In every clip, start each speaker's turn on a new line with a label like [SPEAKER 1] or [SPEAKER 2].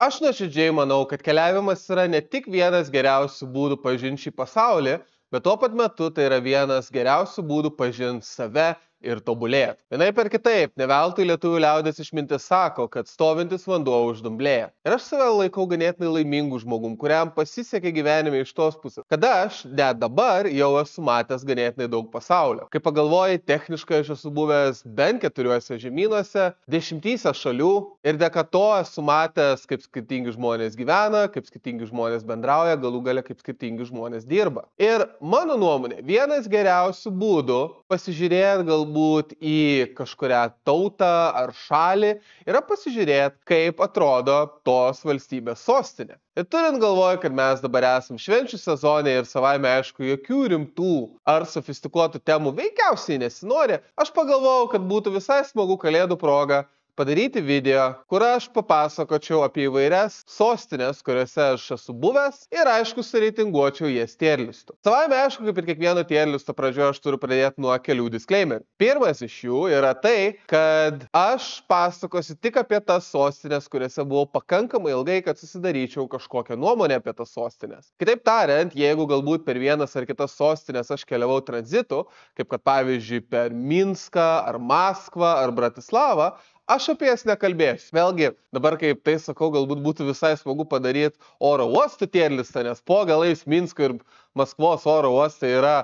[SPEAKER 1] Aš nuoširdžiai manau, kad keliavimas yra ne tik vienas geriausių būdų pažinti šį pasaulį, bet tuo pat metu tai yra vienas geriausių būdų pažinti save ir tobulėti. Vienaip ar kitaip, ne veltui lietuvių liaudės išmintis sako, kad stovintis vanduo uždumblėja. Ir aš save laikau ganėtinai laimingų žmogum, kuriam pasisekė gyvenime iš tos pusės, kad aš net dabar jau esu matęs ganėtinai daug pasaulio. Kai pagalvoji, techniškai aš esu buvęs bent 4 žemynuose, 10 šalių ir dėka to esu matęs, kaip skirtingi žmonės gyvena, kaip skirtingi žmonės bendrauja, galų gale kaip skirtingi žmonės dirba. Ir mano nuomonė, vienas geriausių būdų pasižiūrėti galbūt į kažkurią tautą ar šalį yra pasižiūrėti, kaip atrodo tos valstybės sostinė. Ir turint galvoje, kad mes dabar esam švenčių sezone ir savaime aišku, jokių rimtų ar sofistikuotų temų veikiausiai nesinori, aš pagalvojau, kad būtų visai smagu kalėdų proga padaryti video, kur aš papasakočiau apie įvairias sostinės, kuriuose aš esu buvęs ir aišku, sureitinguočiau jas tierlistų. Savaime aišku, kaip ir kiekvieno tierlisto pradžioje aš turiu pradėti nuo kelių disclaimerių. Pirmas iš jų yra tai, kad aš pasakosiu tik apie tas sostinės, kuriuose buvau pakankamai ilgai, kad susidaryčiau kažkokią nuomonę apie tas sostinės. Kitaip tariant, jeigu galbūt per vienas ar kitas sostinės aš keliavau tranzitu, kaip kad pavyzdžiui per Minską ar Maskvą ar Bratislavą, aš apie jas nekalbėsiu. Vėlgi, dabar kaip tai sakau, galbūt būtų visai smagu padaryti oro uostų tierlistą, nes po galais Minsko ir Maskvos oro uostai yra,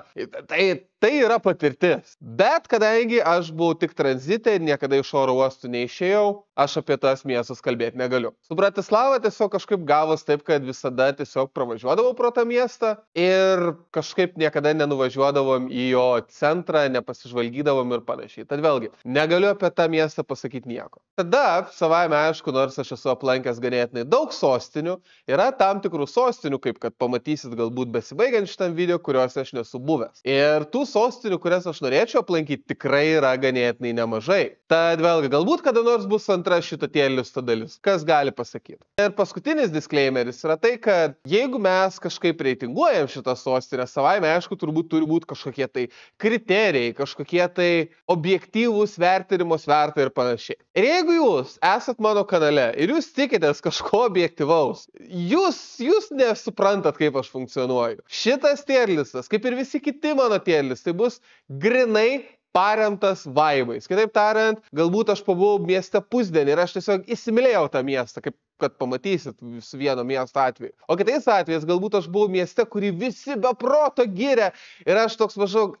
[SPEAKER 1] tai yra patirtis. Bet kadangi aš buvau tik tranzite ir niekada iš oro uostų neišėjau, aš apie tas miestus kalbėti negaliu. Su Bratislava tiesiog kažkaip gavos taip, kad visada tiesiog pravažiuodavau pro tą miestą ir kažkaip niekada nenuvažiuodavom į jo centrą, nepasižvalgydavom ir panašiai. Tad vėlgi, negaliu apie tą miestą pasakyti nieko. Tada, savaime aišku, nors aš esu aplankęs ganėtinai daug sostinių, yra tam tikrų sostinių, kaip kad pamatysit galbūt besibaigiant šitam video, kuriuose aš nesu buvęs. Ir tų sostinių, kurias aš norėčiau aplankyti, tikrai yra ganėtinai nemažai. Tad vėlgi, galbūt kada nors bus antra šito tierlisto dalis. Kas gali pasakyti? Ir paskutinis disclaimeris yra tai, kad jeigu mes kažkaip reitinguojam šitą sostinę, savaime aišku, turbūt turi būti kažkokie tai kriterijai, kažkokie tai objektyvūs vertinimo svertai ir panašiai. Ir jeigu jūs esat mano kanale ir jūs tikitės kažko objektyvaus, jūs nesuprantat, kaip aš funkcionuoju. Šitas tierlistas, kaip ir visi kiti mano tierlistai, bus grinai paremtas vaibais. Kitaip tariant, galbūt aš pabuvau mieste pusdienį ir aš tiesiog įsimylėjau tą miestą, kaip kad pamatysit su vieno miesto atveju. O kitais atvejais galbūt aš buvau mieste, kurį visi be proto giria ir aš toks maždaug,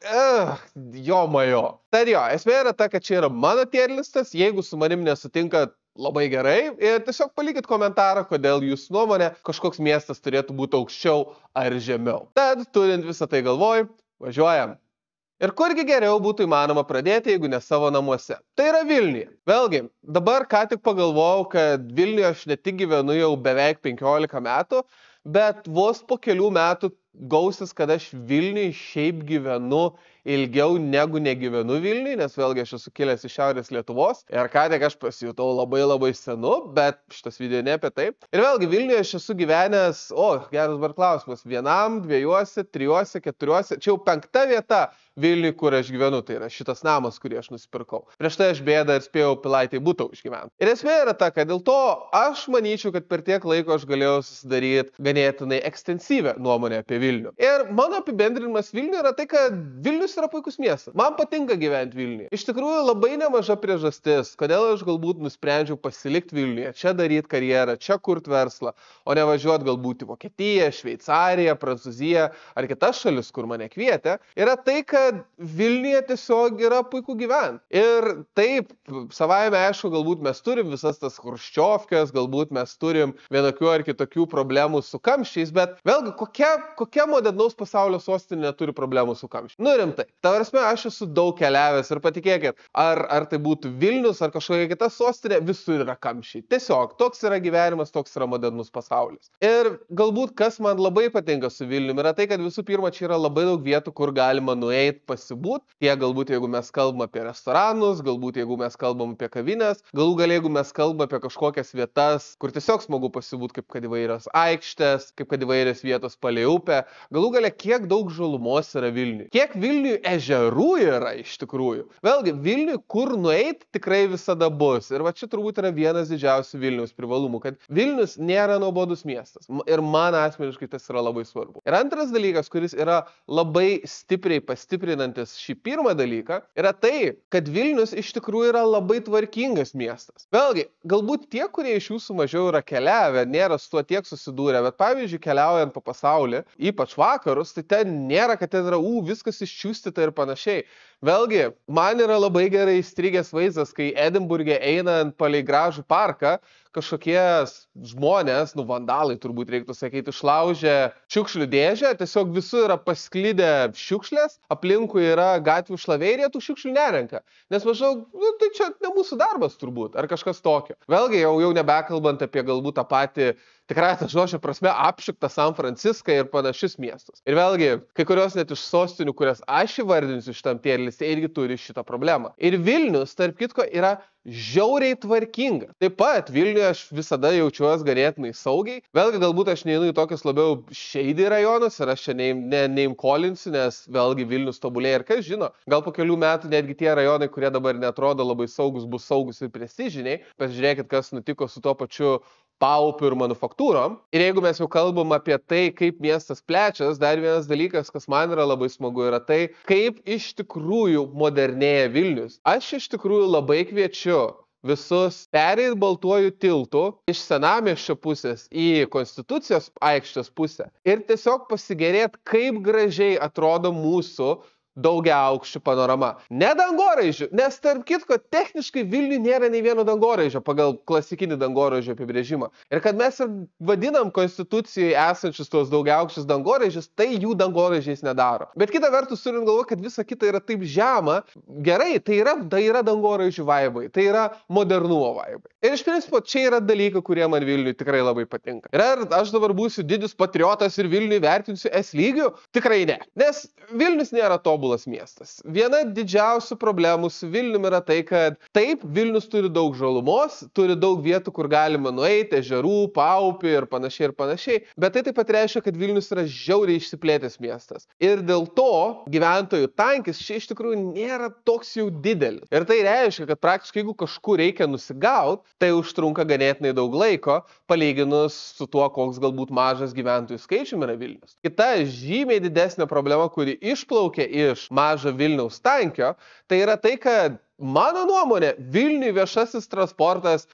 [SPEAKER 1] jo majo. Tad jo, esmė yra ta, kad čia yra mano tierlistas, jeigu su manim nesutinkat, labai gerai ir tiesiog palikit komentarą, kodėl jūsų nuomonė kažkoks miestas turėtų būti aukščiau ar žemiau. Tad, turint visą tai galvoj, važiuojam. Ir kurgi geriau būtų įmanoma pradėti, jeigu ne savo namuose? Tai yra Vilniuje. Vėlgi, dabar ką tik pagalvojau, kad Vilniuje aš ne tik gyvenu jau beveik 15 metų, bet vos po kelių metų gausis, kad aš Vilniuje šiaip gyvenu ilgiau negu negyvenu Vilniuje, nes vėlgi aš esu kilęs iš Šiaurės Lietuvos ir ką tik aš pasijutau labai senu, bet šitas video ne apie tai. Ir vėlgi Vilniuje aš esu gyvenęs, geras dabar klausimas, 1, 2, 3, 4, čia jau 5 vieta Vilniuje, kur aš gyvenu, tai yra šitas namas, kurį aš nusipirkau. Prieš tai aš bėdą ir spėjau Pilaitėj butą užgyventi. Ir esmė yra ta, kad dėl to aš manyčiau, kad per tiek laiko aš galėjau susidaryti ganėtinai ekstensyvę nuomonę apie Vilnių. Ir mano apibendrinimas Vilniuje yra tai, kad Vilnius yra puikus miestas. Man patinka gyventi Vilniuje. Iš tikrųjų labai nemaža priežastis, kodėl aš galbūt nusprendžiau pasilikti Vilniuje, čia daryti karjerą, čia kurti verslą, o ne važiuoti galbūt į Vokietiją, Šveicariją, Prancūziją ar kitas šalis, kur mane kvietė, yra tai, kad Vilniuje tiesiog yra puiku gyventi. Ir taip, savaime aišku, galbūt mes turim visas tas chruščiovkės, galbūt mes turim vienokių ar kitokių problemų su kamščiais, bet vėlgi, kokia modernaus pasaulio sostinė neturi problemų su kamščiais? Nu rimtai. Ta prasme, aš esu daug keliavęs ir patikėkit, ar tai būtų Vilnius ar kažkokia kita sostinė, visur yra kamščiai. Tiesiog, toks yra gyvenimas, toks yra modernus pasaulis. Ir galbūt, kas man labai patinka su Vilniumi, yra tai, kad visų pirma, čia yra labai daug vietų, kur galima nueiti nueiti pasibūt, tiek galbūt jeigu mes kalbam apie restoranus, galbūt jeigu mes kalbam apie kavinės, galų gale jeigu mes kalbam apie kažkokias vietas, kur tiesiog smagu pasibūt, kaip kad įvairios aikštės, kaip kad įvairios vietos palei upę, galų gale kiek daug žalumos yra Vilniui. Kiek Vilniui ežerų yra iš tikrųjų. Vėlgi, Vilniui kur nueiti tikrai visada bus. Ir va čia turbūt yra vienas didžiausių Vilniaus privalumų, kad Vilnius nėra nuobodus miestas. Ir man asmeniškai tas yra labai svarbu. Ir antras dalykas, kuris yra labai stipriai pastiprinantis šį pirmą dalyką, yra tai, kad Vilnius iš tikrųjų yra labai tvarkingas miestas. Vėlgi, galbūt tie, kurie iš jūsų mažiau yra keliavę, nėra su tuo tiek susidūrę, bet pavyzdžiui, keliaujant po pasaulį, ypač vakarus, tai ten nėra, kad ten yra viskas iščiustyta ir panašiai. Vėlgi, man yra labai gerai įstrigęs vaizdas, kai Edinburge einant palei gražų parką, kažkokie žmonės, vandalai turbūt reiktų sakyti, išlaužė šiukšlių dėžę, tiesiog visur yra pasklidę šiukšlės, aplinkui yra gatvių šlavė ir jie tų šiukšlių nerenka. Nes maždaug, tai čia ne mūsų darbas turbūt, ar kažkas tokio. Vėlgi, jau nebekalbant apie galbūt tą patį tikrai tą žodžio prasme apšiktą San Franciską ir panašius miestus. Ir vėlgi, kai kurios net iš sostinių, kurias aš įvardinsiu šitam tierliste, irgi turi šitą problemą. Ir Vilnius, tarp kitko, yra žiauriai tvarkinga. Taip pat Vilniuje aš visada jaučiuosi ganėtinai saugiai. Vėlgi, galbūt aš neinu į tokius labiau shady rajonus ir aš čia neimkolinsiu, nes vėlgi Vilnius tobulėja ir kas žino, gal po kelių metų netgi tie rajonai, kurie dabar netrodo labai saugus, bus saugus ir prestižiniai. Pasižiūrėkit, kas nutiko su tuo pačiu paupių ir manufaktūrom. Ir jeigu mes jau kalbam apie tai, kaip miestas plečias, dar vienas dalykas, kas man yra labai smagu, yra tai, kaip iš tikrųjų modernėja Vilnius. Aš iš tikrųjų labai kviečiu visus pereit Baltuoju tiltu iš Senamiesčio pusės į Konstitucijos aikštės pusę ir tiesiog pasigėrėt, kaip gražiai atrodo mūsų daugiaaukščių panorama. Ne dangoraižių, nes tarp kitko techniškai Vilniui nėra nei vieno dangoraižio pagal klasikinį dangoraižio apibrėžimą. Ir kad mes ir vadinam Konstitucijoje esančius tuos daugiaaukščius dangoraižius, tai jų dangoraižiais nedaro. Bet kita vertus turint galvo, kad visa kita yra taip žema, gerai, tai yra dangoraižių vaibai, tai yra modernumo vaibai. Ir iš principo čia yra dalykai, kurie man Vilniui tikrai labai patinka. Ir ar aš dabar būsiu didis patriotas ir Vilniui vertinsiu S lygių? Tikrai ne. Nes Vilnius nėra tobulas miestas. Viena didžiausių problemų su Vilniumi yra tai, kad taip, Vilnius turi daug žalumos, turi daug vietų, kur galima nueiti, ežerų, paupių ir panašiai, bet tai taip pat reiškia, kad Vilnius yra žiauriai išsiplėtęs miestas. Ir dėl to gyventojų tankis čia iš tikrųjų nėra toks jau didelis. Ir tai reiškia, kad praktiškai jeigu kažkur reikia nusigauti, tai užtrunka ganėtinai daug laiko, palyginus su tuo, koks galbūt mažas gyventojų skaičiumi yra Vilnius. Kita žymiai didesnė problema, kuri išplaukia iš mažo Vilniaus tankio, tai yra tai, kad mano nuomonė, Vilniui viešasis transportas,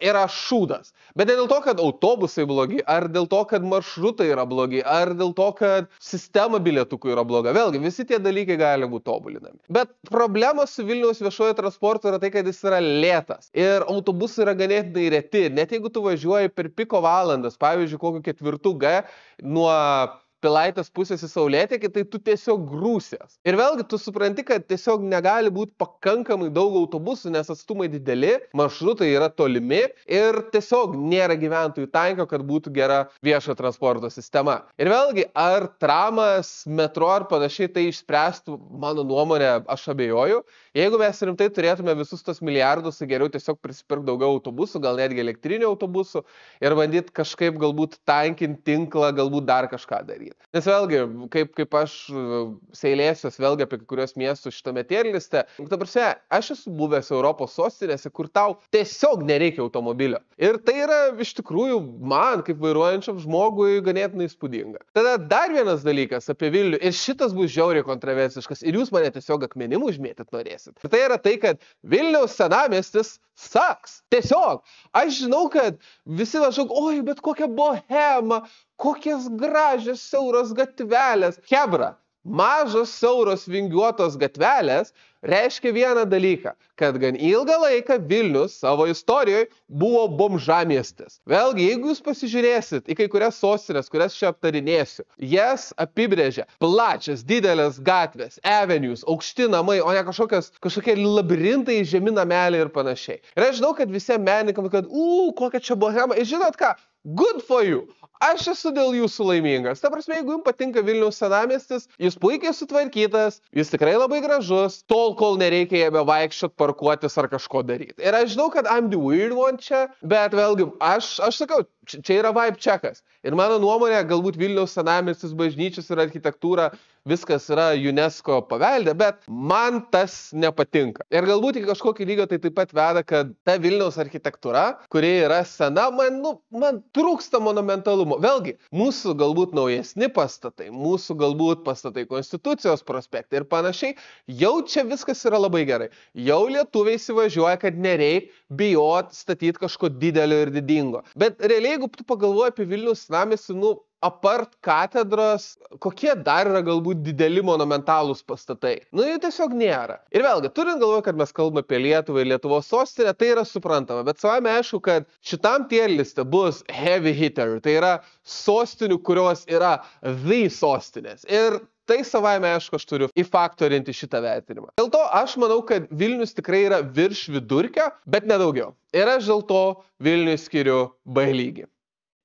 [SPEAKER 1] yra šūdas. Bet ne dėl to, kad autobusai blogi, ar dėl to, kad maršrutai yra blogi, ar dėl to, kad sistema bilietukų yra bloga. Vėlgi, visi tie dalykai gali būti tobulinami. Bet problema su Vilniaus viešojo transportu yra tai, kad jis yra lėtas. Ir autobusai yra ganėtinai reti. Net jeigu tu važiuoji per piko valandas, pavyzdžiui, kokiu 4G nuo Pilaitės pusės į Saulėtekį, tai tu tiesiog grūsies. Ir vėlgi tu supranti, kad tiesiog negali būti pakankamai daug autobusų, nes atstumai dideli, maršrutai yra tolimi ir tiesiog nėra gyventojų tankio, kad būtų gera viešo transporto sistema. Ir vėlgi, ar tramas, metro ar panašiai tai išspręstų, mano nuomonė, aš abejoju. Jeigu mes rimtai turėtume visus tos milijardus, tai geriau tiesiog prisipirkti daugiau autobusų, gal netgi elektrinių autobusų ir bandyti kažkaip galbūt tankinti tinklą, galbūt dar kažką daryti. Nes vėlgi, kaip aš seilėsiuos vėlgi apie kai kurios miestus šitame tierliste, aš esu buvęs Europos sostinėse, kur tau tiesiog nereikia automobilio. Ir tai yra iš tikrųjų man, kaip vairuojančiam žmogui, ganėtinai įspūdinga. Tada dar vienas dalykas apie Vilnių, ir šitas bus žiauriai kontroversiškas, ir jūs mane tiesiog akmenimu užmėtyt norėsit. Ir tai yra tai, kad Vilniaus senamiestis sucks. Tiesiog. Aš žinau, kad visi važiuoja, oi, bet kokia bohema, kokias gražios siauros gatvelės. Chebra, mažos siauros vingiuotos gatvelės reiškia vieną dalyką, kad gan ilgą laiką Vilnius savo istorijoje buvo bomžamiestis. Vėlgi, jeigu jūs pasižiūrėsit į kai kurias sostinės, kurias čia aptarinėsiu, jas apibrėžia plačias, didelės gatvės, avenues, aukšti namai, o ne kažkokie labirintai, žemi nameliai ir panašiai. Ir aš žinau, kad visiems menininkams, kad, kokia čia bohema. Ir žinot ką? good for you. Aš esu dėl jūsų laimingas. Ta prasme, jeigu jums patinka Vilniaus senamiestis, jis puikiai sutvarkytas, jis tikrai labai gražus, tol, kol nereikia jame vaikščiot, parkuotis ar kažko daryti. Ir aš žinau, kad I'm the weird one čia, bet vėlgi, aš sakau, čia yra vibe checkas. Ir mano nuomonė, galbūt Vilniaus senamiestis, bažnyčios ir architektūra, viskas yra UNESCO paveldė, bet man tas nepatinka. Ir galbūt iki kažkokio lygio tai taip pat veda, kad ta Vilniaus architektūra, kuri yra sena, man trūksta monumentalumo. Vėlgi, mūsų galbūt naujesni pastatai, mūsų galbūt pastatai Konstitucijos prospektai ir panašiai, jau čia viskas yra labai gerai. Jau lietuviai įsivažiuoja, kad nereik bijot statyti kažko didelio ir didingo. Bet realiai, jeigu tu pagalvoji apie Vilniaus senamiestį, apart katedros, kokie dar yra galbūt dideli monumentalūs pastatai? Jų tiesiog nėra. Ir vėlgi, turint galvoje, kad mes kalbame apie Lietuvą ir Lietuvos sostinę, tai yra suprantama, bet savame aišku, kad šitam tier liste bus heavy hitter, tai yra sostinių, kurios yra the sostinės. Ir tai savaime, aišku, aš turiu įfaktorinti šitą vertinimą. Dėl to aš manau, kad Vilnius tikrai yra virš vidurkio, bet nedaugiau. Ir aš dėl to Vilniui skiriu B lygį.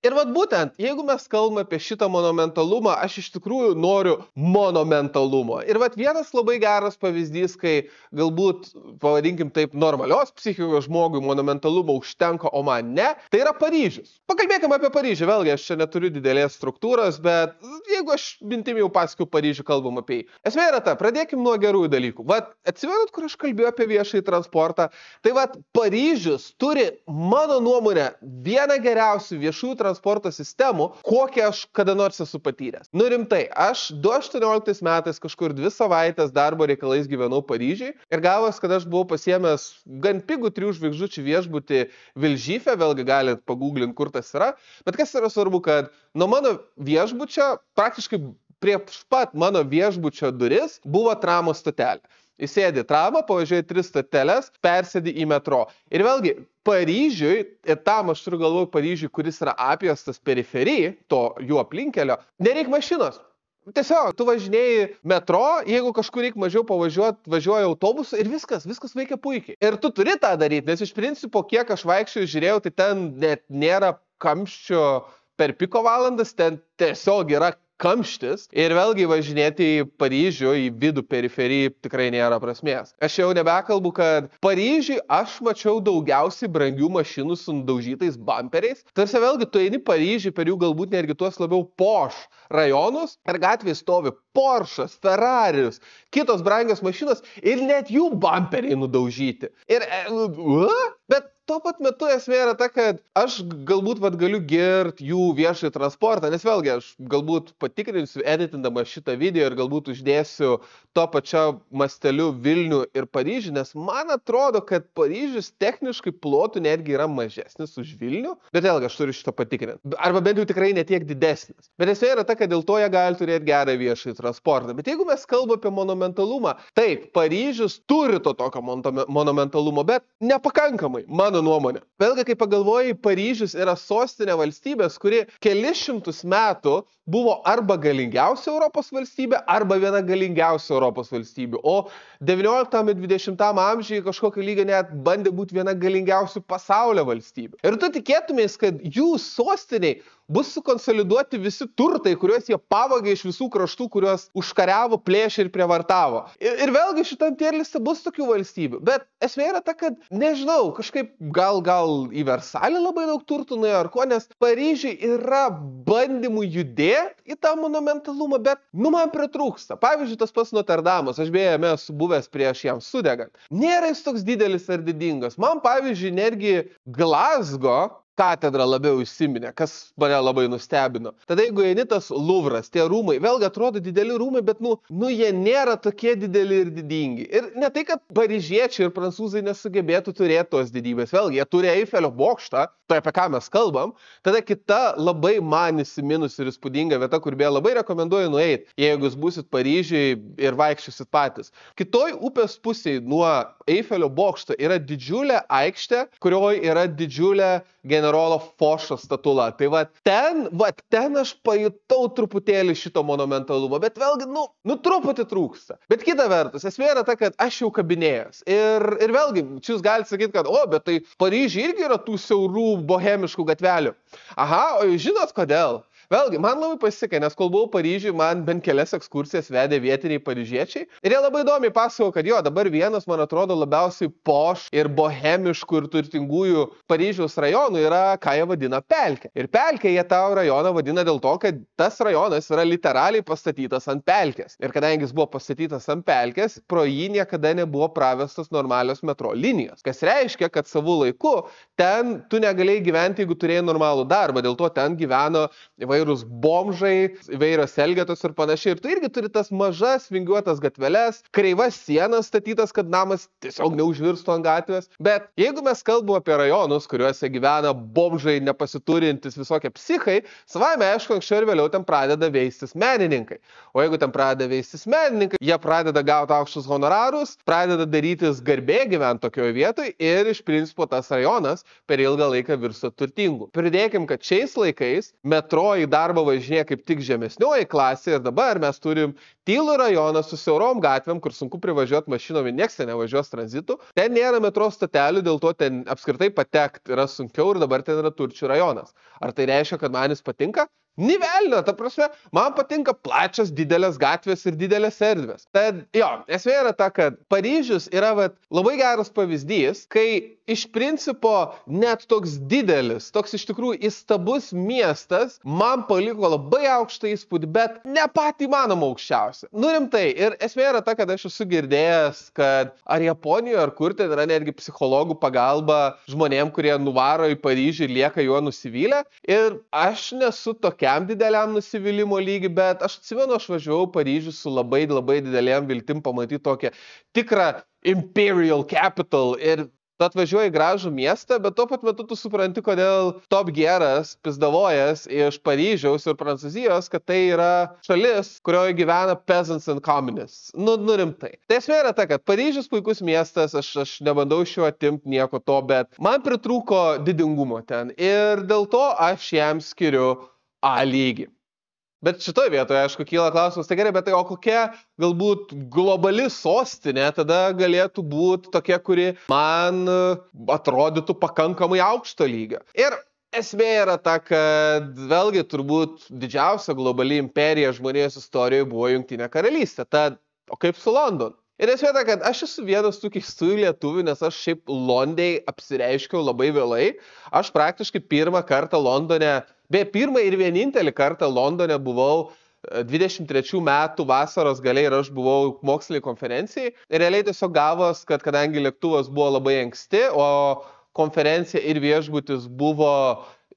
[SPEAKER 1] Ir vat būtent, jeigu mes kalbame apie šitą monumentalumą, aš iš tikrųjų noriu monumentalumo. Ir vat vienas labai geras pavyzdys, kai galbūt, pavadinkim taip, normalios psichikos žmogui monumentalumo užtenka, o man ne, tai yra Paryžius. Pakalbėkime apie Paryžių, vėlgi aš čia neturiu didelės struktūros, bet jeigu aš mintim jau pasakiau Paryžių, kalbam apie jį. Esmė yra ta, pradėkim nuo gerųjų dalykų. Vat atsimenat, kur aš kalbėjau apie viešąjį transportą, tai vat Paryžius turi, mano nuomonę, vieną geriausių viešųjų transporto sistemų, kokią aš kada nors esu patyręs. Rimtai, aš 2018 metais kažkur 2 savaitės darbo reikalais gyvenau Paryžiui ir gavos, kad aš buvau pasiėmęs gan pigų 3 žvaigždučių viešbutį Vilžyfe, vėlgi galit paguglinti, kur tas yra, bet kas yra svarbu, kad nuo mano viešbučio, praktiškai prieš pat mano viešbučio duris buvo tramo stotelė. Įsėdi tramą, pavažiuoji 3 stoteles, persėdi į metro. Ir vėlgi, Paryžiui, ir tam aš turiu galvoju Paryžiui, kuris yra apjuostas periferijai, to jų aplinkelio, nereik mašinos. Tiesiog, tu važinėjai metro, jeigu kažkur reik mažiau pavažiuoti, važiuoji autobusu ir viskas veikia puikiai. Ir tu turi tą daryti, nes iš principo, kiek aš vaikščiau žiūrėjau, tai ten net nėra kamščio per piko valandas, ten tiesiog yra kamštis ir vėlgi važinėti į Paryžių, į vidų periferiją tikrai nėra prasmės. Aš jau nebekalbu, kad Paryžiui aš mačiau daugiausiai brangių mašinų su nudaužytais bumperiais. Tarsi vėlgi tu eini Paryžiui per jų galbūt netgi tuos labiau poš rajonus ir gatvėje stovi Porsche'as, Ferrari'us, kitos brangios mašinos ir net jų bumperiai nudaužyti. Bet tuo pat metu esmė yra ta, kad aš galbūt galiu girti jų viešąjį transportą, nes vėlgi aš galbūt patikrinsiu editindama šitą video ir galbūt uždėsiu to pačio masteliu Vilnių ir Paryžių, nes man atrodo, kad Paryžius techniškai plotų netgi yra mažesnis už Vilnių, bet vėlgi aš turiu šitą patikrinti. Arba bent jau tikrai netiek didesnis. Bet esmė yra ta, kad dėl to jie gali turėti gerą viešąjį transportą. Bet jeigu mes kalbame apie monumentalumą, taip, Paryžius turi to tokio monumentalumo, bet nepakankamai, mano nuomonė. Vėlgi, kai pagalvoji, Paryžius yra sostinė valstybės, kuri kelis šimtus metų buvo arba galingiausia Europos valstybė, arba viena galingiausia Europos valstybių. O 19 ir 20 amžiuje kažkokio lygio net bandė būti viena galingiausių pasaulio valstybių. Ir tu tikėtumės, kad jų sostiniai bus sukonsoliduoti visi turtai, kuriuos jie pavogė iš visų kraštų, kuriuos užkariavo, plėšė ir prievartavo. Ir vėlgi šitam tier liste bus tokių valstybių. Bet esmė yra ta, kad nežinau, kažkaip gal į Versalį labai daug turtų nuėjo ar ko, nes Paryžiui yra bandymų judėti į tą monumentalumą, bet man pritrūksta. Pavyzdžiui, tas pats Notre Damas, aš beje esu buvęs prieš jam sudegant. Nėra jis toks didelis ar didingas. Man, pavyzdžiui, netgi Glasgow katedra labiau įsiminė, kas mane labai nustebino. Tada jeigu eini tas Louvras, tie rūmai, vėlgi atrodo dideli rūmai, bet jie nėra tokie dideli ir didingi. Ir ne tai, kad paryžiečiai ir prancūzai nesugebėtų turėti tos didybės. Vėlgi, jie turi Eifelio bokštą, tai apie ką mes kalbam. Tada kita labai man įsiminusi ir įspūdinga vieta, kur beje labai rekomenduoju nueiti, jeigu jūs būsit Paryžiui ir vaikščiosit patys. Kitoj upės pusėje nuo Eifelio bokšto yra didžiulė aikštė, kurioje yra didžiulė generolo Fošo statula. Tai ten aš pajutau truputėlį šito monumentalumo, bet vėlgi, truputį trūksta. Bet kita vertus, esmė yra ta, kad aš jau kabinėjęs. Ir vėlgi, čia jūs galite sakyti, kad, bet tai Paryžiuje irgi yra tų siaurų bohemiškų gatvelių. Aha, o jūs žinot kodėl? Vėlgi, man labai pasisekė, nes kol buvau Paryžiuje, man bent kelias ekskursijas vedė vietiniai paryžiečiai. Ir jie labai įdomiai pasakojo, kad dabar vienas, man atrodo, labiausiai poš ir bohemiškų ir turtingųjų Paryžiaus rajonų yra, ką jie vadina pelkė. Ir pelkė jie tą rajoną vadina dėl to, kad tas rajonas yra literaliai pastatytas ant pelkės. Ir kadangi jis buvo pastatytas ant pelkės, pro jį niekada nebuvo pravestos normalios metro linijos. Kas reiškia, kad savu laiku ten tu negalėjai gyventi, jeigu turėjai normalų darbą. Dėl to ten gyveno įvairūs bomžai, įvairios elgetos ir panašiai. Ir tu irgi turi tas mažas vingiuotas gatveles, kreivas sienas statytas, kad namas tiesiog neužvirstų ant gatvės. Bet jeigu mes kalbame apie rajonus, kuriuose gyvena bomžai nepasiturintis visokie psichai, savaime aišku, anksčiau ir vėliau ten pradeda veistis menininkai. O jeigu ten pradeda veistis menininkai, jie pradeda gauti aukštus honorarus, pradeda darytis garbė gyventi tokioje vietoje ir iš principo tas rajonas per ilgą laiką virsta turtingu. Pridėkim, kad šiais laikais metro į darbą važinėja kaip tik žemesnioji klasė ir dabar mes turim tylų rajoną su siaurom gatvėm, kur sunku privažiuoti mašinom ir nieks ten nevažiuos tranzitu. Ten nėra metro stotelių, dėl to ten apskritai patekti yra sunkiau ir dabar ten yra turčių rajonas. Ar tai reiškia, kad man jis patinka? Nė velnio, ta prasme, man patinka plačios didelės gatvės ir didelės erdvės. Tad esmė yra ta, kad Paryžius yra labai geras pavyzdys, kai iš principo net toks didelis, toks iš tikrųjų įstabus miestas man paliko labai aukštą įspūdį, bet ne patį manomą aukščiausią. Rimtai, ir esmė yra ta, kad aš esu girdėjęs, kad ar Japonijoje, ar kur ten yra netgi psichologų pagalba žmonėm, kurie nuvaro į Paryžių ir lieka juo nusivylę. Ir aš nesu tokiam dideliam nusivylimo lygį, bet aš atsimenu, aš važiavau Paryžių su labai didelėm viltim pamatyti tokią tikrą Imperial Capital ir tu atvažiuoji gražų miestą, bet tuo pat metu tu supranti, kodėl Top Geras pizdavojas iš Paryžiaus ir Prancūzijos, kad tai yra šalis, kurioje gyvena peasants and communists. Rimtai. Tai esmė yra ta, kad Paryžius puikus miestas, aš nebandau iš jo atimti nieko to, bet man pritrūko didingumo ten ir dėl to aš jam skiriu A lygį. Bet šitoje vietoje, aišku, kyla klausimas, tai gerai, bet tai o kokia galbūt globali sostinė tada galėtų būti tokia, kuri man atrodytų pakankamai aukšto lygio. Ir esmė yra ta, kad vėlgi turbūt didžiausia globali imperija žmonijos istorijoje buvo Jungtinė karalystė. Tad, o kaip su Londonu? Ir esmė ta, kad aš esu vienas tų keistųjų lietuvių, nes aš šiaip Londone apsireiškiau labai vėlai. Aš praktiškai pirmą ir vienintelį kartą Londone buvau 23 metų vasaros gale ir aš buvau mokslinėj konferencijai. Ir realiai tiesiog gavos, kad kadangi lėktuvas buvo labai anksti, o konferencija ir viešbutis buvo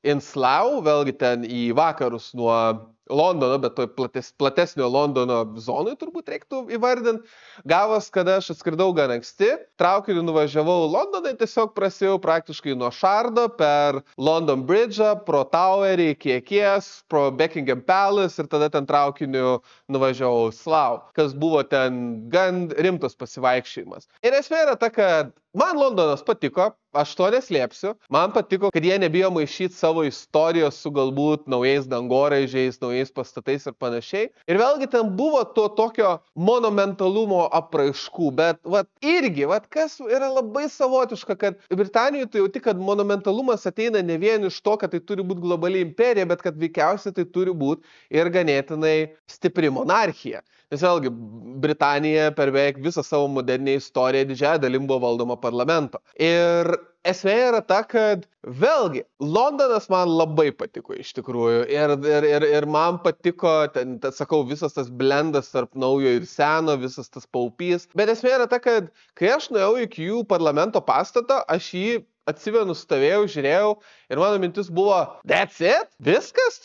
[SPEAKER 1] in Slough, vėlgi ten į vakarus nuo Londono, bet toj platesnio Londono zonui turbūt reiktų įvardinti. Gavos, kada aš atskridau gan anksti, traukiniu nuvažiavau Londoną, tiesiog prasidėjau praktiškai nuo Šardo per London Bridge'ą, pro Towerį, iki Akies, pro Buckingham Palace ir tada ten traukiniu nuvažiavau Slough, kas buvo ten gan rimtas pasivaikščiojimas. Ir esmė yra ta, kad man Londonas patiko, aš to neslėpsiu. Man patiko, kad jie nebijo maišyti savo istorijos su galbūt naujais dangoraižiais, naujais pastatais ir panašiai. Ir vėlgi ten buvo to tokio monumentalumo apraiškų, bet kas yra labai savotiška, kad Britanijoje tu jauti, kad monumentalumas ateina ne vien iš to, kad tai turi būti globali imperija, bet kad veikiausiai tai turi būti ir ganėtinai stipri monarchija. Nes vėlgi, Britanija per beveik visą savo moderninę istoriją didžiąją dalim buvo valdoma parlamento. Ir esmė yra ta, kad vėlgi, Londonas man labai patiko iš tikrųjų. Ir man patiko, sakau, visas tas blendas tarp naujo ir seno, visas tas paupys. Bet esmė yra ta, kad kai aš nuėjau iki jų parlamento pastato, aš jį atsimenu, stovėjau, žiūrėjau ir mano mintis buvo, that's it? Viskas?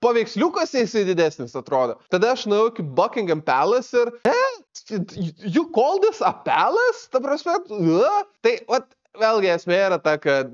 [SPEAKER 1] Paveiksliukas jisai didesnis atrodo. Tada aš nuėjau iki Buckingham Palace ir, you call this a palace? Ta prasme, tai, vėlgi esmė yra ta, kad,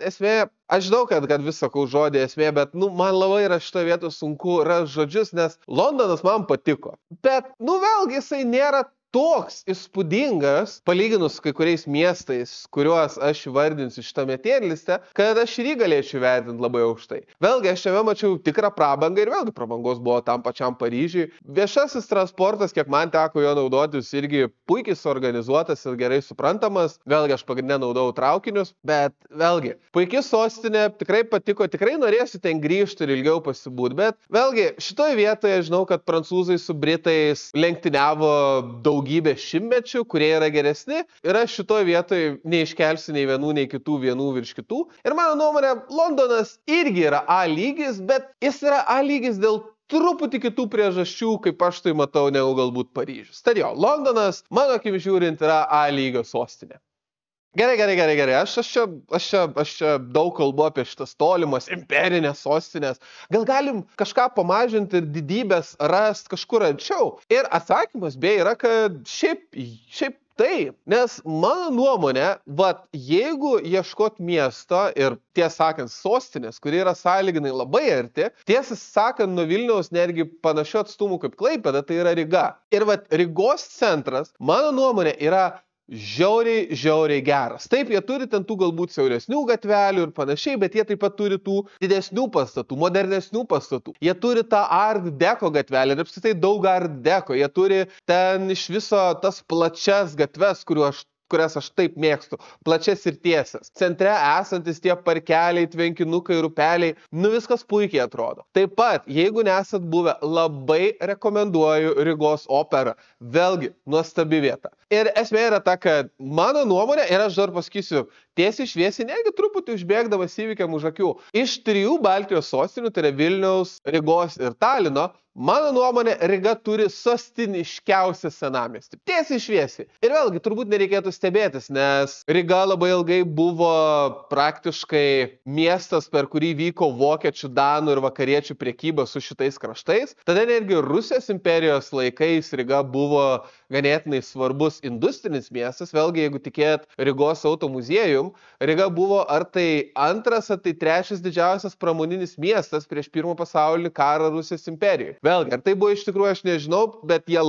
[SPEAKER 1] esmė, aš žinau, kad vis sakau žodį esmė, bet, man labai yra šitoje vietoje sunku rasti žodžius, nes Londonas man patiko. Bet, vėlgi, jisai nėra toks įspūdingas, palyginus kai kuriais miestais, kuriuos aš įvardinsiu šitame tierliste, kad aš ir jį galėčiau vertinti labai aukštai. Vėlgi, aš čia mačiau tikrą prabangą ir vėlgi prabangos buvo tam pačiam Paryžiui. Viešasis transportas, kiek man teko jo naudotis, irgi puikiai suorganizuotas ir gerai suprantamas. Vėlgi, aš pagrindinę naudojau traukinius, bet vėlgi, puikiai sostinė, tikrai patiko, tikrai norėsiu ten grįžti ir ilgiau pasibūti, bet vėlgi, šitoje vietoje žinau, kad prancūzai su britais lenktyniavo daugybę šimtmečių, kurie yra geresni, ir aš šitoje vietoje neiškelsiu nei vienų, nei kitų vienų virš kitų. Ir mano nuomonė, Londonas irgi yra A lygis, bet jis yra A lygis dėl truputį kitų priežasčių, kaip aš tai matau, negu galbūt Paryžius. Tad jo, Londonas, mano akim žiūrint, yra A lygio sostinė. Gerai. Aš čia daug kalbu apie šitas tolimas imperinės sostinės. Gal galim kažką pamažinti ir didybės rast kažkur arčiau? Ir atsakymas beje yra, kad šiaip taip, nes mano nuomonė, jeigu ieškot miesto ir tiesą sakant sostinės, kuri yra sąlyginai labai arti, tiesą sakant nuo Vilniaus netgi panašiu atstumu kaip Klaipėda, tai yra Ryga. Ir Rygos centras, mano nuomonė, yra žiauriai geras. Taip, jie turi ten tų galbūt siauresnių gatvelių ir panašiai, bet jie taip pat turi tų didesnių pastatų, modernesnių pastatų. Jie turi tą Art Deco gatvelę ir apskritai daug Art Deco. Jie turi ten iš viso tas plačias gatves, kurias aš taip mėgstu, plačias ir tiesias. Centre esantis tie parkeliai, tvenkinukai, upeliai, viskas puikiai atrodo. Taip pat, jeigu nesat buvę, labai rekomenduoju Rygos operą. Vėlgi, nuostabi vieta. Ir esmė yra ta, kad mano nuomonė, ir aš dar pasakysiu, tiesiai šviesiai, netgi truputį užbėgdamas įvykiam už akių, iš 3 Baltijos sostinių, tai yra Vilniaus, Rygos ir Talino, mano nuomonė, Ryga turi sostiniškiausią senamiestį. Tiesiai šviesiai. Ir vėlgi, turbūt nereikėtų stebėtis, nes Ryga labai ilgai buvo praktiškai miestas, per kurį vyko vokiečių, danų ir vakariečių prekyba su šitais kraštais. Tada netgi Rusijos imperijos laikais Ryga buvo ganėtinai svarbus industrinis miestas. Vėlgi, jeigu tikėt Rygos automuziejum, Ryga buvo ar tai antras, ar tai trečias didžiausias pramoninis miestas prieš Pirmą pasaulinį karą Rusijos imperijoje. Vėlgi, ar tai buvo iš tikrųjų, aš nežinau, bet jie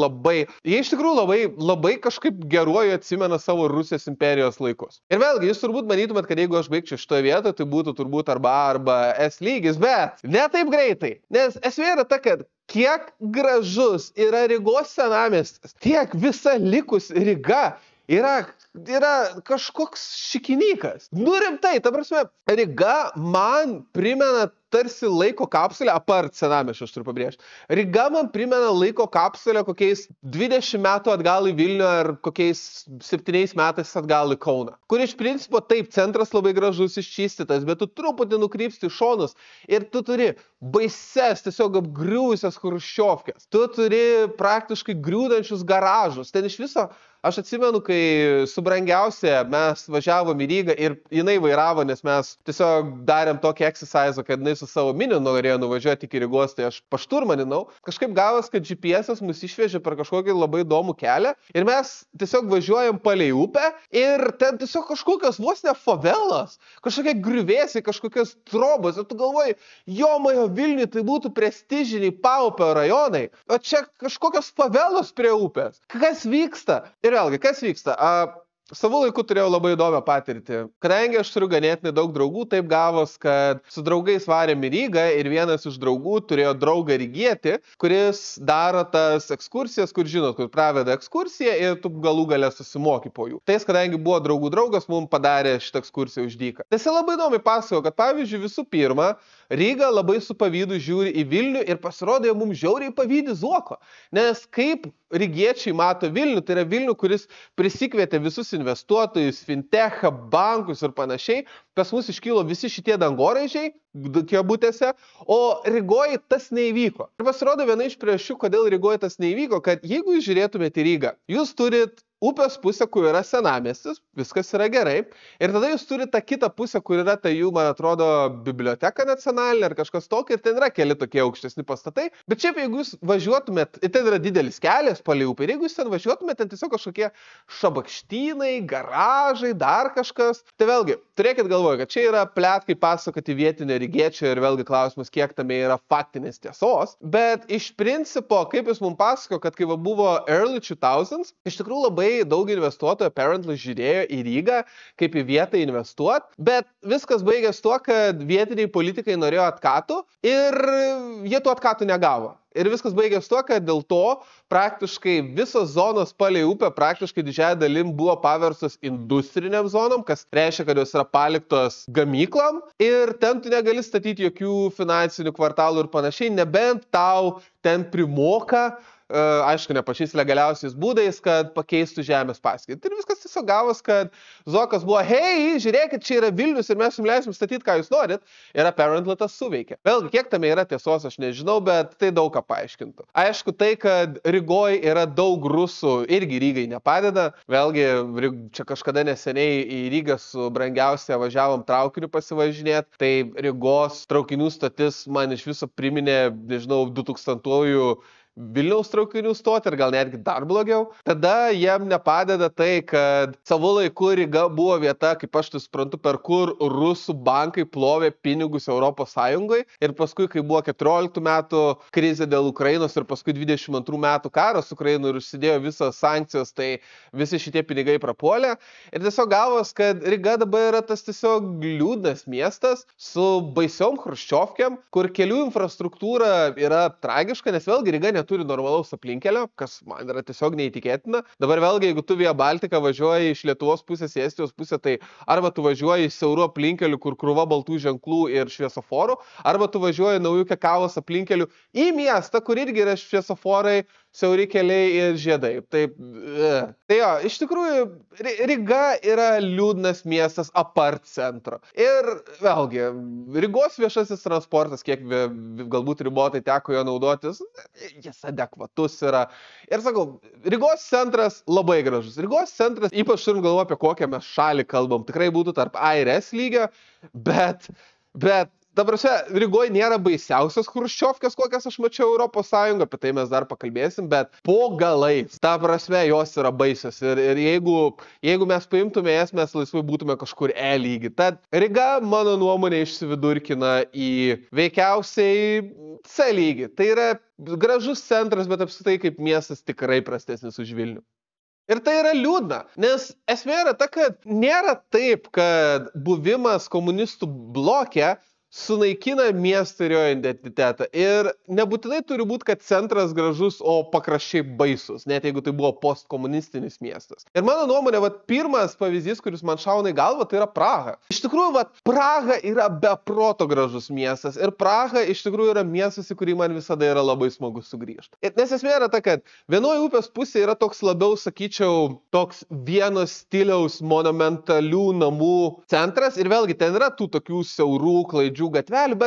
[SPEAKER 1] iš tikrųjų labai kažkaip geruoju atsimena savo Rusijos imperijos laikus. Ir vėlgi, jūs turbūt manytumėt, kad jeigu aš baigčiau šitoje vietoje, tai būtų turbūt arba S lygis, bet ne taip greitai. Nes esmė yra ta, kad kiek gražus yra Rygos senamiestis, tiek visa likus Ryga yra kažkoks šikinykas. Rimtai, ta prasme, Ryga man primena tarsi laiko kapsulę, apart senamiesčio, aš turiu pabrėžti. Ryga man primena laiko kapsulę kokiais 20 metų atgal į Vilnių ar kokiais 7 metais atgal į Kauną. Kur iš principo taip, centras labai gražus iščistytas, bet tu truputį nukrypsti į šonus ir tu turi baises, tiesiog apgriuvusias chruščiovkes. Tu turi praktiškai griūdančius garažus. Ten iš viso, aš atsimenu, kai su brangiausia mes važiavom į Rygą ir jinai vairavo, nes mes tiesiog darėm tokį exercise, kad jinai su savo miniu norėjo nuvažiuoti iki Rygos, tai aš pašturmaninau. Kažkaip gavos, kad GPS mus išvežė per kažkokį labai įdomų kelią ir mes tiesiog važiuojam palei upę ir ten tiesiog kažkokios vos ne favelos, kažkokie griuvėsiai, kažkokios trobos. Ir tu galvoji, jomajo Vilniui tai būtų prestižiniai paupio rajonai, o čia kažkokios favelos prie upės. Kas vyksta? Ir vėlgi, kas vyksta? Savo laiku turėjau labai įdomią patirtį. Kadangi aš turiu ganėtinai daug draugų, taip gavos, kad su draugais varėm į Rygą ir vienas iš draugų turėjo draugą rygietį, kuris daro tas ekskursijas, kur žinot, kur praveda ekskursiją ir tu galų gale susimoki po jų. Tai kadangi buvo draugų draugas, mums padarė šitą ekskursiją už dyką. Tai jis labai įdomiai pasakojo, kad pavyzdžiui visų pirma, Ryga labai su pavydu žiūri į Vilnių ir pasirodė mums žiauriai pavydi Zuoko. Nes kaip rygiečiai mato Vilnių, tai yra Vilnių, kuris prisikvietė visus investuotojus, fintechą, bankus ir panašiai. Pas mus iškilo visi šitie dangoraižiai, kabutėse, o Rygoje tas neįvyko. Ir pasirodo viena iš priežasčių, kodėl Rygoje tas neįvyko, kad jeigu jūs žiūrėtumėte į Rygą, jūs turit upės pusė, kur yra senamiestis, viskas yra gerai. Ir tada jūs turite tą kitą pusę, kur yra ta jų, man atrodo, biblioteka nacionalinė ar kažkas tokio, ir ten yra keli tokie aukštesni pastatai. Bet šiaip, jeigu jūs važiuotumėt, ir ten yra didelis kelias palei upę, ir jeigu jūs ten važiuotumėt, ten tiesiog kažkokie šabakštynai, garažai, dar kažkas. Tai vėlgi, turėkit galvoje, kad čia yra pletkai pasakoti vietinio rygiečio ir vėlgi klausimas, kiek tame yra faktinės tiesos. Bet iš principo, kaip jis mums pasako, kad kai buvo early 2000s, iš tikrųjų labai daug investuotojų apparently žiūrėjo į Rygą, kaip į vietą investuoti, bet viskas baigės tuo, kad vietiniai politikai norėjo atkatų ir jie tų atkatų negavo. Ir viskas baigės tuo, kad dėl to praktiškai visos zonos palei upę praktiškai didžiąją dalim buvo paverstos industriniam zonom, kas reiškia, kad jos yra paliktos gamyklam ir ten tu negali statyti jokių finansinių kvartalų ir panašiai, nebent tau ten primoka, aišku, ne pačiais legaliausiais būdais, kad pakeistų žemės paskirtį. Ir viskas tiesiog gavos, kad Zuokas buvo, hei, žiūrėkit, čia yra Vilnius ir mes jums leisim statyti, ką jūs norit. Ir apparently tas suveikė. Vėlgi, kiek tame yra tiesos, aš nežinau, bet tai daug ką paaiškintų. Aišku, tai, kad Rygoj yra daug rusų, irgi Rygai nepadeda. Vėlgi, čia kažkada neseniai į Rygą su brangiausia važiavom traukiniu pasivažinėti. Tai Rygos traukinių stotis man iš viso priminė, nežinau, 2000-ųjų Vilniaus traukinių stotį ir gal netgi dar blogiau. Tada jiem nepadeda tai, kad savo laiku Ryga buvo vieta, kaip aš tai suprantu, per kur rusų bankai plovė pinigus Europos Sąjungai. Ir paskui, kai buvo 14 metų krizė dėl Ukrainos ir paskui 22 metų karas Ukrainų ir užsidėjo visos sankcijos, tai visi šitie pinigai prapuolė. Ir tiesiog gavos, kad Ryga dabar yra tas tiesiog liūdnas miestas su baisiom chruščiovkėm, kur kelių infrastruktūra yra tragiška, nes vėlgi Ryga neturi normalaus aplinkelio, kas man yra tiesiog neįtikėtina. Dabar vėlgi, jeigu tu Via Baltica važiuoji iš Lietuvos pusės į Estijos pusę, tai arba tu važiuoji į siaurų aplinkelių, kur krūva baltų ženklų ir šviesoforų, arba tu važiuoji naujų Kekavos aplinkelių į miestą, kur irgi yra šviesoforai, siauri keliai ir žiedai. Tai jo, iš tikrųjų, Ryga yra liūdnas miestas apart centro. Ir vėlgi, Rygos viešasis transportas, kiek galbūt ribotai teko jo naudotis, jis adekvatus yra. Ir sakau, Rygos centras labai gražus. Rygos centras, ypač turim galvo, apie kokią mes šalį kalbam, tikrai būtų tarp A ir S lygio, bet ta prasme, Rygoje nėra baisiausios chruščiovkės, kokias aš mačiau Europos Sąjungą, apie tai mes dar pakalbėsim, bet po galais, ta prasme, jos yra baisios. Ir jeigu mes paimtume jas, mes laisvai būtume kažkur E lygį. Tad Ryga, mano nuomonė, išsividurkina į veikiausiai C lygį. Tai yra gražus centras, bet apskritai kaip miestas tikrai prastesnis už Vilnių. Ir tai yra liūdna, nes esmė yra ta, kad nėra taip, kad buvimas komunistų bloke sunaikina miestą ir jo identitetą. Ir nebūtinai turi būti, kad centras gražus, o pakraščiai baisus, net jeigu tai buvo postkomunistinis miestas. Ir mano nuomonė, pirmas pavyzdys, kuris man šauna į galvą, tai yra Praha. Iš tikrųjų, Praha yra beproto gražus miestas. Ir Praha iš tikrųjų yra miestas, į kurį man visada yra labai smagu sugrįžti. Nes esmė yra ta, kad vienoje upės pusėje yra toks labiau, sakyčiau, toks vieno stiliaus monumentalių namų centras. Ir vėlgi, ten yra tų tokių siaurų klaidžių gatvelių,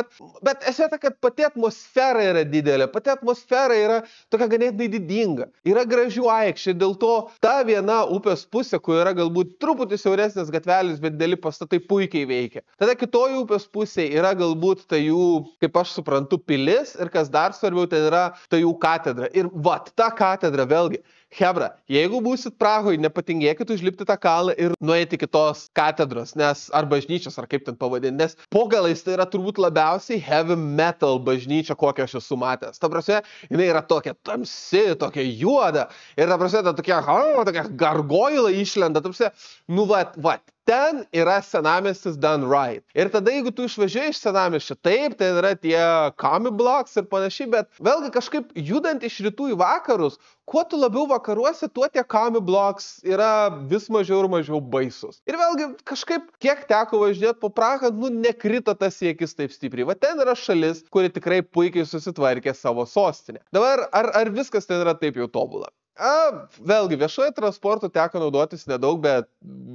[SPEAKER 1] bet esmė ta, kad pati atmosfera yra didelė, pati atmosfera yra tokia ganėtinai didinga. Yra gražių aikščių, dėl to ta viena upės pusė, kur yra galbūt truputį siauresnės gatvelis, bet dideli pastatai puikiai veikia. Tada kitoji upės pusė yra galbūt ta jų, kaip aš suprantu, pilis ir kas dar svarbiau, ten yra ta jų katedra. Ir ta katedra vėlgi. Hebra, jeigu būsit Prahoje, nepatingėkit užlipti tą kalną ir nueiti kitos katedros, ar bažnyčios, ar kaip ten pavadinti, nes po galais tai yra turbūt labiausiai heavy metal bažnyčia, kokią aš esu matęs. Ta prasme, jinai yra tokia tamsi, tokia juoda, ir ta prasme, tokia gargoila išlenda, ta prasme, ten yra senamiestis done right. Ir tada, jeigu tu išvažiuoji iš senamiesčio, taip, ten yra tie commie blocks ir panašiai, bet vėlgi kažkaip judant iš rytų į vakarus, kuo tu labiau vakaruose, tuo tie commie blocks yra vis mažiau ir mažiau baisus. Ir vėlgi kažkaip, kiek teko važinėti po Prahą, nekrito tas siekis taip stipriai. Ten yra šalis, kuri tikrai puikiai susitvarkė savo sostinę. Dabar, ar viskas ten yra taip jau tobula? Vėlgi, viešojo transportu teko naudotis nedaug, bet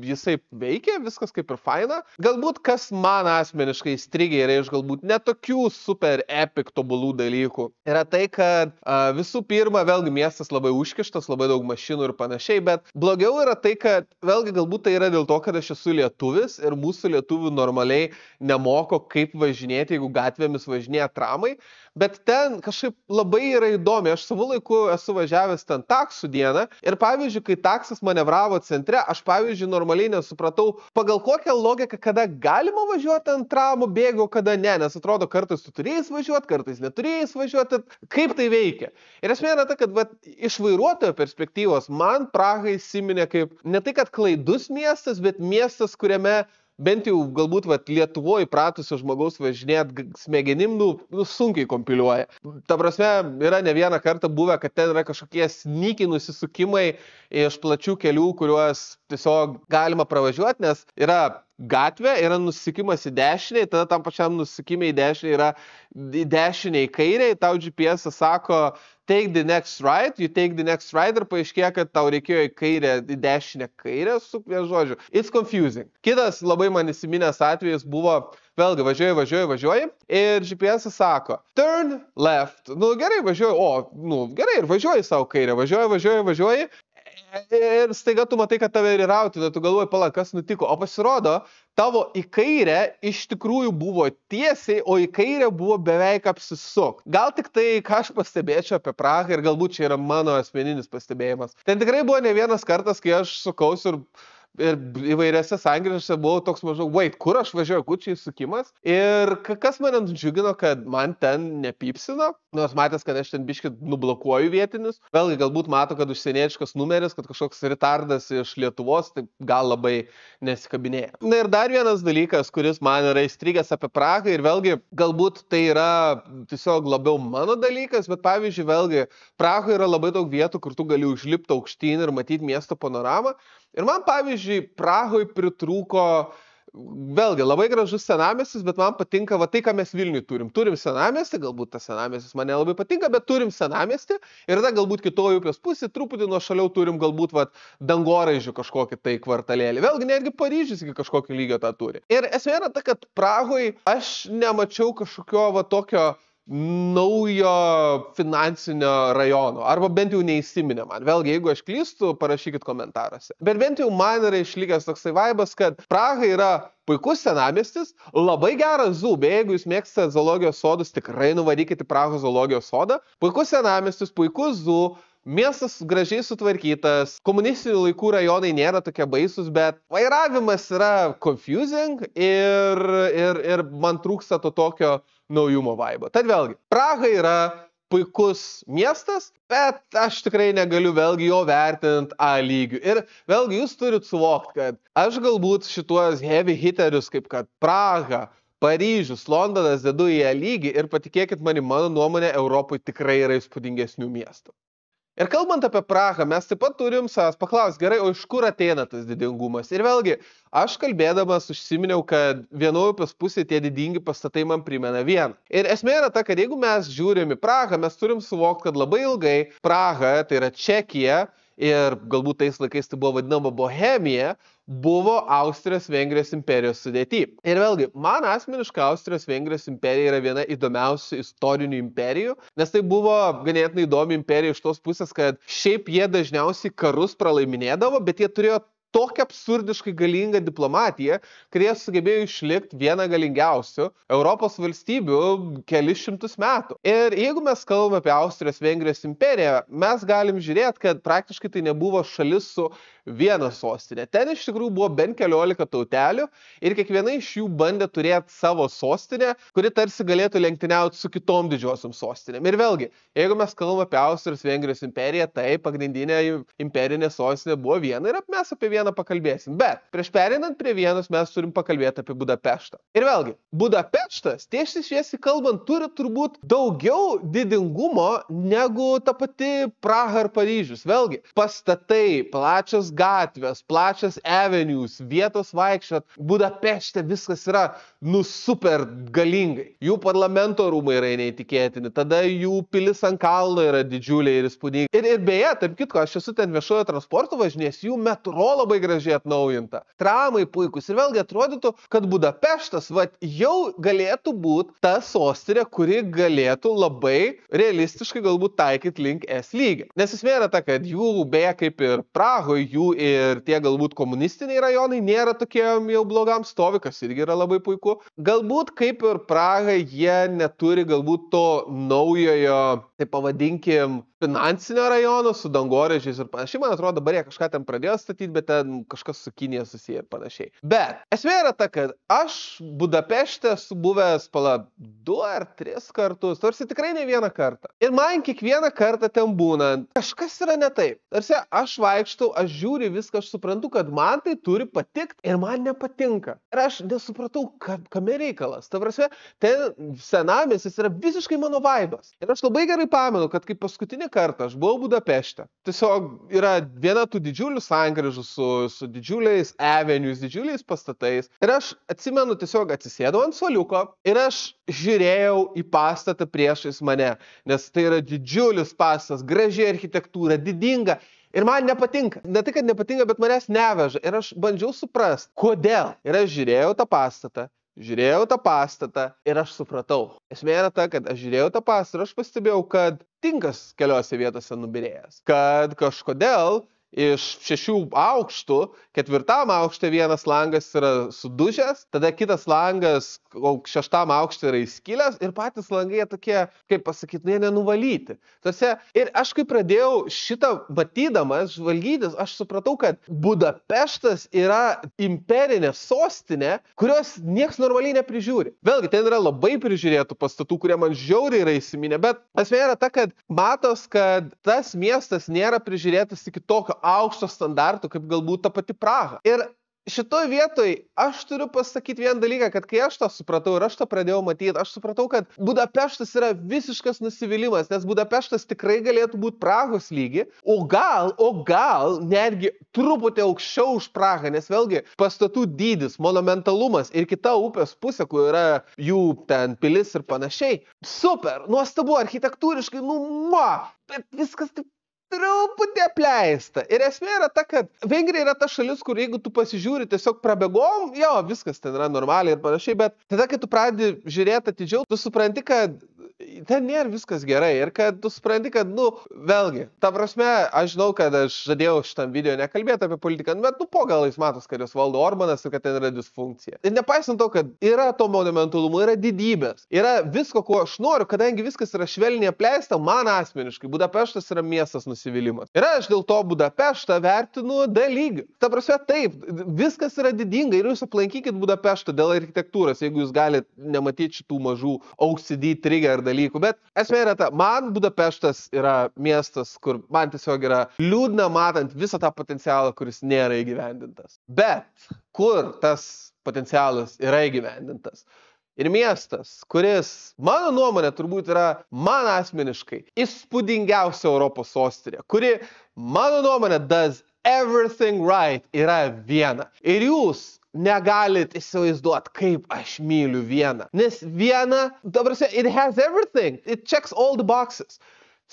[SPEAKER 1] jisai veikia, viskas kaip ir faina. Galbūt kas man asmeniškai įstrigė yra iš galbūt netokių super epic tobulų dalykų. Yra tai, kad visų pirma, vėlgi miestas labai užkištas, labai daug mašinų ir panašiai, bet blogiau yra tai, kad vėlgi galbūt tai yra dėl to, kad aš esu lietuvis ir mūsų lietuvių normaliai nemoko, kaip važinėti, jeigu gatvėmis važinėja tramai. Bet ten kažkaip labai yra įdomi. Aš savo laiku esu važiavęs ten taksų dieną ir pavyzdžiui, kai taksas manevravo centre, aš pavyzdžiui normaliai nesupratau, pagal kokią logiką, kada galima važiuoti ant tramų bėgo, kada ne, nes atrodo kartais tu turėjai važiuoti, kartais neturėjai važiuoti, kaip tai veikia. Ir esmė yra ta, kad iš vairuotojo perspektyvos man Praha įsiminė kaip ne tai, kad klaidus miestas, bet miestas, kuriame bent jau galbūt Lietuvoje įpratusio žmogaus važinėt smegenim, sunkiai kompiliuoja. Ta prasme, yra ne vieną kartą buvę, kad ten yra kažkokie snykiai nusisukimai iš plačių kelių, kuriuos tiesiog galima pravažiuoti, nes yra gatvė, yra nusisukimas į dešinę, tada tam pačiam nusisukimai į dešinę yra į dešinę į kairę, tau GPS sako take the next right, you take the next right ir paaiškėja, kad tau reikėjo į kairę, į dešinę kairę, vienu žodžiu. It's confusing. Kitas labai man įsiminęs atvejis buvo, vėlgi važiuoji ir GPS sako turn left. Gerai važiuoji, gerai ir važiuoji savo kairę, važiuoji. Ir staiga tu matai, kad tave ir rautina, tu galvoji, pala, kas nutiko. O pasirodo, tavo į kairę iš tikrųjų buvo tiesiai, o į kairę buvo beveik apsisuk. Gal tik tai, ką aš pastebėčiau apie Prahą ir galbūt čia yra mano asmeninis pastebėjimas. Ten tikrai buvo ne vienas kartas, kai aš sukausi ir įvairiose sankryžose buvau toks maždaug, wait, kur aš važiuoju, kur čia įsukimas? Ir kas mane nudžiugino, kad man ten nepypsino, nors matęs, kad aš ten biškį nublokuoju vietinius. Vėlgi, galbūt mato, kad užsienietiškas numeris, kad kažkoks retardas iš Lietuvos, tai gal labai nesikabinėja. Na ir dar vienas dalykas, kuris man yra įstrigęs apie Prahą ir vėlgi, galbūt tai yra tiesiog labiau mano dalykas, bet pavyzdžiui, vėlgi, Prahoje yra labai daug vietų, kur tu gali užlipti aukštyn ir matyti miesto panoramą. Ir man, pavyzdžiui, Prahoje pritrūko, vėlgi, labai gražus senamiestis, bet man patinka tai, ką mes Vilniuje turim. Turim senamiestį, galbūt tas senamiestis man nelabai patinka, bet turim senamiestį ir tada galbūt kitoje upės pusė, truputį nuo šaliau turim galbūt dangoraižių kažkokį tai kvartalėlį. Vėlgi, netgi Paryžius iki kažkokio lygio tą turi. Ir esmė yra ta, kad Prahoje aš nemačiau kažkokio tokio naujo finansinio rajono, arba bent jau neįsiminė man. Vėlgi, jeigu aš klystu, parašykit komentaruose. Bet bent jau man yra išlikęs toksai vaibas, kad Praha yra puikus senamiestis, labai geras zoo, beje, jeigu jūs mėgstate zoologijos sodus, tikrai nuvarykite į Prahos zoologijos sodą. Puikus senamiestis, puikus zoo, miestas gražiai sutvarkytas, komunistinių laikų rajonai nėra tokie baisus, bet vairavimas yra confusing ir man trūksta to tokio naujumo vaibo. Tad vėlgi, Praha yra puikus miestas, bet aš tikrai negaliu vėlgi jo vertinti A lygių. Ir vėlgi jūs turit suvokti, kad aš galbūt šituos heavy hiterius, kaip kad Praha, Paryžius, Londonas dedu į A lygį ir patikėkit mani, mano nuomonė, Europoje tikrai yra įspūdingesnių miestų. Ir kalbant apie Prahą, mes taip pat turim savęs paklausti, gerai, o iš kur ateina tas didingumas? Ir vėlgi, aš kalbėdamas užsiminiau, kad vienoje upės pusėje tie didingi pastatai man primena vieną. Ir esmė yra ta, kad jeigu mes žiūrim į Prahą, mes turim suvokti, kad labai ilgai Praha, tai yra Čekija, ir galbūt tais laikais tai buvo vadinama Bohemija, buvo Austrijos-Vengrijos imperijos sudėty. Ir vėlgi, man asmeniškai Austrijos-Vengrijos imperija yra viena įdomiausių istorinių imperijų, nes tai buvo ganėtinai įdomi imperija iš tos pusės, kad šiaip jie dažniausiai karus pralaiminėdavo, bet jie turėjo tokią absurdiškai galingą diplomatiją, kad jie sugebėjo išlikti vieną galingiausių Europos valstybių kelis šimtus metų. Ir jeigu mes kalbame apie Austrijos-Vengrijos imperiją, mes galim žiūrėti, kad praktiškai tai nebuvo šalis su viena sostinė. Ten iš tikrųjų buvo bent 14 tautelių ir kiekviena iš jų bandė turėti savo sostinę, kuri tarsi galėtų lenktyniauti su kitom didžiosiom sostinėm. Ir vėlgi, jeigu mes kalbame apie Austrijos-Vengrijos imperiją, tai pagrindinė imperinė sostinė buvo viena ir mes apie vieną pakalbėsim. Bet prieš pereinant prie vienos mes turim pakalbėti apie Budapeštą. Ir vėlgi, Budapeštas, tiesiai šviesiai kalbant, turi turbūt daugiau didingumo negu ta pati Praha ar Paryžius. Vėlgi, pastatai, plačios gatvės, plačias avenues, vietos vaikščiot. Budapešte viskas yra, super galingai. Jų parlamento rūmai yra neįtikėtini, tada jų pilis ant kalno yra didžiuliai ir įspūdingi. Ir beje, tarp kitko, aš esu ten viešojo transporto važinės, jų metro labai gražiai atnaujinta. Tramai puikus. Ir vėlgi atrodytų, kad Budapeštas jau galėtų būti ta sostinė, kuri galėtų labai realistiškai galbūt taikyti link S lygio. Nes esmė yra ta, kad jų, beje, kaip ir Prahoje, jų ir tie galbūt komunistiniai rajonai nėra tokiam jau blogam stovi, kas irgi yra labai puiku. Galbūt kaip ir Praha, jie neturi galbūt to naujojo, tai pavadinkim, finansinio rajono su dangoraižiais ir panašiai. Man atrodo, dabar jie kažką ten pradėjo statyti, bet ten kažkas su Kinija susiję ir panašiai. Bet esmė yra ta, kad aš Budapešte esu buvęs 2 ar 3 kartus, tarsi tikrai ne vieną kartą. Ir man kiekvieną kartą ten būnant, kažkas yra ne taip. Tarsi aš vaikštau, aš žiūriu viską, aš suprantu, kad man tai turi patikti ir man nepatinka. Ir aš nesupratau, kame reikalas. Ta prasme, ten senamiestis yra visiškai mano vaibas. Ir aš labai gerai pamenu, kad kaip paskutinį kartą aš buvau Budapešte. Tiesiog yra viena tų didžiulių sankryžų su didžiuliais avenues, didžiuliais pastatais. Ir aš atsimenu, tiesiog atsisėdau ant suoliuko ir aš žiūrėjau į pastatą priešais mane, nes tai yra didžiulis pastatas, graži architektūra, didinga. Ir man nepatinka. Ne tai, kad nepatinka, bet manęs neveža. Ir aš bandžiau suprasti, kodėl. Ir aš žiūrėjau tą pastatą ir aš supratau. Esmė yra ta, kad aš žiūrėjau tą pastatą ir aš pastebėjau, kad tinkas keliose vietose nubyrėjęs. Kad kažkodėl iš 6 aukštų, 4 aukšte vienas langas yra sudužęs, tada kitas langas 6 aukšte yra įskilęs ir patys langai tokie, kaip pasakyti, jie nenuvalyti. Ir aš kai pradėjau šitą matydamas, žvalgytis, aš supratau, kad Budapeštas yra imperinė sostinė, kurios nieks normaliai neprižiūri. Vėlgi, ten yra labai prižiūrėtų pastatų, kurie man žiauriai yra įsiminę, bet esmė yra ta, kad matos, kad tas miestas nėra prižiūrėtas iki tokio aukšto standartų, kaip galbūt ta pati Praha. Ir šitoj vietoj aš turiu pasakyti vieną dalyką, kad kai aš tą supratau ir aš tą pradėjau matyti, aš supratau, kad Budapeštas yra visiškas nusivylimas, nes Budapeštas tikrai galėtų būti Prahos lygi, o gal netgi truputį aukščiau už Prahą, nes vėlgi pastatų dydis, monumentalumas ir kita upės pusė, kur yra jų ten pilis ir panašiai. Super, nuostabu, architektūriškai, bet viskas taip truputį apleista. Ir esmė yra ta, kad Vengrija yra ta šalis, kur jeigu tu pasižiūri tiesiog prabėgom, viskas ten yra normaliai ir panašiai, bet tada, kai tu pradedi žiūrėti atidžiau, tu supranti, kad ten nėra viskas gerai ir kad tu supranti, kad, vėlgi, ta prasme, aš žinau, kad aš žadėjau šitam video nekalbėti apie politiką, bet, po galais matos, kad jos valdo Orbanas ir kad ten yra disfunkcija. Ir nepaisant to, kad yra to monumentalumo, yra didybės, yra visko, ko aš noriu, kadangi viskas yra švelniai apleista, man asmeniškai Budapeštas yra miestas nusivylimas. Ir aš dėl to Budapeštą vertinu D lygiu. Ta prasme, taip, viskas yra didinga ir jūs aplankykit Budapeštą dėl architektūros, jeigu jūs galite nematyti šitų mažų OCD trigger dalykų, bet esmė yra ta, man Budapeštas yra miestas, kur man tiesiog yra liūdna matant visą tą potencialą, kuris nėra įgyvendintas. Bet kur tas potencialas yra įgyvendintas? Ir miestas, kuris, mano nuomonė, turbūt yra man asmeniškai įspūdingiausia Europos sostinė, kuri, mano nuomonė, does everything right, yra Viena. Ir jūs negalit įsivaizduoti, kaip aš myliu Vieną. Nes Viena, it has everything. It checks all the boxes.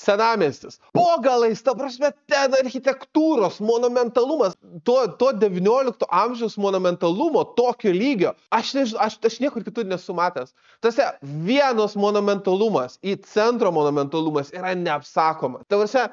[SPEAKER 1] Senamiestis. Po galais, ta prasme, ten architektūros, monumentalumas, to 19 amžiaus monumentalumo, tokio lygio, aš niekur kitur nesu matęs. Vienos monumentalumas, į centro monumentalumas yra neapsakomas. Ta prasme,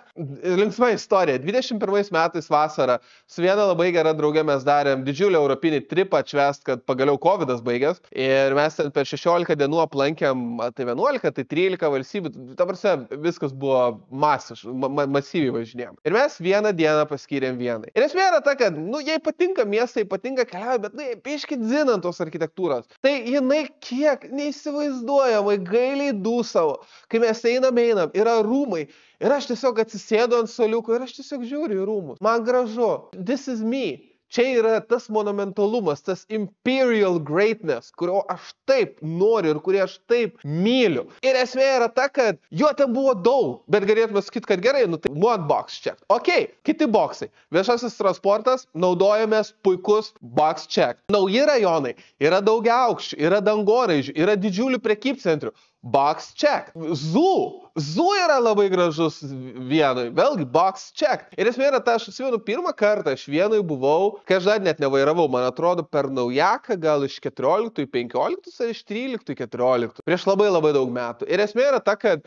[SPEAKER 1] linksma istorija. 21 metais vasarą su viena labai gera drauge mes darėm didžiulį europinį tripą atšvest, kad pagaliau Covidas baigės. Ir mes ten per 16 dienų aplankėm, tai 11, tai 13 valstybių. Ta prasme, viskas buvo masyviai važinėjom. Ir mes vieną dieną paskyrėm Vienai. Ir esmė yra ta, kad, jai patinka miestai, patinka keliauti, bet, pieškit zinant tos architektūros. Tai jinai kiek neįsivaizduojamai gailiai dūsavo. Kai mes einam, yra rūmai. Ir aš tiesiog atsisėdu ant suoliuko ir aš tiesiog žiūriu į rūmus. Man gražu. This is me. Čia yra tas monumentalumas, tas imperial greatness, kurio aš taip noriu ir kurį aš taip myliu. Ir esmė yra ta, kad jo ten buvo daug, bet galėtume sakyti, kad gerai, nu tai one box check. Ok, kiti boksai. Viešasis transportas, naudojamės puikus box check. Nauji rajonai, yra daugiaaukščių, yra dangoraižių, yra didžiulių prekybcentrių. Box check. Zoo yra labai gražus Vienoj. Vėlgi, box check. Ir esmė yra ta, aš atsimenu, pirmą kartą aš Vienoj buvau, kai aš dar net nevairavau, man atrodo, per Naujaką, gal iš 14 į 15 ar iš 13 į 14. Prieš labai daug metų. Ir esmė yra ta, kad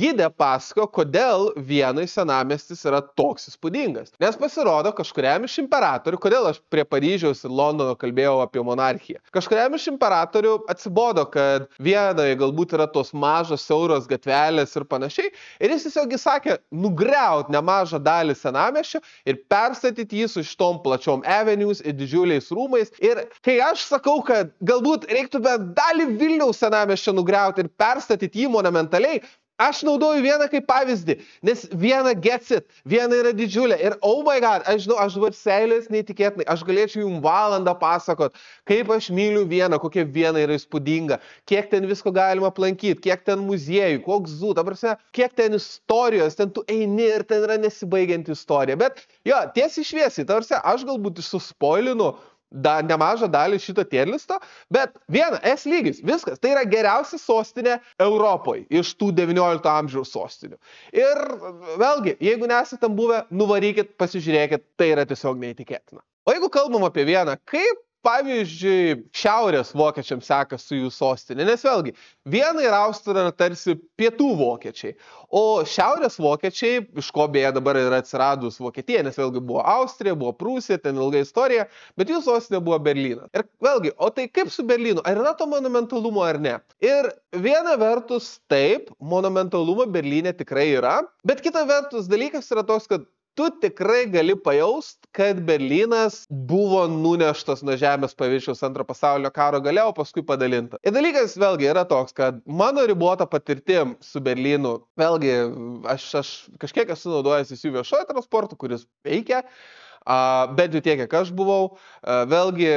[SPEAKER 1] gidė pasako, kodėl Vienoj senamiestis yra toks įspūdingas. Nes pasirodo, kažkuriam iš imperatorių, kodėl aš prie Paryžiaus ir Londono kalbėjau apie monarchiją. Kažkuriam iš imperatorių atsibodo, kad Vienoj galbūt yra tos mažos, siauros gatvelės ir panašiai. Ir jis tiesiog sakė, nugriaut nemažą dalį senamiesčio ir perstatyti jį su šitom plačiom avenues ir didžiuliais rūmais. Ir kai aš sakau, kad galbūt reiktų bent dalį Vilniaus senamiesčio nugriauti ir perstatyti jį monumentaliai, aš naudoju Vieną kaip pavyzdį, nes Viena gets it, Viena yra didžiulė ir oh my god, aš žinau, aš dabar seilės neįtikėtinai, aš galėčiau jums valandą pasakot, kaip aš myliu Vieną, kokia Viena yra įspūdinga, kiek ten visko galima aplankyti, kiek ten muziejų, koks zoo, ta prasme, kiek ten istorijos, ten tu eini ir ten yra nesibaigianti istorija, bet jo, tiesiai šviesiai, ta prasme, aš galbūt suspoilinu nemažą dalį šito tierlisto, bet Viena, S lygis, viskas, tai yra geriausia sostinė Europoje iš tų 19 amžiaus sostinių. Ir vėlgi, jeigu nesate buvę, nuvarykit, pasižiūrėkit, tai yra tiesiog neįtikėtina. O jeigu kalbam apie Vieną, kaip pavyzdžiui, šiaurės vokiečiams seka su jų sostinė, nes vėlgi, Viena ir Austrija yra tarsi pietų vokiečiai, o šiaurės vokiečiai, iš ko beje dabar yra atsiradus Vokietija, nes vėlgi buvo Austrija, buvo Prūsija, ten ilga istorija, bet jų sostinė buvo Berlynas. Ir vėlgi, o tai kaip su Berlynu? Ar yra to monumentalumo ar ne? Ir viena vertus taip, monumentalumo Berlyne tikrai yra, bet kita vertus dalykas yra toks, kad tu tikrai gali pajaust, kad Berlynas buvo nuneštas nuo žemės paviršiaus Antro pasaulinio karo gale, o paskui padalinta. Ir dalykas vėlgi yra toks, kad mano ribota patirtim su Berlynu, vėlgi aš kažkiek esu naudojęs jų viešojo transportu, kuris veikia, bent jau tiek, kiek aš buvau. Vėlgi,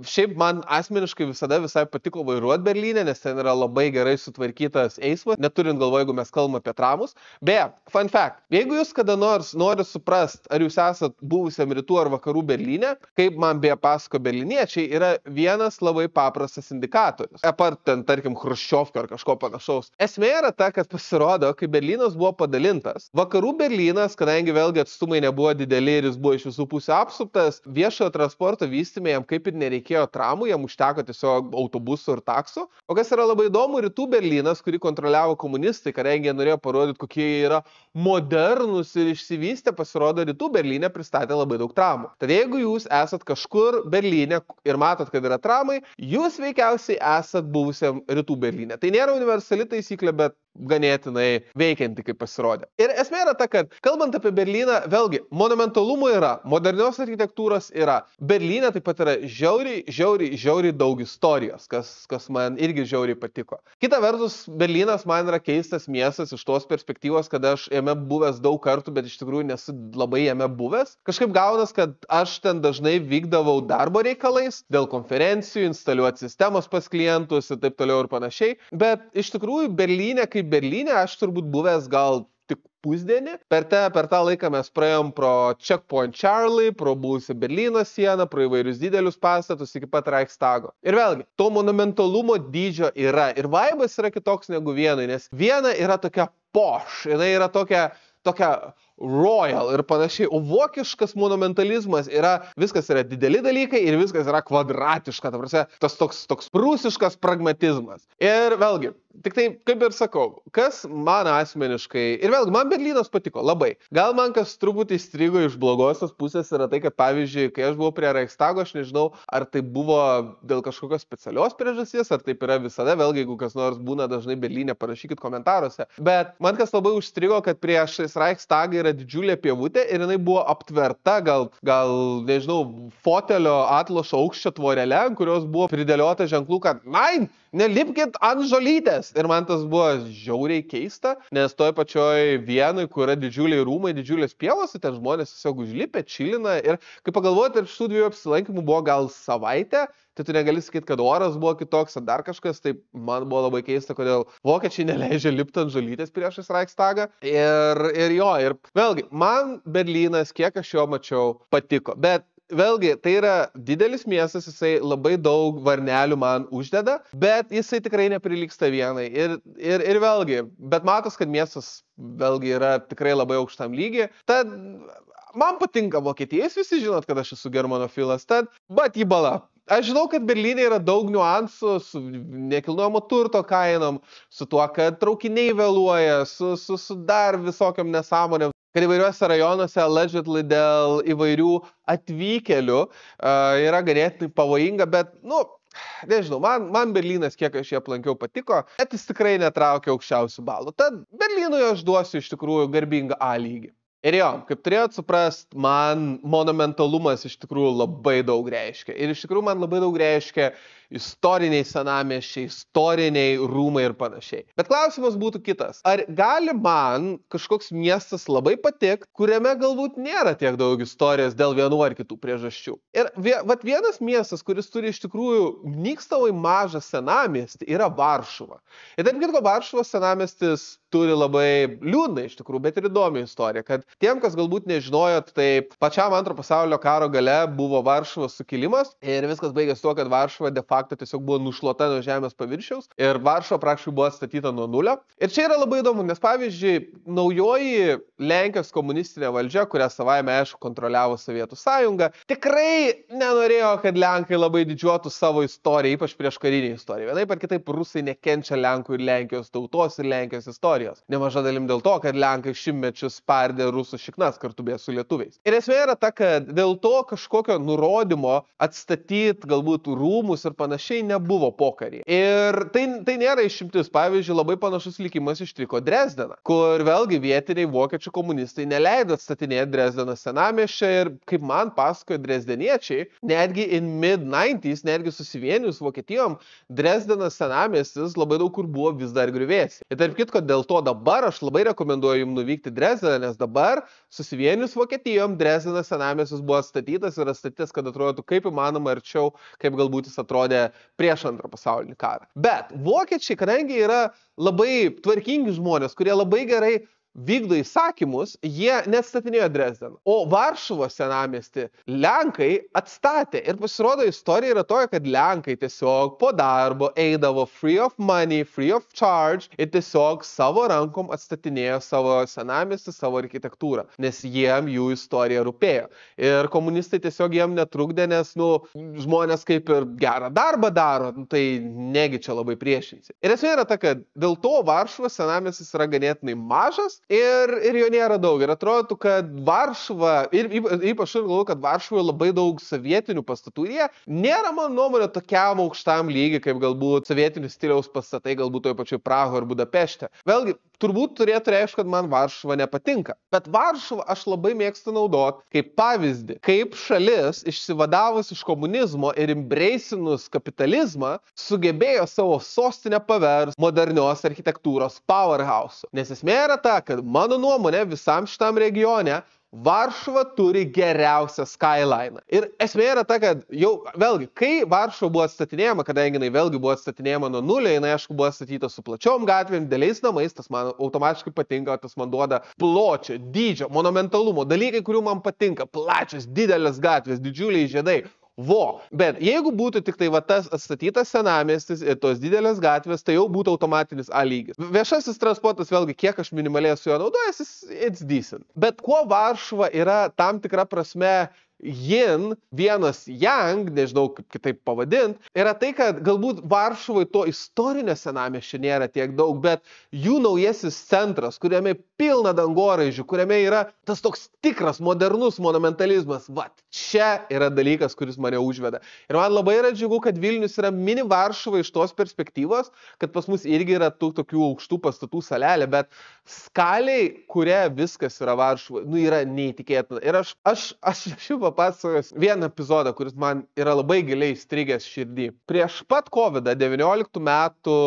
[SPEAKER 1] šiaip man asmeniškai visada visai patiko vairuoti Berlyne, nes ten yra labai gerai sutvarkytas eismas, neturint galvoje, jeigu mes kalbame apie tramus. Beje, fun fact, jeigu jūs kada nors nori suprast, ar jūs esat buvusiam rytų ar vakarų Berlyne, kaip man beje pasako berliniečiai, yra vienas labai paprastas indikatorius. Apart ten, tarkim, Chruščiovkio ar kažko panašaus. Esmė yra ta, kad pasirodo, kai Berlynas buvo padalintas, vakarų Berlynas, kadangi vėlgi atstumai nebuvo dideli ir jis buvo iš visų pusių apsuptas, viešojo transporto vystyme jam kaip ir nereikėjo tramų, jam užteko tiesiog autobusų ir taksų. O kas yra labai įdomu, rytų Berlynas, kurį kontroliavo komunistai, kadangi jie norėjo parodyti, kokie jie yra modernus ir išsivystę, pasirodo, rytų Berlyne pristatė labai daug tramų. Tad jeigu jūs esat kažkur Berlyne ir matot, kad yra tramai, jūs veikiausiai esat buvusiam rytų Berlyne. Tai nėra universali taisyklė, bet ganėtinai veikianti, kaip pasirodė. Ir esmė yra ta, kad kalbant apie Berlyną, vėlgi, monumentalumo yra, modernios architektūros yra. Berlyne taip pat yra žiauriai daug istorijos, kas man irgi žiauriai patiko. Kita vertus, Berlynas man yra keistas miestas iš tos perspektyvos, kad aš jame buvęs daug kartų, bet iš tikrųjų nesu labai jame buvęs. Kažkaip gaunas, kad aš ten dažnai vykdavau darbo reikalais, dėl konferencijų, instaliuoti sistemos pas klientus ir taip toliau ir panašiai. Bet iš tikrųjų Berlyne, kaip Berlyne, aš turbūt buvęs gal tik pusdienį. Per tą laiką mes praėjom pro Checkpoint Charlie, pro buvusią Berlyno sieną, pro įvairius didelius pastatus iki pat Reichstago. Ir vėlgi, to monumentalumo dydžio yra. Ir vaibas yra kitoks negu Vienai, nes Viena yra tokia posh, jinai yra tokia royal ir panašiai, o vokiškas monumentalizmas yra, viskas yra dideli dalykai ir viskas yra kvadratiška, ta prasme, tas toks prūsiškas pragmatizmas. Ir vėlgi, tik tai, kaip ir sakau, kas man asmeniškai, ir vėlgi, man Berlynas patiko labai. Gal man kas truputį įstrigo iš blogosios pusės yra tai, kad pavyzdžiui, kai aš buvau prie Reichstago, aš nežinau, ar tai buvo dėl kažkokios specialios priežasties, ar taip yra visada, vėlgi, jeigu kas nors būna dažnai Berlyne, parašykit komentaruose. Bet man kas labai užstrigo, kad prieš Reichstagą yra didžiulė pievutė ir jinai buvo aptverta gal nežinau, fotelio atlošo aukščio tvorele, ant kurios buvo pridėliota ženklų, kad nein, nelipkit ant žolytės. Ir man tas buvo žiauriai keista, nes toj pačioj Vienoj, kur yra didžiuliai rūmai, didžiulės pievos, ten žmonės tiesiog užlipę, čilina. Ir kai pagalvoti, ir šitų 2 apsilankimų buvo gal savaitę, tai tu negali sakyti, kad oras buvo kitoks ar dar kažkas, tai man buvo labai keista, kodėl vokiečiai neleidžia lipti ant žolytės priešais Reichstagą. Ir vėlgi, man Berlynas, kiek aš jo mačiau, patiko. Bet vėlgi, tai yra didelis miestas, jisai labai daug varnelių man uždeda, bet jisai tikrai neprilygsta Vienai. Ir vėlgi, bet matos, kad miestas vėlgi yra tikrai labai aukštam lygiai. Tad man patinka Vokietija, jūs visi žinot, kad aš esu germanofilas, tad batybala. Aš žinau, kad Berlyne yra daug niuansų su nekilnojamo turto kainom, su tuo, kad traukiniai vėluoja, su dar visokiam nesąmonėm, kad įvairiuose rajonuose allegedly dėl įvairių atvykėlių yra ganėtinai pavojinga, bet, nežinau, man Berlynas, kiek aš jį aplankiau, patiko, bet jis tikrai netraukia aukščiausių balų. Tad Berlynui aš duosiu iš tikrųjų garbingą A lygį. Ir jo, kaip turėjot suprast, man monumentalumas iš tikrųjų labai daug reiškia. Ir iš tikrųjų man labai daug reiškia istoriniai senamiesčiai, istoriniai rūmai ir panašiai. Bet klausimas būtų kitas. Ar gali man kažkoks miestas labai patikti, kuriame galbūt nėra tiek daug istorijos dėl vienų ar kitų priežasčių? Ir vienas miestas, kuris turi iš tikrųjų nykstamai mažą senamiestį, yra Varšuva. Ir tarp kitko, Varšuvos senamiestis turi labai liūdną iš tikrųjų, bet ir įdomią istoriją, kad tiem, kas galbūt nežinojot, tai pačiam Antrojo pasaulinio karo gale buvo Varšuvos sukilimas ir viskas baigėsi tuo, kad Varšuva de facto tiesiog buvo nušluota nuo žemės paviršiaus ir Varšuva praktiškai buvo atstatyta nuo nulio. Ir čia yra labai įdomu, nes pavyzdžiui, naujoji Lenkijos komunistinė valdžia, kurią savaime aišku kontroliavo Sovietų sąjunga, tikrai nenorėjo, kad Lenkai labai didžiuotų savo istoriją, ypač prieškarinę istoriją. Vienaip ar kitaip rusai nekenčia Lenkų ir Lenkijos tautos ir Lenkijos istorijos. Nemaža dalim dėl to, kad Lenkai šimtmečius spardė rusų šiknas kartu beje su lietuviais. Ir esmė yra ta, kad dėl to kažkokio nurodymo atstatyti galbūt rūmus ir panašiai nebuvo pokarį. Ir tai nėra išimtis. Pavyzdžiui, labai panašus likimas ištiko Dresdeną, kur vėlgi vietiniai vokiečių komunistai neleido atstatinėti Dresdeną senamiesčio ir, kaip man pasakojo dresdeniečiai, netgi in mid-90s, netgi susivienijus Vokietijom, Dresdenas senamiestis labai daug kur buvo vis dar griuvėsiai. Ir tarp kitko, dėl to dabar aš labai rekomenduoju jums nuvykti Dresdeną, nes dabar susivienijus Vokietijom Dresdenas senamiestis buvo atstatytas ir atstatytas, kad atrodytų kaip įmanoma arčiau, kaip galbūt jis atrodė prieš Antrą pasaulinį karą. Bet vokiečiai, kadangi yra labai tvarkingi žmonės, kurie labai gerai vykdo įsakymus, jie neatstatinėjo Dresdeną. O Varšuvos senamiestį Lenkai atstatė. Ir pasirodo, istorija yra tokia, kad Lenkai tiesiog po darbo eidavo free of money, free of charge ir tiesiog savo rankom atstatinėjo savo senamiestį, savo architektūrą, nes jiem jų istorija rūpėjo. Ir komunistai tiesiog jiem netrukdė, nes, žmonės kaip ir gerą darbą daro, tai negi čia labai priešinsi. Ir esmė yra ta, kad dėl to Varšuvos senamiestis yra ganėtinai mažas, ir jo nėra daug. Ir atrodo, kad Varšuva, ir ypač ir galvoju, kad Varšuvoje labai daug sovietinių pastatų, ir jie nėra, mano nuomonė, tokiam aukštam lygiai, kaip galbūt sovietinių stiliaus pastatai, galbūt toje pačioje Prahoje ar Budapešte. Vėlgi, turbūt turėtų reikšti, kad man Varšuva nepatinka. Bet Varšuvą aš labai mėgstu naudoti kaip pavyzdį, kaip šalis išsivadavus iš komunizmo ir imbreisinus kapitalizmą sugebėjo savo sostinę paversti modernios architektūros powerhouse. Nes esmė yra ta, kad mano nuomonė visam šitam regione Varšuva turi geriausią skyline. Ir esmė yra ta, kad jau vėlgi, kai Varšuva buvo atstatinėjama, kadangi jinai vėlgi buvo atstatinėjama nuo nulio, jinai aišku buvo atstatyta su plačiom gatvėm, dideliais namais, tas man automatiškai patinka, tas man duoda pločio, dydžio, monumentalumo, dalykai, kurių man patinka, plačios, didelės gatvės, didžiuliai žiedai. Bet jeigu būtų tik tai tas atstatytas senamiestis ir tos didelės gatvės, tai jau būtų automatinis A lygis. Viešasis transportas, vėlgi, kiek aš minimaliai su juo naudojasi, it's decent. Bet kuo Varšuva yra tam tikra prasme yin, vienas yang, nežinau kaip kitaip pavadint, yra tai, kad galbūt Varšuvai to istorinio senamiesčio nėra tiek daug, bet jų naujasis centras, kuriame pilna dangoraižių, kuriame yra tas toks tikras modernus monumentalizmas, čia yra dalykas, kuris mane užveda. Ir man labai yra džiugu, kad Vilnius yra mini Varšuva iš tos perspektyvos, kad pas mus irgi yra tokių aukštų pastatų salelė, bet skaliai, kuria viskas yra Varšuva, yra neįtikėtina. Ir aš papasakos vieną epizodą, kuris man yra labai giliai įstrigęs širdį. Prieš pat COVID-19 metų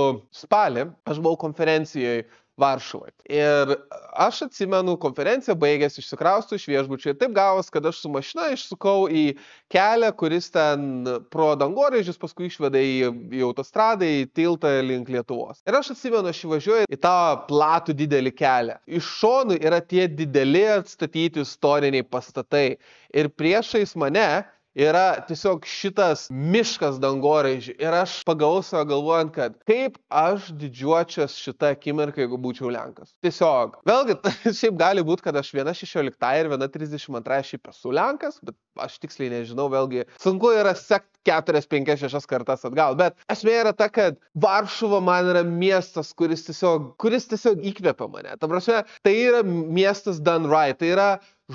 [SPEAKER 1] spalį aš buvau konferencijoje Varšuvoje. Ir aš atsimenu, konferencija baigėsi, išsikraustų iš viešbučio ir taip gavos, kad aš su mašina išsukau į kelią, kuris ten pro dangoraižius paskui išveda į autostradą, į tiltą link Lietuvos. Ir aš atsimenu, aš įvažiuoju į tą platų didelį kelią. Iš šonų yra tie dideli atstatyti istoriniai pastatai. Ir priešais mane yra tiesiog šitas miškas dangoraižių. Ir aš pagavau savo galvojant, kad kaip aš didžiuočias šitą akimirką, jeigu būčiau Lenkas. Tiesiog. Vėlgi, šiaip gali būti, kad aš viena 16 ir viena 32 šiaip esu Lenkas, bet aš tiksliai nežinau, vėlgi sunku yra sekti 4, 5, 6 kartas atgal. Bet esmė yra ta, kad Varšuva man yra miestas, kuris tiesiog įkvepia mane. Ta prasme, tai yra miestas done right. Tai yra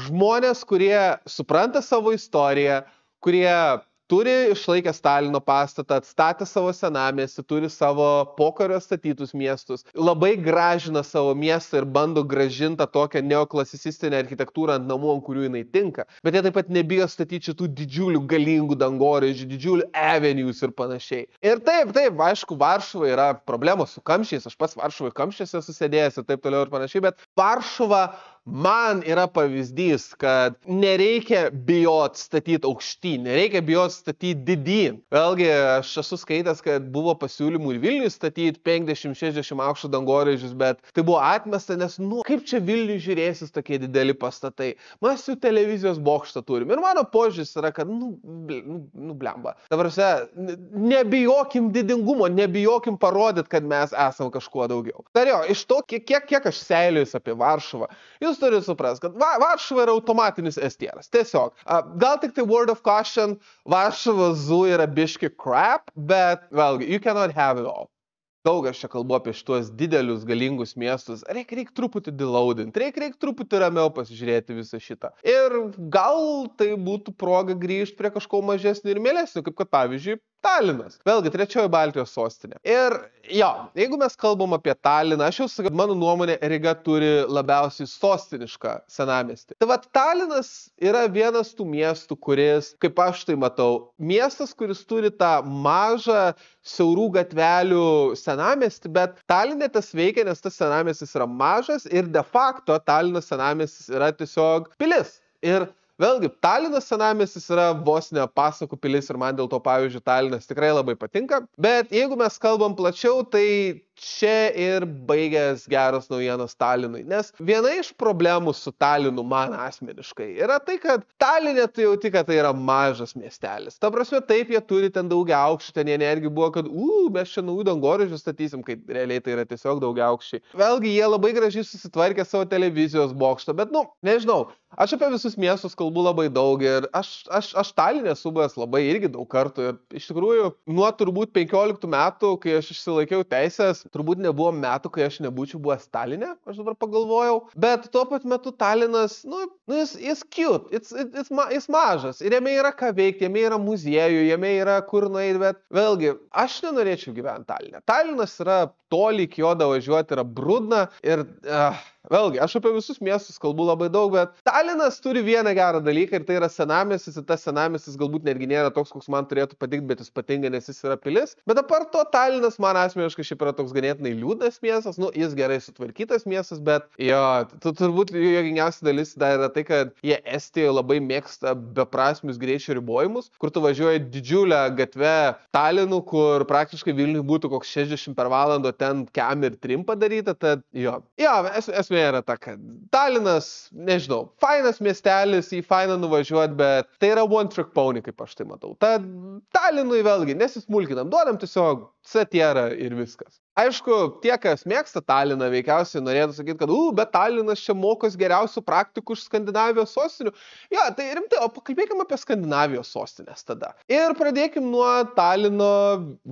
[SPEAKER 1] žmonės, kurie supranta savo istoriją, kurie turi išlaikę Stalino pastatą, atstatę savo senamiestį, turi savo pokario statytus miestus, labai gražina savo miestą ir bando grąžinti tokią neoklasicistinę architektūrą ant namų, ant kurių jinai tinka. Bet jie taip pat nebijo statyti šitų didžiulių galingų dangoraižių, didžiulių avenues ir panašiai. Ir taip, aišku, Varšuva yra problemos su kamščiais, aš pats Varšuvoje kamščiuose susėdėjęs ir taip toliau ir panašiai, bet Varšuva man yra pavyzdys, kad nereikia bijot statyti aukštyn, nereikia bijot statyti didyn. Vėlgi, aš esu skaitęs, kad buvo pasiūlymų ir Vilniui statyti 50-60 aukštų dangoraižius, bet tai buvo atmesta, nes, kaip čia Vilniui žiūrėsis tokie dideli pastatai. Mes jau televizijos bokštą turim. Ir mano požiūris yra, kad, blemba. Dabar, nebijokim didingumo, nebijokim parodyti, kad mes esam kažkuo daugiau. Dar jo, iš to, kiek aš seiliuosi apie Varšuvą, jūs turite suprasti, kad Varšuva yra automatinis estieras. Tiesiog. Gal tik tai word of caution, Varšuva zoo yra biški crap, bet vėlgi, you cannot have it all. Daug aš čia kalbu apie šitos didelius, galingus miestus. Reikia truputį deloadinti, reikia truputį ramiau pasižiūrėti visą šitą. Ir gal tai būtų proga grįžti prie kažko mažesnio ir mielesnio, kaip kad pavyzdžiui Talinas. Vėlgi, 3 Baltijos sostinė. Ir jo, jeigu mes kalbam apie Taliną, aš jau sakau, mano nuomonė, Ryga turi labiausiai sostinišką senamiestį. Tai vat Talinas yra vienas tų miestų, kuris, kaip aš tai matau, miestas, kuris turi tą mažą siaurų gatvelių senamiestį, bet Taline tas veikia, nes tas senamiestis yra mažas ir de facto Talino senamiestis yra tiesiog pilis. Ir vėlgi, Talino senamiestis yra vos ne pasakų pilis ir man dėl to, pavyzdžiui, Talinas tikrai labai patinka. Bet jeigu mes kalbam plačiau, tai čia ir baigęs geros naujienos Talinui. Nes viena iš problemų su Talinu man asmeniškai yra tai, kad Taline tu jauti, kad tai yra mažas miestelis. Ta prasme, taip, jie turi ten daugia aukščių, ten jie netgi buvo, kad mes čia naujų dangoraižių statysim, kai realiai tai yra tiesiog daugia aukščiai. Vėlgi, jie labai gražiai susitvarkė savo televizijos bokštą, bet, nežinau, aš apie visus miestus kalbu labai daug ir aš Taline esu buvęs labai irgi daug kartų ir iš tikrųjų nuo turbūt 15 metų, kai aš išsilaikiau teisės, turbūt nebuvo metų, kai aš nebūčiau buvęs Taline, aš dabar pagalvojau, bet tuo pat metu Talinas, jis cute, jis mažas ir jame yra ką veikti, jame yra muziejų, jame yra kur nueiti, bet vėlgi, aš nenorėčiau gyventi Taline. Talinas yra toli, iki jo davažiuoti yra brudna ir vėlgi, aš apie visus miestus kalbu labai daug, bet Talinas turi vieną gerą dalyką ir tai yra senamiestis ir tas senamiestis galbūt netgi nėra toks, koks man turėtų patikti, bet jis patinka, nes jis yra pilis. Bet apart to, Talinas man asmeniškai šiaip yra toks ganėtinai liūdnas miestas, jis gerai sutvarkytas miestas, bet jo, turbūt juokingiausia dalis dar yra tai, kad jie Estijoje labai mėgsta beprasmius greičio ribojimus, kur tu važiuoji didžiulę gatvę Talinu, kur praktiškai Vilniui būtų koks 60 per valandą, ten kem ir trim padaryta, tad jo, esmė yra ta, kad Talinas, nežinau, fainas miestelis, į fainą nuvažiuoti, bet tai yra one trick pony, kaip aš tai matau. Tad Talinui vėlgi nesismulkinam, duodam tiesiog satierą ir viskas. Aišku, tie, kas mėgsta Taliną, veikiausiai norėtų sakyti, kad, bet Talinas čia mokos geriausių praktikų iš Skandinavijos sostinių. Jo, tai rimtai, o pakalbėkime apie Skandinavijos sostinės tada. Ir pradėkim nuo Talino,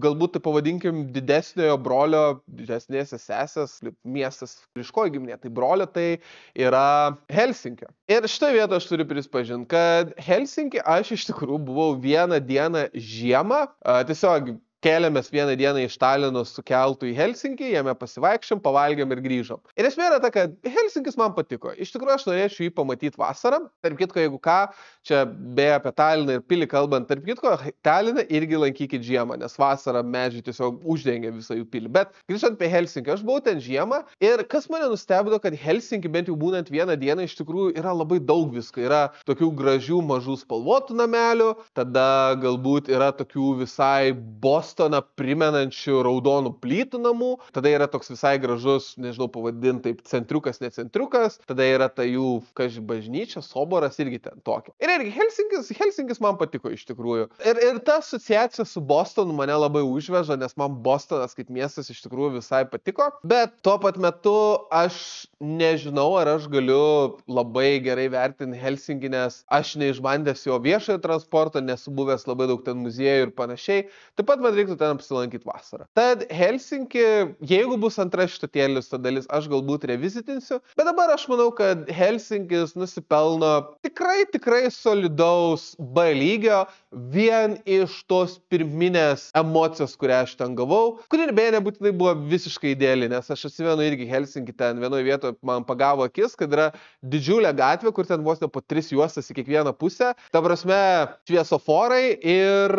[SPEAKER 1] galbūt tai pavadinkim didesniojo brolio, didesnės sesės, miestas ryškoji giminė, tai brolio tai yra Helsinkio. Ir šitoje vietoje aš turiu prisipažinti, kad Helsinkį aš iš tikrųjų buvau vieną dieną žiemą, tiesiog kėlėmės vieną dieną iš Talino su keltu į Helsinkį, jame pasivaikščiom, pavalgėm ir grįžom. Ir esmė yra ta, kad Helsinkis man patiko. Iš tikrųjų, aš norėčiau jį pamatyti vasarą. Tarp kitko, jeigu ką, čia beje apie Taliną ir pilį kalbant, tarp kitko, Taliną irgi lankykit žiemą, nes vasarą medžiai tiesiog uždengia visą jų pilį. Bet grįžtant apie Helsinkį, aš buvau ten žiemą ir kas mane nustebino, kad Helsinkį bent jau būnant vieną dieną iš tikrųjų yra labai daug visko. Yra tokių gražių mažų spalvotų namelių, tada galbūt yra tokių visai Bostoną primenančių raudonų plytų namų, tada yra toks visai gražus, nežinau pavadinti taip, centriukas, ne centriukas, tada yra ta jų bažnyčia, soboras irgi ten tokio. Ir irgi Helsinkis man patiko iš tikrųjų. Ir ta asociacija su Bostonu mane labai užveža, nes man Bostonas kaip miestas iš tikrųjų visai patiko, bet tuo pat metu aš nežinau, ar aš galiu labai gerai vertinti Helsinkį, nes aš neišbandęs jo viešojo transporto, nesu buvęs labai daug ten muziejų ir panašiai, taip pat man reiktų ten apsilankyti vasarą. Tad Helsinkį, jeigu bus antra šitotėlė dalis, aš galbūt revizitinsiu, bet dabar aš manau, kad Helsinkis nusipelno tikrai solidaus B lygio vien iš tos pirminės emocijos, kurią aš ten gavau, kuri beje nebūtinai buvo visiškai ideali, nes aš atsimenu irgi Helsinkį ten vienoje vietoje man pagavo akis, kad yra didžiulė gatvė, kur ten vos ne po 3 juostas į kiekvieną pusę. Ta prasme, šviesoforai ir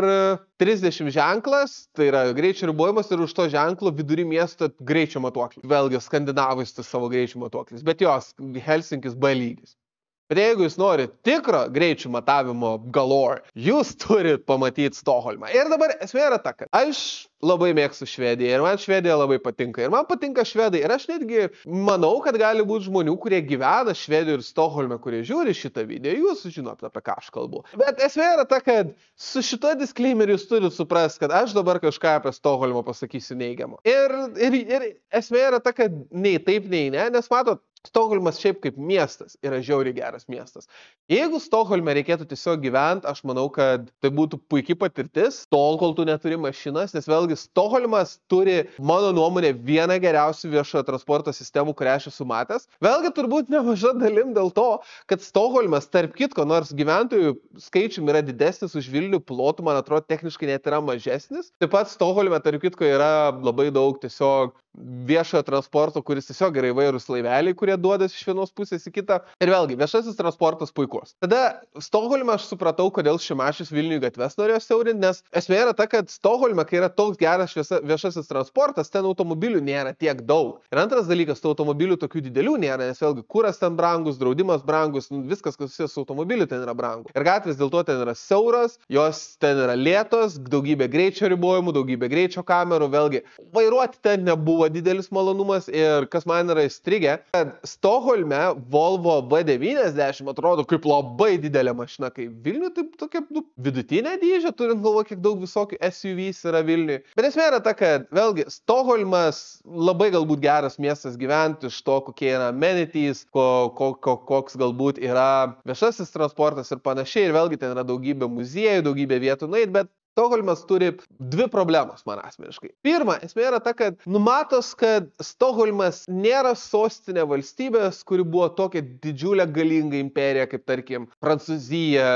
[SPEAKER 1] 30 ženklas, tai yra greičio ribojimas ir už to ženklo vidury miesto greičio matuoklis. Vėlgi, skandinavais tas savo greičio matuoklis, bet jos Helsinkis B lygis. Bet jeigu jūs norite tikro greičių matavimo galore, jūs turit pamatyti Stokholmą. Ir dabar esmė yra ta, kad aš labai mėgstu Švediją ir man Švedija labai patinka. Ir man patinka švedai. Ir aš netgi manau, kad gali būti žmonių, kurie gyvena Švedijoje ir Stokholme, kurie žiūri šitą video. Jūs žinote, apie ką aš kalbu. Bet esmė yra ta, kad su šito disclaimeriu jūs turite suprasti, kad aš dabar kažką apie Stokholmą pasakysiu neigiamo. Ir esmė yra ta, kad nei taip, nei ne, nes matot, Stokholmas šiaip kaip miestas yra žiauriai geras miestas. Jeigu Stokholme reikėtų tiesiog gyventi, aš manau, kad tai būtų puikiai patirtis, tol, kol tu neturi mašinas, nes vėlgi Stokholmas turi, mano nuomonė, vieną geriausių viešojo transporto sistemų, kurią aš esu matęs. Vėlgi turbūt nemaža dalim dėl to, kad Stokholmas, tarp kitko, nors gyventojų skaičium yra didesnis už Vilnių, plotų, man atrodo, techniškai net yra mažesnis. Taip pat Stokholme, tarp kitko, yra labai daug tiesiog viešojo transporto, kuris tiesiog yra įvairūs laiveliai, kurie duodas iš vienos pusės į kitą. Ir vėlgi, viešasis transportas puikus. Tada Stokholme aš supratau, kodėl Šimašius Vilniui gatves norėjo siaurinti, nes esmė yra ta, kad Stokholme, kai yra toks geras viešasis transportas, ten automobilių nėra tiek daug. Ir antras dalykas, tų automobilių tokių didelių nėra, nes vėlgi kuras ten brangus, draudimas brangus, viskas, kas susijęs su automobiliu, ten yra brangu. Ir gatvės dėl to ten yra siauros, jos ten yra lėtos, daugybė greičio ribojimų, daugybė greičio kamerų, vėlgi vairuoti ten nebuvo didelis malonumas ir kas man yra įstrigę, kad Stokholme Volvo V90 atrodo kaip labai didelė mašina, kai Vilniuje taip tokia vidutinė dydžio, turint galvoje, kiek daug visokių SUVs yra Vilniuje. Bet esmė yra ta, kad vėlgi Stokholmas labai galbūt geras miestas gyventi iš to, kokie yra amenities, koks galbūt yra viešasis transportas ir panašiai. Ir vėlgi ten yra daugybė muziejų, daugybė vietų nueit, bet Stokholmas turi 2 problemos man asmeniškai. Pirma, esmė yra ta, kad numatos, kad Stokholmas nėra sostinė valstybės, kuri buvo tokia didžiulė galinga imperija, kaip tarkim Prancūzija,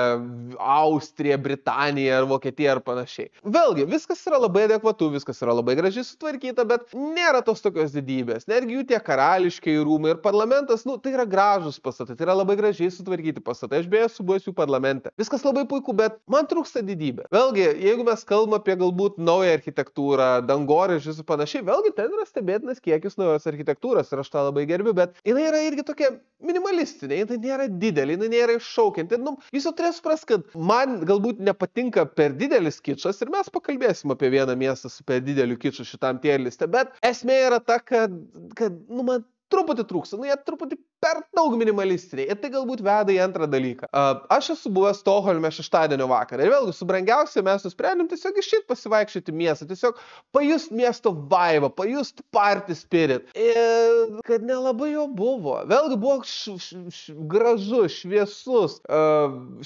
[SPEAKER 1] Austrija, Britanija ar Vokietija ar panašiai. Vėlgi, viskas yra labai adekvatu, viskas yra labai gražiai sutvarkyta, bet nėra tos tokios didybės. Netgi jų tie karališkiai rūmai ir parlamentas, tai yra gražus pastatai, tai yra labai gražiai sutvarkyti pastatai. Aš beje esu buvęs jų parlamente. Viskas labai puiku, bet man trūksta didybė. Vėlgi, jeigu mes kalbame apie galbūt naują architektūrą, dangoraižius ir panašiai, vėlgi ten yra stebėtinas kiekis naujos architektūros ir aš tą labai gerbiu, bet jinai yra irgi tokia minimalistinė, jinai nėra didelė, jinai nėra iššaukianti. Jūs jau turėsite suprasti, kad man galbūt nepatinka per didelis kičas ir mes pakalbėsim apie vieną miestą su per dideliu kiču šitam tier liste, bet esmė yra ta, kad man truputį trūksta, jie truputį per daug minimalistiniai ir tai galbūt veda į antrą dalyką. Aš esu buvęs Stokholme šeštadienio vakarą ir vėlgi su brangiausia mes nusprendėm tiesiog išeit pasivaikščioti miestą, tiesiog pajust miesto vaibą, pajust party spirit. Ir kad nelabai jo buvo. Vėlgi buvo gražus, šviesus,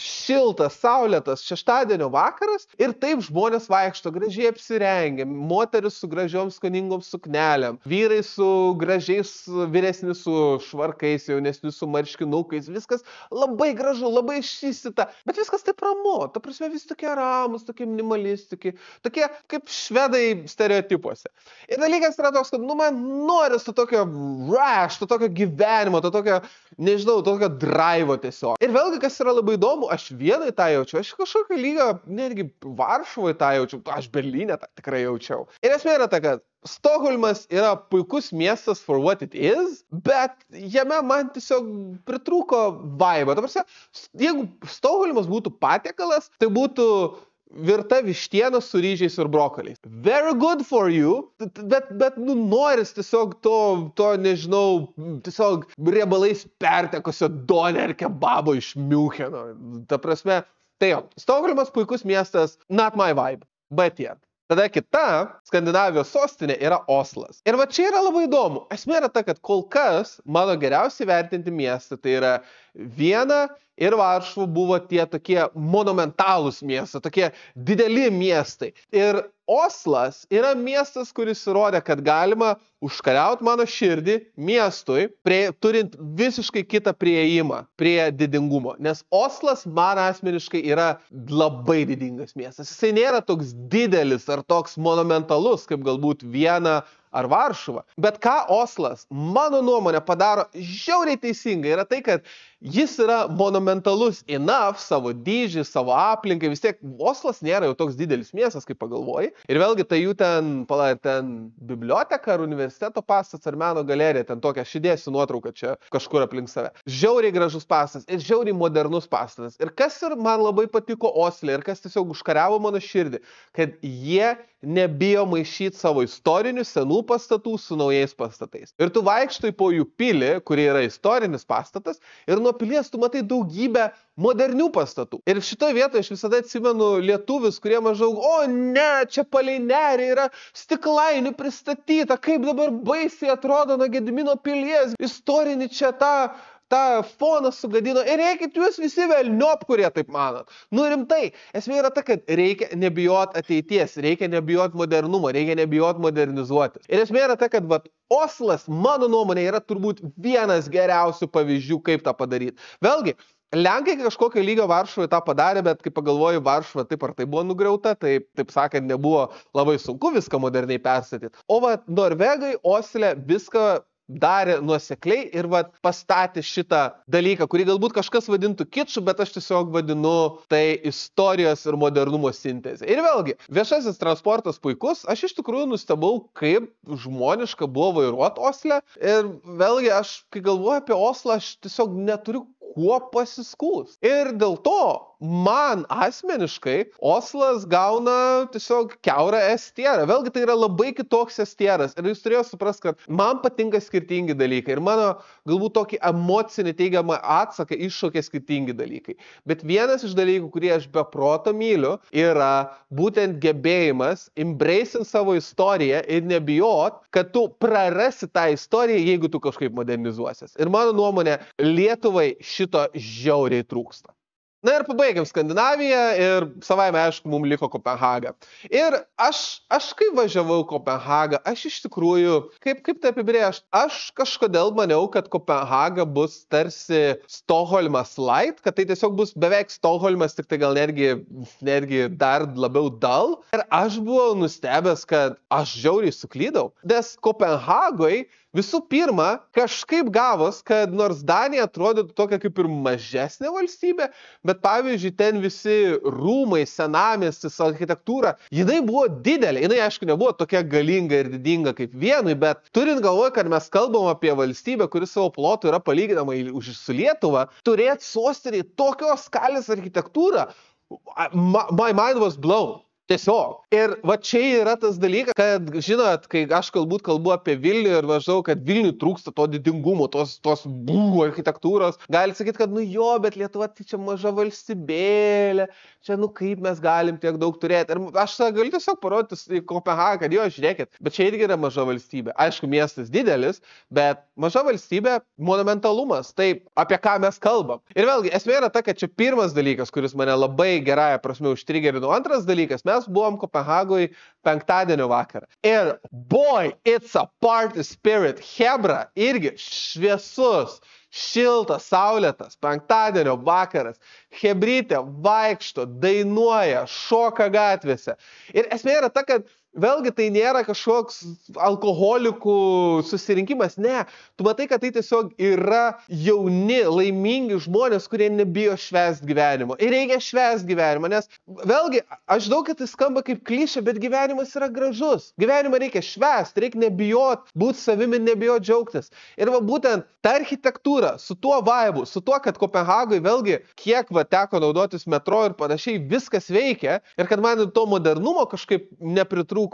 [SPEAKER 1] šiltas, saulėtas šeštadienio vakaras ir taip žmonės vaikšto gražiai apsirengę, moteris su gražiom skoningom suknelėm, vyrai su gražiais vyresni su švarkais, jaunesni su marškinukais, viskas labai gražu, labai išsisita, bet viskas taip ramu, ta prasme vis tokie ramus, tokie minimalistikai, tokie kaip švedai stereotipuose. Ir dalykas yra toks, kad, man noris to tokio rush, to tokio gyvenimo, to tokio, nežinau, to tokio drivo tiesiog. Ir vėlgi, kas yra labai įdomu, aš vienai tą jaučiu, aš kažkokio lygio, netgi Varšuvoje tą jaučiu, aš Berlyne tą tikrai jaučiau. Ir esmė yra ta, kad Stokholmas yra puikus miestas for what it is, bet jame man tiesiog pritrūko vibe. Ta prasme, jeigu Stokholmas būtų patiekalas, tai būtų virta vištiena su ryžiais ir brokoliais. Very good for you, bet noris tiesiog to, nežinau, tiesiog riebalais pertekusio doner kebabo iš Miuncheno. Ta prasme, tai jo, Stokholmas puikus miestas, not my vibe, bet tiek. Tada kita Skandinavijos sostinė yra Oslas. Ir va čia yra labai įdomu. Esmė yra ta, kad kol kas mano geriausiai vertinti miestai, tai yra Viena ir Varšuva buvo tie tokie monumentalūs miestai, tokie dideli miestai. Ir Oslas yra miestas, kuris įrodė, kad galima užkariauti mano širdį miestui, turint visiškai kitą prieėjimą prie didingumo. Nes Oslas man asmeniškai yra labai didingas miestas. Jisai nėra toks didelis ar toks monumentalus, kaip galbūt Viena ar Varšuva. Bet ką Oslas, mano nuomonė, padaro žiauriai teisingai, yra tai, kad jis yra monumentalus enough savo dydžiui, savo aplinkai. Vis tiek Oslas nėra jau toks didelis miestas, kaip pagalvoji. Ir vėlgi tai jų ten biblioteka ar universiteto pastatas ar meno galerija, ten tokia, aš įdėsiu nuotrauką čia kažkur aplink save. Žiauriai gražus pastatas ir žiauriai modernus pastatas. Ir kas ir man labai patiko Osle ir kas tiesiog užkariavo mano širdį, kad jie nebijo maišyti savo istorinių senų pastatų su naujais pastatais. Ir tu vaikštai po jų pilį, kuri yra istorinis pastatas, ir nuo pilies tu matai daugybę modernių pastatų. Ir šitoje vietoje aš visada atsimenu lietuvius, kurie maždaug, o ne, čia palei nerį yra stiklainių pristatyta, kaip dabar baisiai atrodo nuo Gedimino pilies, istorinį čia tą foną sugadino ir reikit jūs visi velniop, kurie taip manot. Rimtai, esmė yra ta, kad reikia nebijot ateities, reikia nebijot modernumo, reikia nebijot modernizuotis. Ir esmė yra ta, kad Oslas, mano nuomonė, yra turbūt vienas geriausių pavyzdžių, kaip tą padaryti. Vėlgi, Lenkai kažkokio lygio Varšuvoje tą padarė, bet kai pagalvoju, Varšuva taip ar tai buvo nugriauta, tai taip sakant, nebuvo labai sunku viską moderniai perstatyti. O Norvegai Osle viską darė nuosekliai ir pastatė šitą dalyką, kurį galbūt kažkas vadintų kiču, bet aš tiesiog vadinu tai istorijos ir modernumo sintezė. Ir vėlgi, viešasis transportas puikus, aš iš tikrųjų nustebau, kaip žmoniška buvo vairuoti Osle. Ir vėlgi, aš kai galvoju apie Oslą, aš tiesiog neturiu kuo pasiskūs. Ir dėl to man asmeniškai Oslas gauna tiesiog kiaurą estierą. Vėlgi tai yra labai kitoks estieras. Ir jūs turėjau suprast, kad man patinka skirtingi dalykai. Ir mano galbūt tokį emocinį teigiamą atsaką iššaukė skirtingi dalykai. Bet vienas iš dalykų, kurį aš be proto myliu, yra būtent gebėjimas embracing savo istoriją ir nebijot, kad tu prarasi tą istoriją, jeigu tu kažkaip modernizuosies. Ir mano nuomonė, Lietuvai šito žiauriai trūksta. Na ir pabaigiam Skandinaviją ir savaime, aišku, mums liko Kopenhaga. Ir aš kai važiavau į Kopenhagą, aš iš tikrųjų, kaip tai apibrėžti, aš kažkodėl maniau, kad Kopenhaga bus tarsi Stokholmas light, kad tai tiesiog bus beveik Stokholmas, tik tai gal netgi dar labiau dull. Ir aš buvau nustebęs, kad aš žiauriai suklydau, nes Kopenhagoj visų pirma, kažkaip gavos, kad nors Danija atrodytų tokia kaip ir mažesnė valstybė, bet pavyzdžiui, ten visi rūmai, senamiestis, architektūra, jinai buvo didelė. Jinai, aišku, nebuvo tokia galinga ir didinga kaip Vienui, bet turint galvoje, kad mes kalbam apie valstybę, kuri savo plotu yra palyginama su Lietuva, turėti sostinį tokios skalės architektūrą, my mind was blown. Tiesiog. Ir čia yra tas dalykas, kad, žinot, kai aš kalbu apie Vilnių ir važau, kad Vilniui trūksta to didingumo, tos architektūros, gali sakyti, kad jo, bet Lietuva tai čia maža valstybėlė, čia kaip mes galim tiek daug turėti. Ir aš galiu tiesiog parodyti į Kopenhagą, kad jo, žiūrėkit, bet čia irgi yra maža valstybė. Aišku, miestas didelis, bet maža valstybė, monumentalumas, tai apie ką mes kalbam. Ir vėlgi, esmė yra ta, kad čia pirmas dalykas, kuris mane labai gerąja prasme užtrigerino. Antras dalykas, mes buvom Kopenhagoje penktadienio vakarą. Ir boy, it's a party spirit. Hebra irgi šviesus, šiltas, saulėtas, penktadienio vakaras. Hebrytė vaikšto, dainuoja, šoka gatvėse. Ir esmė yra ta, kad vėlgi tai nėra kažkoks alkoholikų susirinkimas, ne. Tu matai, kad tai tiesiog yra jauni, laimingi žmonės, kurie nebijo švęsti gyvenimo. Ir reikia švęsti gyvenimą, nes vėlgi, aš žinau, kad tai skamba kaip klišė, bet gyvenimas yra gražus. Gyvenimą reikia švęsti, reikia nebijot, būti savimi, nebijot džiaugtis. Ir va būtent ta architektūra, su tuo vaibu, su tuo, kad Kopenhagoje vėlgi, kiek va teko naudotis metro ir panašiai, viskas veikia ir kad man to modernumo kažkaip nepritrūko.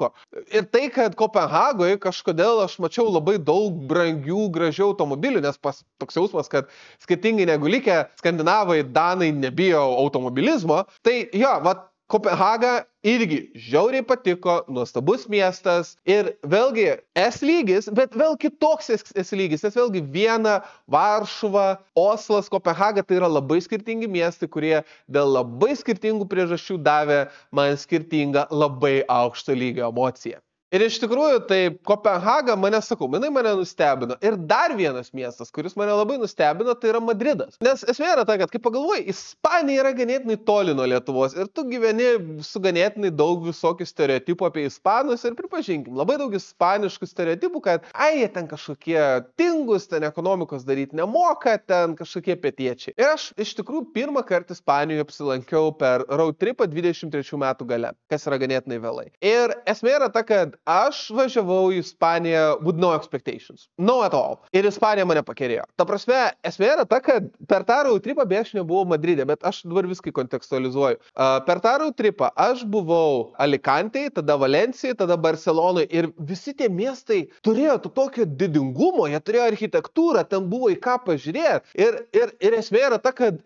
[SPEAKER 1] Ir tai, kad Kopenhagoje kažkodėl aš mačiau labai daug brangių, gražių automobilių, nes toks jausmas, kad skirtingai negu likę skandinavai, danai nebijo automobilizmo, tai jo, va, Kopenhaga irgi žiauriai patiko, nuostabus miestas ir vėlgi S lygis, bet vėl kitoks S lygis, nes vėlgi Viena, Varšuva, Oslas, Kopenhaga tai yra labai skirtingi miestai, kurie dėl labai skirtingų priežasčių davė man skirtingą labai aukšto lygio emociją. Ir iš tikrųjų, tai Kopenhaga mane nustebino. Ir dar vienas miestas, kuris mane labai nustebino, tai yra Madridas. Nes esmė yra ta, kad kai pagalvoji, Ispanija yra ganėtinai toli nuo Lietuvos ir tu gyveni su ganėtinai daug visokių stereotipų apie ispanus ir pripažinkim, labai daug ispaniškų stereotipų, kad jie ten kažkokie tingus, ten ekonomikos daryti nemoka, ten kažkokie pietiečiai. Ir aš iš tikrųjų pirmą kartą Ispanijoje apsilankiau per road tripą 23 metų gale, kas yra ganėtinai vėlai. Ir esmė yra ta, kad aš važiavau į Ispaniją with no expectations. No at all. Ir Ispanija mane pakerėjo. Ta prasme, esmė yra ta, kad per tą road tripą aš nebuvau Madride, bet aš dabar viskai kontekstualizuoju. Per tą road tripą aš buvau Alicantėje, tada Valencijai, tada Barcelonoje ir visi tie miestai turėjo tokio didingumo, jie turėjo architektūrą, ten buvo į ką pažiūrėti. Ir esmė yra ta, kad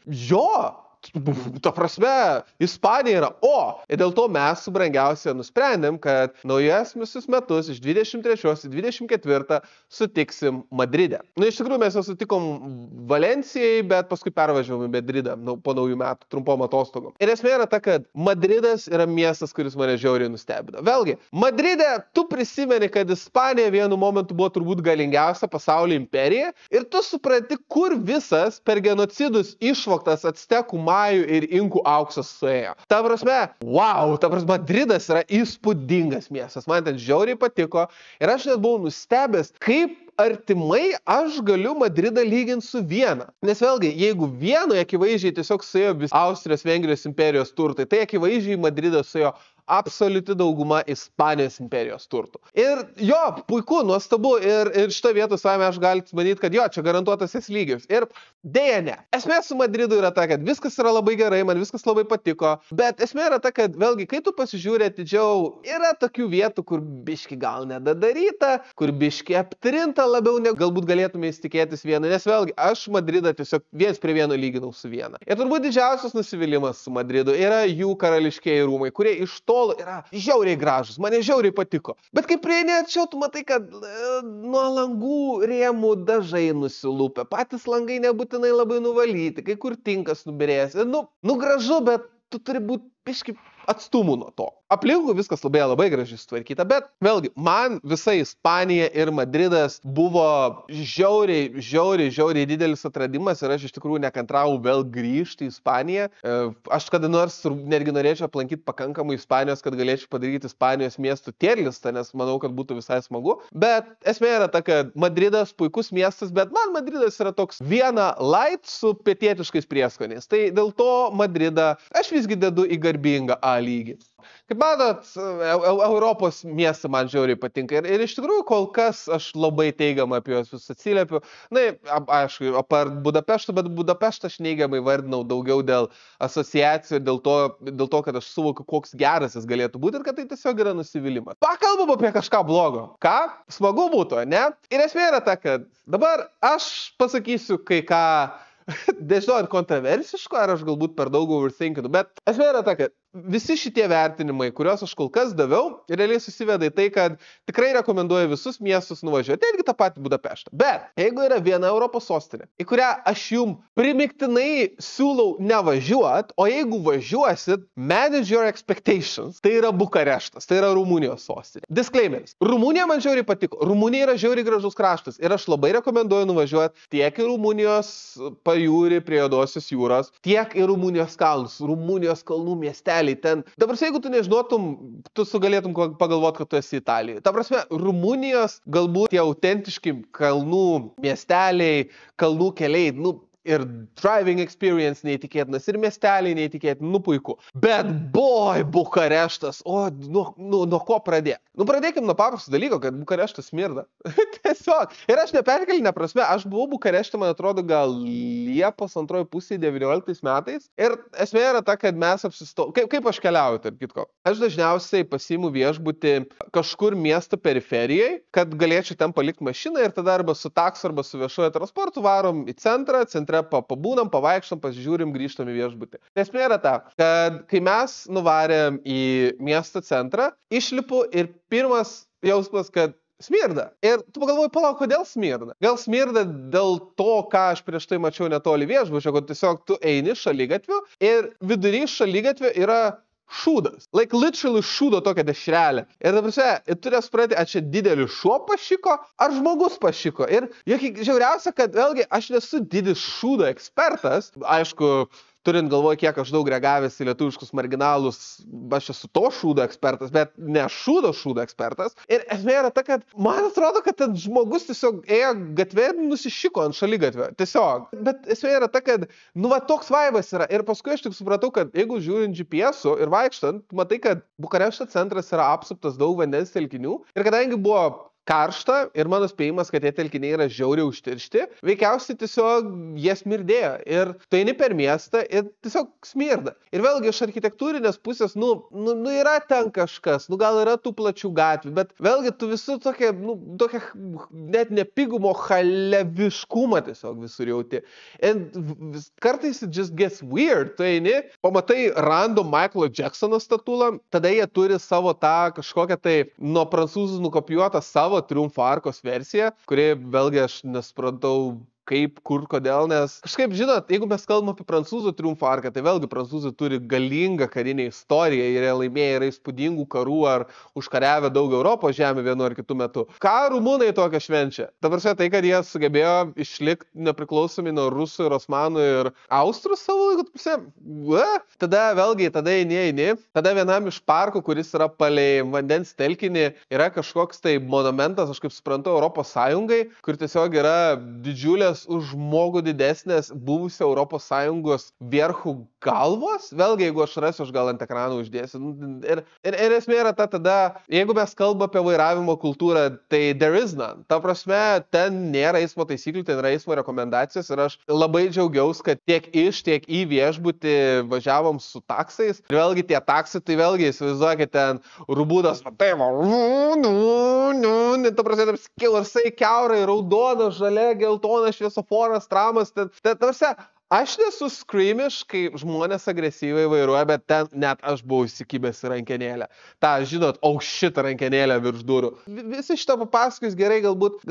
[SPEAKER 1] ta prasme, Ispanija yra ir dėl to mes su brangiausia nusprendėm, kad naujasmius metus iš 23 į 24 sutiksim Madride. Iš tikrųjų mes jau sutikom Valencijai, bet paskui pervažiavom į Madridą po naujų metų trumpom atostogom. Ir esmė yra ta, kad Madridas yra miestas, kuris mane žiauriai nustebino. Vėlgi, Madride tu prisimeni, kad Ispanija vienu momentu buvo turbūt galingiausia pasaulio imperija ir tu supranti, kur visas per genocidus išvogtas actekų, majų ir inkų auksas suėjo. Ta prasme, Madridas yra įspūdingas miestas. Man ten žiauriai patiko ir aš net buvau nustebęs, kaip artimai aš galiu Madridą lyginti su Viena. Nes vėlgi, jeigu Vienoje akivaizdžiai tiesiog suėjo visi Austrijos, Vengrijos imperijos turtai, tai akivaizdžiai Madridą suėjo absoliuti dauguma Ispanijos imperijos turtų. Ir jo, puiku, nuostabu ir šitą vietą savame aš galite manyti, kad jo, čia garantuotas S lygis. Ir dėja ne. Esmė su Madridu yra ta, kad viskas yra labai gerai, man viskas labai patiko, bet esmė yra ta, kad vėlgi, kai tu pasižiūrė atidžiau, yra tokių vietų, kur biški gal nedadaryta, kur biški aptrinta labiau, negu galbūt galėtume įsitikėtis Vieną, nes vėlgi, aš Madridą tiesiog viens prie vieno lyginau su Viena. Ir turbūt didžiausias nusivylimas su Madridu yra jų karališkieji rūmai, kurie iš tolo yra žiauriai gražus, mane žiauriai patiko. Bet kai prieini arčiau, tu matai, kad nuo langų rėmų dažai nusilūpę, patys langai nebūtinai labai nuvalyti, kai kur tinkas nubirės. Nu gražu, bet tu turi būti biški atstumų nuo to. Aplinkui viskas labai gražiai sutvarkyta, bet vėlgi, man visa Ispanija ir Madridas buvo žiauriai didelis atradimas ir aš iš tikrųjų nekantrauju vėl grįžti į Ispaniją. Aš kada nors netgi norėčiau aplankyti pakankamai Ispanijos, kad galėčiau padaryti Ispanijos miestų tier listą, nes manau, kad būtų visai smagu. Bet esmė yra ta, kad Madridas puikus miestas, bet man Madridas yra toks Viena light su pietietiškais prieskoniais. Tai dėl to Madridą aš visgi dedu į garbingą A lygį. Kaip matot, Europos miestai man žiauriai patinka ir iš tikrųjų kol kas aš labai teigiamai apie juos vis atsiliepiu. Aišku, apart Budapešto, bet Budapeštą aš neigiamai vardinau daugiau dėl asociacijų, dėl to, kad aš suvokiu, koks geras jis galėtų būti ir kad tai tiesiog yra nusivylimas. Pakalbam apie kažką blogo. Ką? Smagu būtų, ne? Ir esmė yra ta, kad dabar aš pasakysiu kai ką, nežinau, ar kontroversiško, ar aš galbūt per daug overthinkinu, bet esmė yra ta, kad visi šitie vertinimai, kuriuos aš kol kas daviau, realiai susiveda į tai, kad tikrai rekomenduoju visus miestus nuvažiuoti, netgi tą patį Budapeštą. Bet jeigu yra viena Europos sostinė, į kurią aš jums primiktinai siūlau nevažiuoti, o jeigu važiuosit, manage your expectations, tai yra Bukareštas, tai yra Rumunijos sostinė. Disclaimeris. Rumunija man žiauriai patiko. Rumunija yra žiauriai gražus kraštas ir aš labai rekomenduoju nuvažiuoti tiek į Rumunijos pajūrį prie Juodosios jūros, tiek į Rumunijos kalnus, Rumunijos kalnų miesteliai ten. Dabar, jeigu tu nežinotum, tu sugalėtum pagalvoti, kad tu esi Italijoje. Ta prasme, Rumunijos galbūt tie autentiški kalnų miesteliai, kalnų keliai, ir driving experience neįtikėtinas, ir miesteliai neįtikėtinas, puiku. Bet Bukareštas, nuo ko pradėk? Pradėkim nuo paprasto dalyko, kad Bukareštas smirda. Tiesiog. Ir aš neperkelinę prasme, aš buvau Bukarešte, man atrodo, gal Liepos antroji pusė 19 metais. Ir esmė yra ta, kad mes kaip aš keliauju, tarp kitko. Aš dažniausiai pasiimu viešbutį kažkur miesto periferijai, kad galėčiau ten palikti mašiną ir tada arba su taksu, arba su viešojo transportu varom į centrą pabūnam, pavaikštam, pasižiūrim, grįžtam į viešbutį. Esmė yra ta, kad kai mes nuvarėm į miesto centrą, išlipu ir pirmas jausmas, kad smirda. Ir tu pagalvoji, palauk, kodėl smirda? Gal smirda dėl to, ką aš prieš tai mačiau netoli viešbučio, kad tiesiog tu eini šaligatviu ir vidury šaligatvio yra šūdas. Literally šūdo tokia dešrelė. Ir dabar turėjo suprasti, ar čia didelis šuo pašiko, ar žmogus pašiko. Ir žiauriausia, kad vėlgi aš nesu didis šūdo ekspertas. Aišku, turint galvoje, kiek aš daug reagavęs į lietuviškus marginalus, aš esu to šūdo ekspertas, bet ne šūdo ekspertas. Ir esmė yra ta, kad man atrodo, kad ten žmogus tiesiog ėjo gatvė ir nusišiko ant šaligatvio. Tiesiog. Bet esmė yra ta, kad, toks vaibas yra. Ir paskui aš tik supratau, kad jeigu žiūrint GPS-u ir vaikštant, matai, kad Bukarešto centras yra apsuptas daug vandens telkinių. Ir kadangi buvo karšta ir mano spėjimas, kad tie telkiniai yra žiauriai užteršti, veikiausiai tiesiog jie smirdėjo. Ir tu eini per miestą ir tiesiog smirda. Ir vėlgi iš architektūrinės pusės, yra ten kažkas, gal yra tų plačių gatvių, bet vėlgi tu visur tokia net nepigumo chaleviškumą tiesiog visur jauti. Ir kartais it just gets weird. Tu eini, pamatai random Michaelo Jacksono statulą, tada jie turi savo tą kažkokią tai nuo prancūzų nukopijuotą savo Triumfo arkos versiją, kuri vėlgi aš nesupratau kaip, kur, kodėl, nes kažkaip, žinot, jeigu mes kalbame apie prancūzų Triumfo arką, tai vėlgi prancūzai turi galingą karinę istoriją ir laimėję yra įspūdingų karų ar užkariavę daug Europos žemę vienu ar kitu metu. Ką rumunai tokią švenčia? Dabar tai, kad jie sugebėjo išlikti nepriklausomi nuo rusų ir osmanų ir austrų savo laiku, tada vėlgi, tada eini, tada vienam iš parkų, kuris yra palei vandens telkinį, yra kažkoks tai monumentas, aš kaip suprantu, Europos Sąjungai, kur tiesiog yra didžiulės už žmogų didesnės buvusio Europos Sąjungos vierchų galvos. Vėlgi, jeigu aš rasiu, aš gal ant ekrano uždėsiu. Ir esmė yra tada, jeigu mes kalbame apie vairavimo kultūrą, tai there is none. Ta prasme, ten nėra eismo taisyklių, ten yra eismo rekomendacijos ir aš labai džiaugiausi, kad tiek į viešbutį važiavom su taksais. Ir vėlgi tie taksai, tai vėlgi, įsivaizduokit, ten rubūdas, ta prasme, taip skilarsai kiaurai, raudona, žalia, geltona, šviesoforas, tramas, aš nesu screamish, kai žmonės agresyviai vairuoja, bet ten net aš buvau įsikibęs į rankenėlę. Žinot, šitą rankenėlę virš durų. Visi šitą papasakojus gerai, galbūt,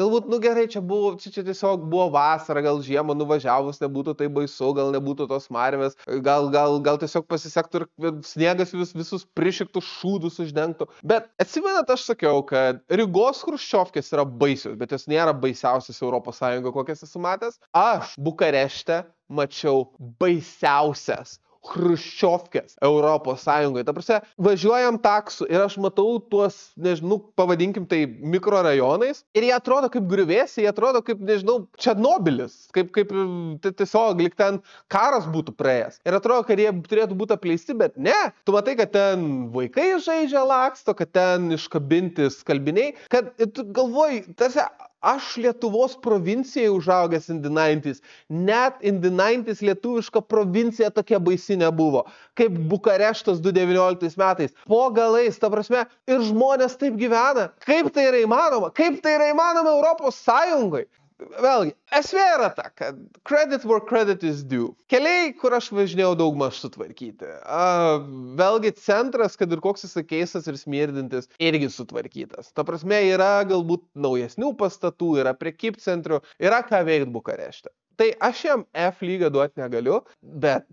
[SPEAKER 1] gerai, čia tiesiog buvo vasara, gal žiemą nuvažiavus nebūtų tai baisu, gal nebūtų tos smarvės, gal tiesiog pasisektų ir sniegas visus prišiktus šūdus uždengtų. Bet atsimenat, aš sakiau, kad Rygos chruščiovkės yra baisios, bet jos nėra baisiausias Europos Sąjungoje, kokias esu matęs. Aš Bukarešte mačiau baisiausias chruščiovkės Europos Sąjungoje. Ta prasme, važiuojam taksu ir aš matau tuos, pavadinkim tai mikrorajonais ir jie atrodo kaip griuvėsiai, jie atrodo kaip, Černobylis, kaip tiesiog lyg ten karas būtų praėjęs. Ir atrodo, kad jie turėtų būti apleisti, bet ne. Tu matai, kad ten vaikai žaidžia, laksto, kad ten iškabinti skalbiniai, kad tu galvoji, tarsi aš Lietuvos provincijai užaugęs in the 90s. Net in the 90s lietuviška provincija tokia baisi nebuvo, kaip Bukareštas 2019 metais. Po galais, ta prasme, ir žmonės taip gyvena. Kaip tai yra įmanoma? Kaip tai yra įmanoma Europos Sąjungoje? vėlgi, esmė yra ta, kad credit where credit is due. Keliai, kur aš važinėjau daugmaž sutvarkyti. Vėlgi centras, kad ir koks jis keistas ir smirdintis, irgi sutvarkytas. Ta prasme, yra galbūt naujesnių pastatų, yra prekybcentrių, yra ką veikti Bukarešte. Tai aš jam F lygą duoti negaliu, bet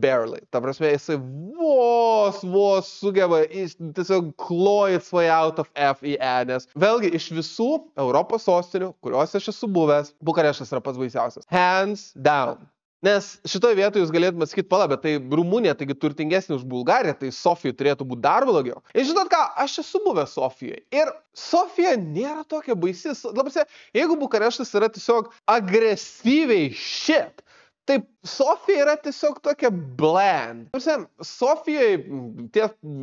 [SPEAKER 1] barely. Ta prasme, jisai vos sugeba, jis tiesiog claw its way out of F į E, nes vėlgi iš visų Europos sostinių, kuriuose aš esu buvęs, Bukareštas yra pats baisiausias. Hands down. Nes šitoje vietoje jūs galėtumėte sakyti, pala, bet tai Rumunija, taigi turtingesnė už Bulgariją, tai Sofija turėtų būti dar blogiau. Ir žinot ką, aš esu buvęs Sofijoje. Ir Sofija nėra tokia baisi. Jeigu Bukareštas yra tiesiog agresyviai shit, tai Sofija yra tiesiog tokia bland. Sofijoje,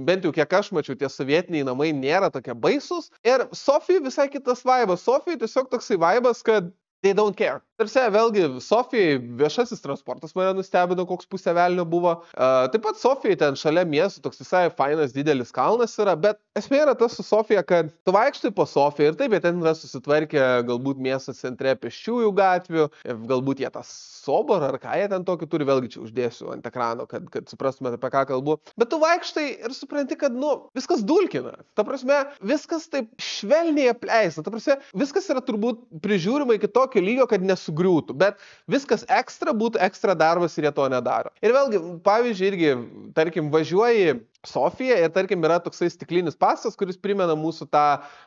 [SPEAKER 1] bent jau kiek aš mačiau, tie sovietiniai namai nėra tokie baisus. Ir Sofijoje visai kitas vaibas. Sofijoje tiesiog toksai vaibas, kad they don't care. Tarsi, vėlgi, Sofijai viešasis transportas mane nustebino, koks pusė velnio buvo. Taip pat Sofijai ten šalia miestų toks visai fainas didelis kalnas yra, bet esmė yra tas su Sofija, kad tu vaikštai po Sofiją ir taip, jie ten yra susitvarkę galbūt miesto centre pėsčiųjų gatvių, galbūt jie tas soborą ar ką jie ten tokį turi, vėlgi čia uždėsiu ant ekrano, kad suprastumėte, apie ką kalbu. Bet tu vaikštai ir supranti, kad, viskas dulkina. Ta prasme, viskas taip švelniai apleista. Ta prasme, viskas yra turbūt prižiūrima iki tokio lygio, kad nesugriūtų. Bet viskas ekstra būtų ekstra darbas ir jie to nedaro. Ir vėlgi, pavyzdžiui, irgi, tarkim, važiuoji Sofija ir, tarkim, yra toksai stiklinis pasas, kuris primena mūsų tą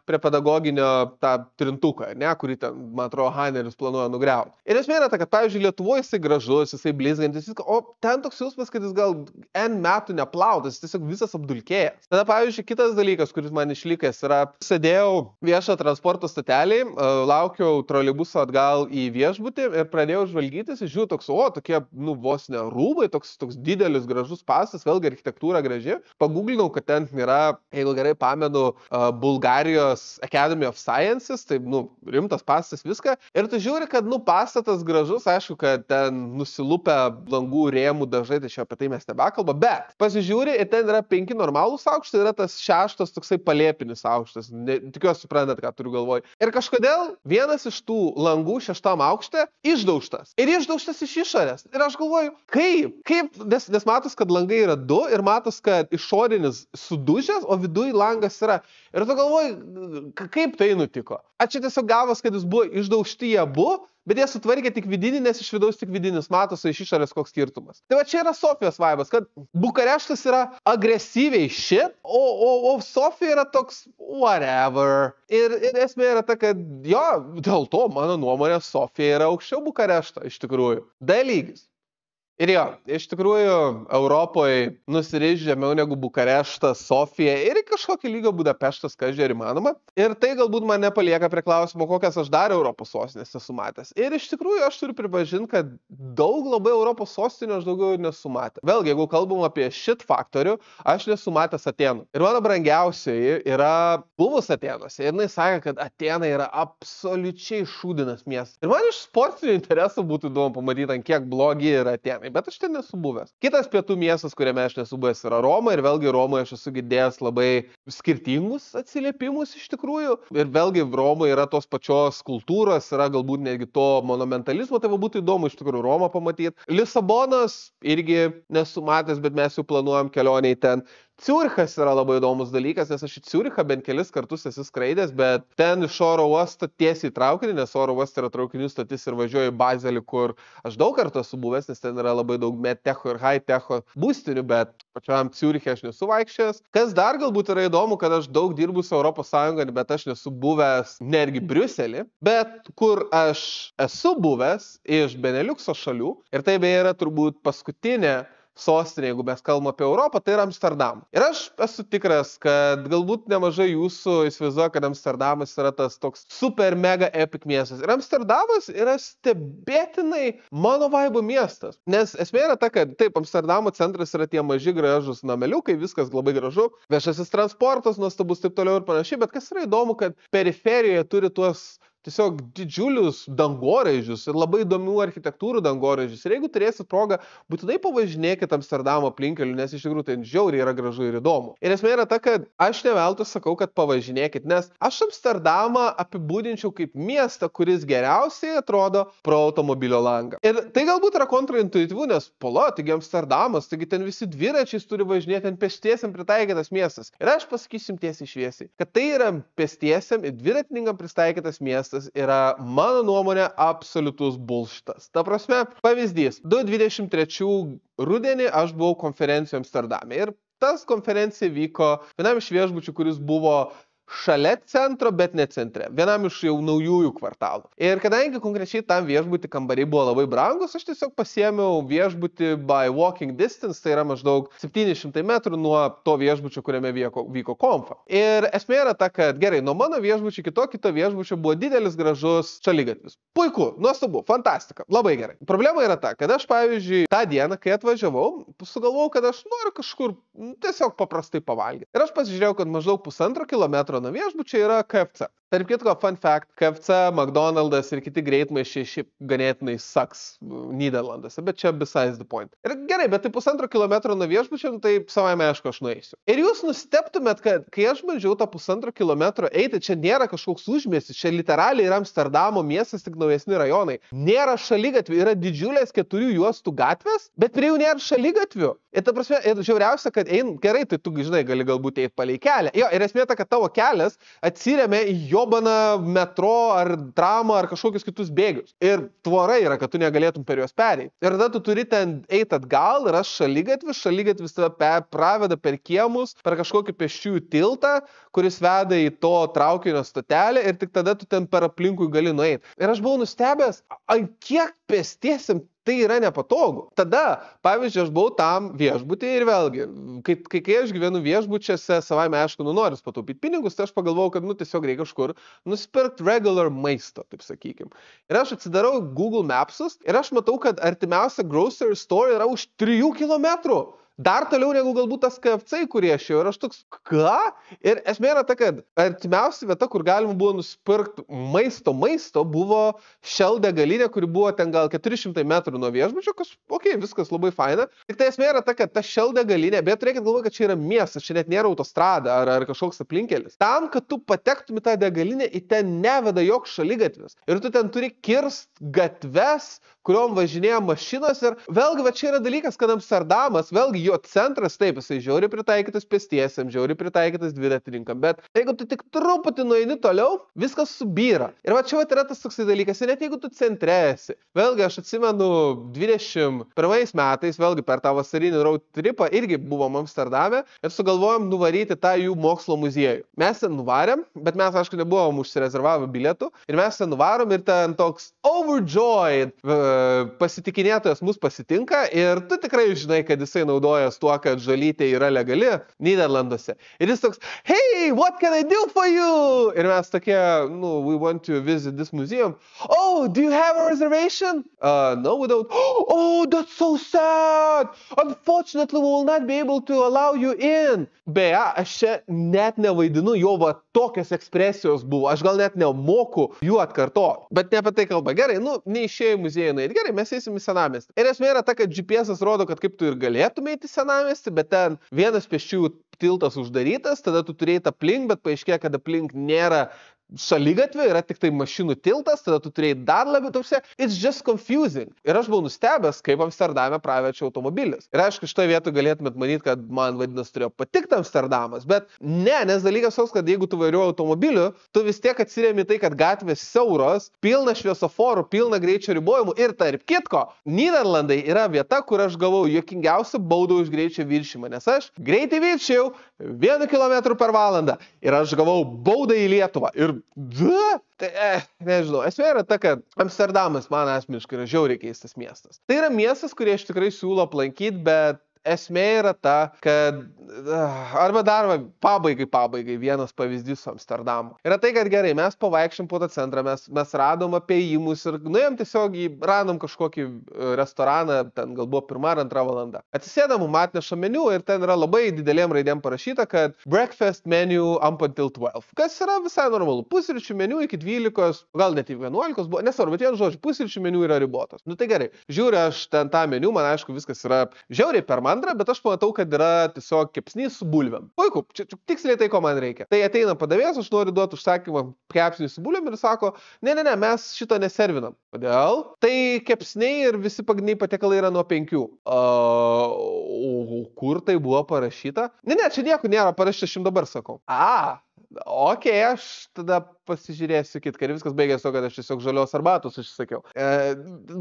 [SPEAKER 1] prie pedagoginio tą trintuką, kurį ten, man atrodo, Haneris planuoja nugriauti. Ir esmė yra ta, kad, pavyzdžiui, Lietuvoje jisai gražus, jisai blizgantis, o ten toks jausmas, kad jis gal N metų neplautas, jis tiesiog visas apdulkėjęs. Tada, pavyzdžiui, kitas dalykas, kuris man išlikęs yra, sėdėjau viešo transporto stoteliai, laukiau troleibuso atgal į viešbutį ir pradėjau žvalgytis, žiūrėjau toks, tokie, vos ne rūbai, toks didelis gražus pasas, vėlgi architektūra graži. Paguglinau, kad ten yra, jeigu gerai pamenu, Bulgarijos Academy of Sciences, tai, rimtas pastatas viską. Ir tu žiūri, kad, pastatas gražus, aišku, kad ten nusilupę langų rėmų dažai, tai čia apie tai mes nebekalba, bet pasižiūri, ir ten yra 5 normalūs aukštai, yra tas 6 toksai palėpinis aukštas. Tikiuosi suprantat, ką turiu galvoj. Ir kažkodėl vienas iš tų langų 6 aukšte išdaužtas. Ir išdaužtas iš išorės. Ir aš galvoju, kaip, nes matos, kad langai yra 2 ir matos, kad išorinis sudužęs, o viduj langas yra. Ir tu galvoji, kaip tai nutiko? Ar čia tiesiog gavos, kad jis buvo išdaužti jie abu, bet jie sutvarkė tik vidinį, nes iš vidaus tik vidinis matosi, iš išorės koks skirtumas. Tai va čia yra Sofijos vaibas, kad Bukareštas yra agresyviai shit, o Sofija yra toks whatever. Ir esmė yra ta, kad dėl to, mano nuomonė, Sofija yra aukščiau Bukarešto, iš tikrųjų. D lygis. Ir iš tikrųjų, Europoje nusiriš žemiau negu Bukareštas, Sofija ir kažkokį lygio Budapeštas, kas žiūri įmanoma. Ir tai galbūt mane palieka prie klausimo, kokias aš dar Europos sostinės esu matęs. Ir iš tikrųjų, aš turiu pripažinti, kad daug labai Europos sostinių aš daugiau nesu matęs. Vėlgi, jeigu kalbam apie shit faktorių, aš nesu matęs Atenų. Ir mano brangiausioji yra buvus Atenuose. Ir jinai sakė, kad Atenai yra absoliučiai šūdinas miestas. Ir man iš sportinių interesų būtų įdomu pamatyti, ant kiek blogi yra Atenai. Bet aš ten nesu buvęs. Kitas pietų miestas, kuriame aš nesu buvęs, yra Roma. Ir vėlgi Romoje aš esu girdėjęs labai skirtingus atsiliepimus iš tikrųjų. Ir vėlgi Romoje yra tos pačios kultūros, yra galbūt netgi to monumentalizmo. Tai būtų įdomu iš tikrųjų Romą pamatyti. Lisabonos irgi nesu matęs, bet mes jau planuojam kelionę į ten. Ciurichas yra labai įdomus dalykas, nes aš į Ciurichą bent kelis kartus esu skraidęs, bet ten iš oro uosto tiesiai traukinį, nes oro uosto yra traukinių stotis ir važiuoju į Bazelį, kur aš daug kartų esu buvęs, nes ten yra labai daug medtecho ir high-techo būstinių, bet pačiam Ciuriche aš nesu vaikščiojęs. Kas dar galbūt yra įdomu, kad aš daug dirbu su Europos Sąjunga, bet aš nesu buvęs netgi Briuselį, bet kur aš esu buvęs iš Beneliukso šalių, ir tai beje yra turbūt paskutinė sostinė, jeigu mes kalbam apie Europą, tai yra Amsterdam. Ir aš esu tikras, kad galbūt nemažai jūsų įsivaizduoja, kad Amsterdamas yra tas toks super mega epic miestas. Ir Amsterdamas yra stebėtinai mano vaibo miestas. Nes esmė yra ta, kad taip, Amsterdamo centras yra tie maži gražus nameliukai, viskas labai gražu, viešasis transportas nuostabus, taip toliau ir panašiai, bet kas yra įdomu, kad periferijoje turi tuos tiesiog didžiulius dangoraižius ir labai įdomių architektūrų dangoraižius. Ir jeigu turėsit progą, būtinai pavažinėkit Amsterdamo aplinkeliu, nes iš tikrųjų tai žiauriai yra gražu ir įdomu. Ir esmė yra ta, kad aš ne veltui sakau, kad pavažinėkit, nes aš Amsterdamą apibūdinčiau kaip miestą, kuris geriausiai atrodo pro automobilio langą. Ir tai galbūt yra kontraintuityvu, nes pala, taigi Amsterdamas, taigi ten visi dviračiais turi važinėti, ten pėstiesiam pritaikytas miestas. Ir aš pasakysiu tiesiai šviesiai, kad tai yra pėstiesiam ir dviratininkam pritaikytas miestas yra mano nuomonė absoliutus bullshitas. Ta prasme, pavyzdys, 2023 rudenį aš buvau konferencijoje Amsterdame ir tas konferencija vyko vienam iš viešbučių, kuris buvo šalia centro, bet ne centre. Vienam iš jau naujųjų kvartalų. Ir kadangi konkrečiai tam viešbutį kambariai buvo labai brangus, aš tiesiog pasiėmiau viešbutį by walking distance, tai yra maždaug 700 metrų nuo to viešbučio, kuriame vyko konfa. Ir esmė yra ta, kad gerai, nuo mano viešbučio iki to kito viešbučio buvo didelis gražus šaligatvis. Puiku, nuostabu, fantastika, labai gerai. Problema yra ta, kad aš, pavyzdžiui, tą dieną, kai atvažiavau, sugalvojau, kad aš noriu kažkur tiesiog paprastai pavalgyti. Ir aš pasižiūrėjau, kad maždaug 1,5 kilometro nuo viešbučio yra KFC. Tarp kitko, fun fact, KFC, McDonald's ir kiti greitmaišiai šiaip ganėtinai sucks Nyderlanduose, bet čia besides the point. Ir gerai, bet tai 1,5 kilometro nuo viešbučio, tai savaime aišku aš nueisiu. Ir jūs nustebtumėt, kad kai aš bandžiau tą 1,5 kilometro eiti, čia nėra kažkoks užmiestis, čia literaliai yra Amsterdamo miestas, tik naujesni rajonai. Nėra šaligatvių, yra didžiulės 4 juostų gatvės, bet prie jų nėra šaligatvių. Ir ta prasme, žiauriausia, kad gerai, tai tu, žinai, gali galbūt eiti palei kelią. Jo, ir esmė ta, kad tavo kelias atsiremia į jobaną metro ar tramą ar kažkokius kitus bėgius. Ir tvorai yra, kad tu negalėtum per juos pereiti. Ir tada tu turi ten eiti atgal, yra šaligatvis tave praveda per kiemus, per kažkokį pėsčiųjų tiltą, kuris veda į to traukinio stotelę ir tik tada tu ten per aplinkui gali nueiti. Ir aš buvau nustebęs, kiek pėstiesiam tai yra nepatogu. Tada, pavyzdžiui, aš buvau tam viešbutį ir vėlgi, kai aš gyvenu viešbučiuose, savaime aišku, noris pataupyti pinigus, tai aš pagalvojau, kad tiesiog reikia kažkur nusipirkti regular maisto, taip sakykim. Ir aš atsidarau Google Mapsus ir aš matau, kad artimiausia grocery store yra už 3 kilometrų. Dar toliau negu galbūt tas KFC, kurie aš jau. Ir aš toks, ką? Ir esmė yra ta, kad artimiausia vieta, kur galima buvo nusipirkti maisto, buvo Shell degalinė, kuri buvo ten gal 400 metrų nuo viešbučio, viskas labai faina. Tik tai esmė yra ta, kad ta Shell degalinė, bet turėkit galvoje, kad čia yra miestas, čia net nėra autostrada ar kažkoks aplinkelis. Tam, kad tu patektum į tą degalinę, į ten neveda joks šaligatvis. Ir tu ten turi kirst gatves, kuriuom važinėja mašinos. Ir vėlgi, va čia yra dalykas, kad Amsterdamas, vėlgi jo centras, taip, jisai žiauriai pritaikytas pėstiesiam, žiauriai pritaikytas dviratininkam, bet jeigu tu tik truputį nueini toliau, viskas subyra. Ir va čia yra tas toksai dalykas, ir net jeigu tu centre esi. Vėlgi, aš atsimenu 21 metais, vėlgi per tą vasarinį road tripą, irgi buvom Amsterdame ir sugalvojom nuvaryti tą jų mokslo muziejų. Mes ten nuvarėm, bet mes, aišku, nebuvom užsirezervavę bilietų ir mes ten nuvarom ir ten toks overjoyed pasitikinėtojas mus pasitinka ir tu tikrai žinai, kad jisai naudojas tuo, kad žolytė yra legali Nyderlanduose. Ir jis toks, hey, what can I do for you? Ir mes tokie, we want to visit this museum. Oh, do you have a reservation? No, we don't. Oh, that's so sad. Unfortunately, we will not be able to allow you in. Beje, aš čia net nevaidinu, jo va tokios ekspresijos buvo. Aš gal net nemoku jų atkartoti. Bet ne apie tai kalba. Gerai, neišėjo į muziejų. Gerai, mes eisim į senamiestį. Ir esmė yra ta, kad GPS rodo, kad kaip tu ir galėtum eiti į senamiestį, bet ten vienas pėsčiųjų tiltas uždarytas, tada tu turėjai aplink, bet paaiškėjo, kad aplink nėra šaligatvė, yra tik tai mašinų tiltas, tada tu turėjai dar labiau, tausia, it's just confusing. Ir aš buvau nustebęs, kaip Amsterdame praverčia automobilis. Ir aišku, šitoje vietoje galėtumėt manyti, kad man vadinasi turėjo patikti Amsterdamas, bet ne, nes dalykas toks, kad jeigu tu vairuoji automobiliu, tu vis tiek atsiremi tai, kad gatvės siauros, pilna šviesoforų, pilna greičio ribojimų ir tarp kitko, Nyderlandai yra vieta, kur aš gavau juokingiausią baudą už greičio viršymą, nes aš greitai viršijau 1 km per valandą ir aš gavau baudą į Lietuvą. Ir nežinau, esmė yra ta, kad Amsterdamas man asmeniškai yra žiauriai keistas miestas. Tai yra miestas, kurį aš tikrai siūlau aplankyti, bet esmė yra ta, kad arba dar pabaigai vienas pavyzdys su Amsterdamu. Yra tai, kad gerai, mes pavaikščiam po tą centrą, mes radom apėjimus ir nuėjom tiesiog radom kažkokį restoraną, ten gal buvo 1 ar 2 valanda. Atsisėdam, atneša meniu ir ten yra labai didelėm raidėm parašyta, kad breakfast menu up until 12. Kas yra visai normalu. Pusryčių meniu iki 12, gal net iki 11 buvo, nesvarbu, bet vienu žodžiu, pusryčių meniu yra ribotas. Nu tai gerai, žiūriu aš ten tą meniu, man aišku viskas yra žiauriai per mandra, bet aš pamatau, kad yra tiesiog kepsnys su bulvėm. Puiku, čia tiksliai tai, ko man reikia. Tai ateina padavėjas, aš noriu duoti užsakymą kepsnį su bulvėm ir sako, ne, mes šito neservinam. Kodėl? Tai kepsniai ir visi pagrindiniai patiekalai yra nuo 5. Kur tai buvo parašyta? Ne, čia nieko nėra parašyta, aš jums dabar sakau. Okei, aš tada pasižiūrėsiu kitką ir viskas baigėsi to, kad aš tiesiog žalios arbatos užsisakiau.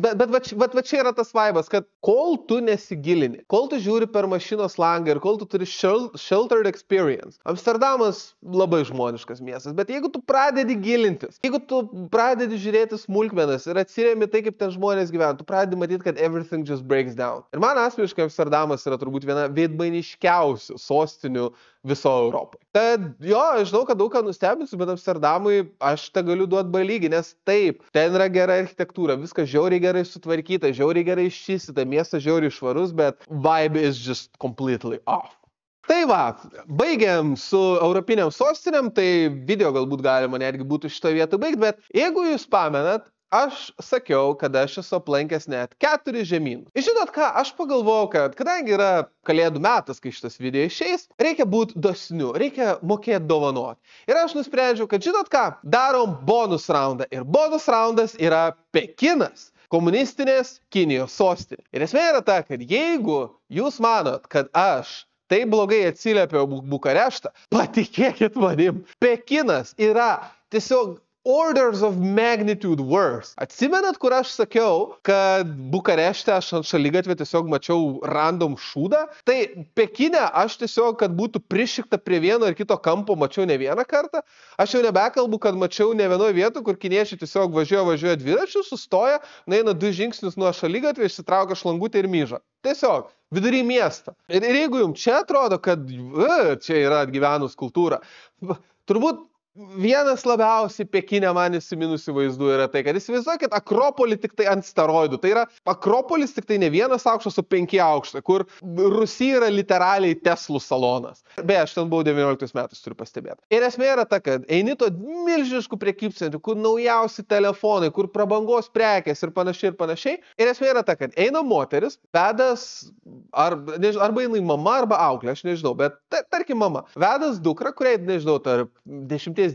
[SPEAKER 1] Bet va čia yra tas vaibas, kad kol tu nesigilini, kol tu žiūri per mašinos langą ir kol tu turi sheltered experience. Amsterdamas labai žmoniškas miestas, bet jeigu tu pradedi gilintis, jeigu tu pradedi žiūrėti smulkmenas ir atsiremi tai, kaip ten žmonės gyvena, tu pradedi matyti, kad everything just breaks down. Ir man asmeniškai Amsterdamas yra turbūt viena veidmainiškiausių sostinių viso Europoje. Tad jo, aš žinau, kad daug ką nustebinsiu, bet Amsterdamui aš te galiu duoti B lygį, nes taip, ten yra gera architektūra, viskas žiauriai gerai sutvarkyta, žiauriai gerai iščistyta, miestas žiauriai švarus, bet vibe is just completely off. Tai va, baigiam su europiniam sostinėm, tai video galbūt galima netgi būtų šitą vietą baigti, bet jeigu jūs pamenat, aš sakiau, kad aš esu aplankęs net 4 žemynus. Ir žinot ką, aš pagalvojau, kad kadangi yra kalėdų metas, kai šitas video išeis, reikia būti dosniu, reikia mokėti dovanoti. Ir aš nusprendžiau, kad žinot ką, darom bonus raundą. Ir bonus raundas yra Pekinas, komunistinės Kinijos sostinė. Ir esmė yra ta, kad jeigu jūs manot, kad aš taip blogai atsiliepiau Bukareštą, patikėkit manim, Pekinas yra tiesiog orders of magnitude worse. Atsimenat, kur aš sakiau, kad Bukarešte aš ant šaligatvę tiesiog mačiau random šūdą? Tai Pekine aš tiesiog, kad būtų prišikta prie vieno ir kito kampo, mačiau ne vieną kartą. Aš jau nebekalbu, kad mačiau ne vienoje vietoje, kur kiniečiai tiesiog važiuoja dviračiu, sustoja, nueina 2 žingsnius nuo šaligatvės, išsitraukia šlangutę ir myža. Tiesiog vidury miesto. Ir jeigu jums čia atrodo, kad čia yra atgyvenus kultūra, turbūt vienas labiausiai Pekine man įsiminusių vaizdų yra tai, kad įsivaizduokit Akropolį tik tai ant steroidų. Tai yra Akropolis tik tai ne 1 aukštas, o 5 aukštai, kur Rusija yra literaliai Teslų salonas. Beje, aš ten buvau 19 metais, turiu pastebėti. Ir esmė yra ta, kad eini to milžiniškų prekybcentrių, kur naujausi telefonai, kur prabangos prekės ir panašiai. Ir esmė yra ta, kad eina moteris, vedas, arba jinai mama, arba auklė, aš nežinau, bet tarkim mama, vedas dukra, kuriai, nežinau, tarp 10-12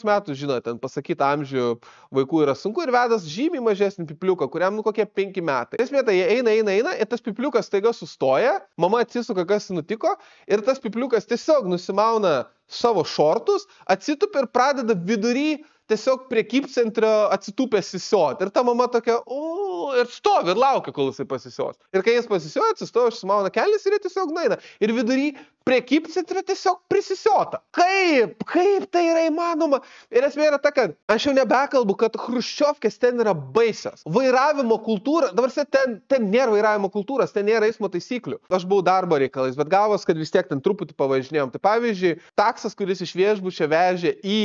[SPEAKER 1] metų, žinot, ten pasakyti amžių vaikų yra sunku ir vedas žymiai mažesnį pipliuką, kuriam kokie 5 metai. Esmė, tai jie eina ir tas pipliukas staiga sustoja, mama atsisuka, kas nutiko ir tas pipliukas tiesiog nusimauna savo šortus, atsitupia ir pradeda vidury tiesiog prekybcentrio atsitūpęs įsiot. Ir ta mama tokia, ir stovi ir laukia, kol jisai pasisios. Ir kai jis pasisioja, atsistoja, užsimauna kelnes ir jie tiesiog nueina. Ir vidury prekybcentrio tiesiog prisisiota. Kaip tai yra įmanoma? Ir esmė yra ta, kad aš jau nebekalbu, kad chruščiovkės ten yra baisios. Vairavimo kultūra, dabar ten nėra vairavimo kultūros, ten nėra eismo taisyklių. Aš buvau darbo reikalais, bet gavos, kad vis tiek ten truputį pavažinėjom. Tai pavyzdžiui, taksas, kuris iš viešbučio vežė į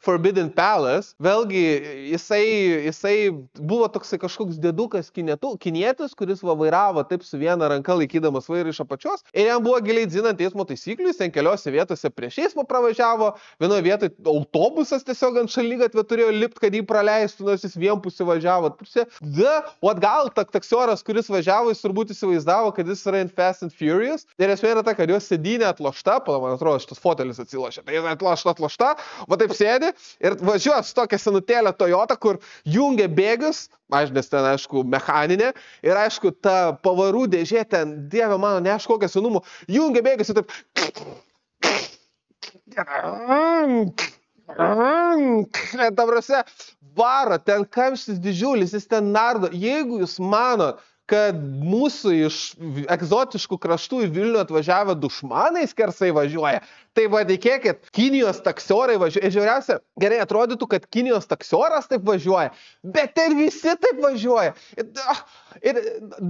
[SPEAKER 1] Forbidden Palace, vėlgi jisai buvo toksai kažkoks dėdukas kinietis, kuris vairavo taip su viena ranka laikydamas vairą iš apačios ir jam buvo giliai dzinant eismo taisyklių, jis ten keliose vietose prieš eismą pravažiavo, vienoje vietoje autobusas tiesiog ant šaligatvio turėjo lipti, kad jį praleistų, nors jis vienpusį važiavo. O gal taksioras, kuris važiavo, jis turbūt įsivaizdavo, kad jis yra in Fast and Furious. Ir esmė yra ta, kad jo sėdynė atlošta, man atrodo, šitas fotelis atsilošė. Tai jis atlošta, va taip sėdi ir važiuoja su tokia senutėlė Toyota, kur jungia bėgius, nes ten, aišku, mechaninė, ir, aišku, ta pavarų dėžė ten, dieve mano, neaišku, kokią senumo, jungia bėgius ir taip. Tavrose, varo, ten kamštis didžiulis, jis ten nardo. Jeigu jūs manot, kad mūsų iš egzotiškų kraštų į Vilnių atvažiavę dušmanai skersai važiuoja, Tai va, tikėkit, Kinijos taksiorai važiuoja. Ir žiūrėsia, gerai atrodytų, kad Kinijos taksioras taip važiuoja, bet ir visi taip važiuoja. Ir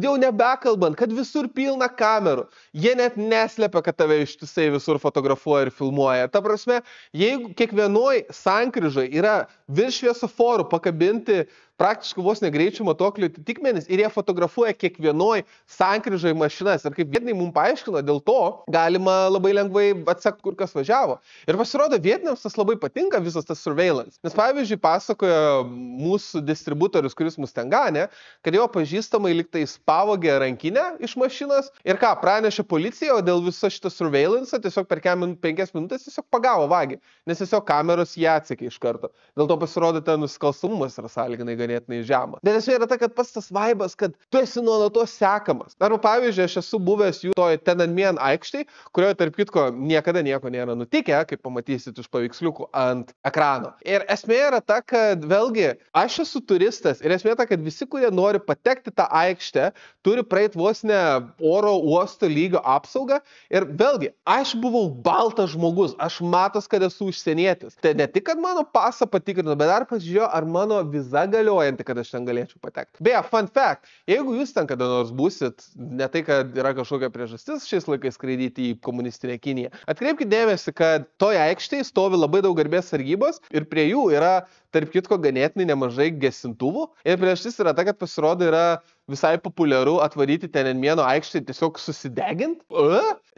[SPEAKER 1] jau nebekalbant, kad visur pilna kamerų. Jie net neslepia, kad tave ištisai visur fotografuoja ir filmuoja. Ta prasme, jeigu kiekvienoj sankryžai yra virš šviesoforų pakabinti praktiškai vos negreičių matuoklių atitikmenys ir jie fotografuoja kiekvienoj sankryžai mašinas. Ir kaip vietiniai mums paaiškino, dėl to galima labai lengvai atsekti, kur kas važiavo. Ir pasirodo, vietiniams tas labai patinka, visas tas surveillance. Nes pavyzdžiui, pasakojo mūsų distributorius, kuris mus ten ganė, kad jo pažįstamai liktai pavogė rankinę iš mašinos ir ką, pranešė policija, o dėl viso šito surveillance tiesiog per 5 minutės tiesiog pagavo vagį, nes tiesiog kameros jie atsekė iš karto. Dėl to pasirodo, ten nusikalstamumas yra sąlyginai ganėtinai žemas. Bet esmė yra ta, kad pats tas vaibas, kad tu esi nuolatos sekamas. Arba pavyzdžiui, aš esu buvęs jų toj Tiananmen aikštėj, kurioje tarp kitko niekada nieko nėra nutikę, kaip pamatysit iš paveiksliukų ant ekrano. Ir esmė yra ta, kad vėlgi aš esu turistas ir esmė ta, kad visi, kurie nori patekti tą aikštę, turi praeiti vos ne oro uosto lygio apsaugą. Ir vėlgi, aš buvau baltas žmogus, aš matos, kad esu užsienietis. Tai ne tik, kad mano pasą patikrino, bet dar pasižiūrėjau, ar mano viza galiojanti, kad aš ten galėčiau patekti. Beje, fun fact, jeigu jūs ten kada nors būsit, ne tai, kad yra kažkokia priežastis šiais laikais skraidyti į komunistinę Kiniją, atkreipkite dėmesį, kad toje aikštėje stovi labai daug garbės sargybos ir prie jų yra tarp kitko ganėtinai nemažai gesintuvų. Ir priežastis yra ta, kad pasirodo yra visai populiaru atvaryti Tiananmeno aikštę tiesiog susidegint.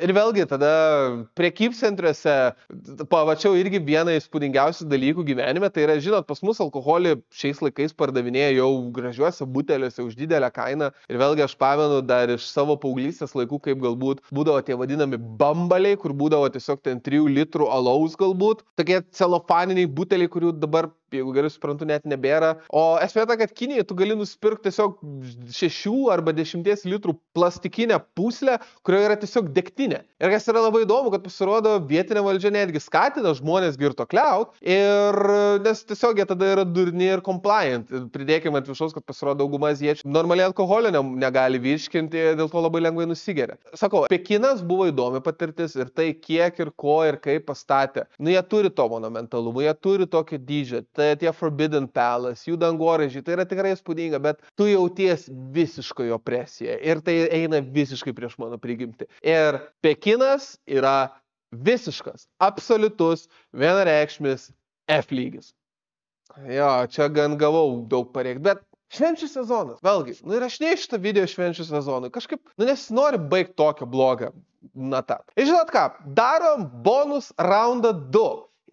[SPEAKER 1] Ir vėlgi tada prekybcentriuose pamačiau irgi vieną įspūdingiausių dalykų gyvenime. Tai yra, žinot, pas mus alkoholį šiais laikais pardavinėja jau gražiuose buteliuose už didelę kainą. Ir vėlgi aš pamenu dar iš savo paauglystės laikų, kaip galbūt būdavo tie vadinami bambaliai, kur būdavo tiesiog ten 3 litrų alaus galbūt. Tokie celofaniniai buteliai, kurių dabar, jeigu gerai suprantu, net nebėra. O esmė ta, kad Kinijoje tu gali nusipirkti tiesiog 6 arba 10 litrų plastikinę pūslę, kurioje yra tiesiog degtinė. Ir kas yra labai įdomu, kad pasirodo vietinė valdžia netgi skatina žmonės girtokliaut, ir nes tiesiog jie tada yra durni ir compliant. Pridėkime ant viršaus, kad pasirodo dauguma azijiečių normaliai alkoholio negali virškinti, dėl to labai lengvai nusigeria. Sakau, Pekinas buvo įdomi patirtis ir tai kiek ir ko ir kaip pastatė. Nu, jie turi to monumentalumo, jie turi tokio dydžio, tai tie Forbidden Palace, jų dangoraižiai, tai yra tikrai įspūdinga, bet tu jauties visiškai opresija ir tai eina visiškai prieš mano prigimtį. Ir Pekinas yra visiškas, absoliutus, vienareikšmis F lygis. Jo, čia gan gavau daug pareikti, bet švenčių sezonas, vėlgi, įrašinėjau šitą video švenčių sezonui, kažkaip, nesinori baigti tokią blogą natą. Ir žinot ką, darom bonus raundą 2.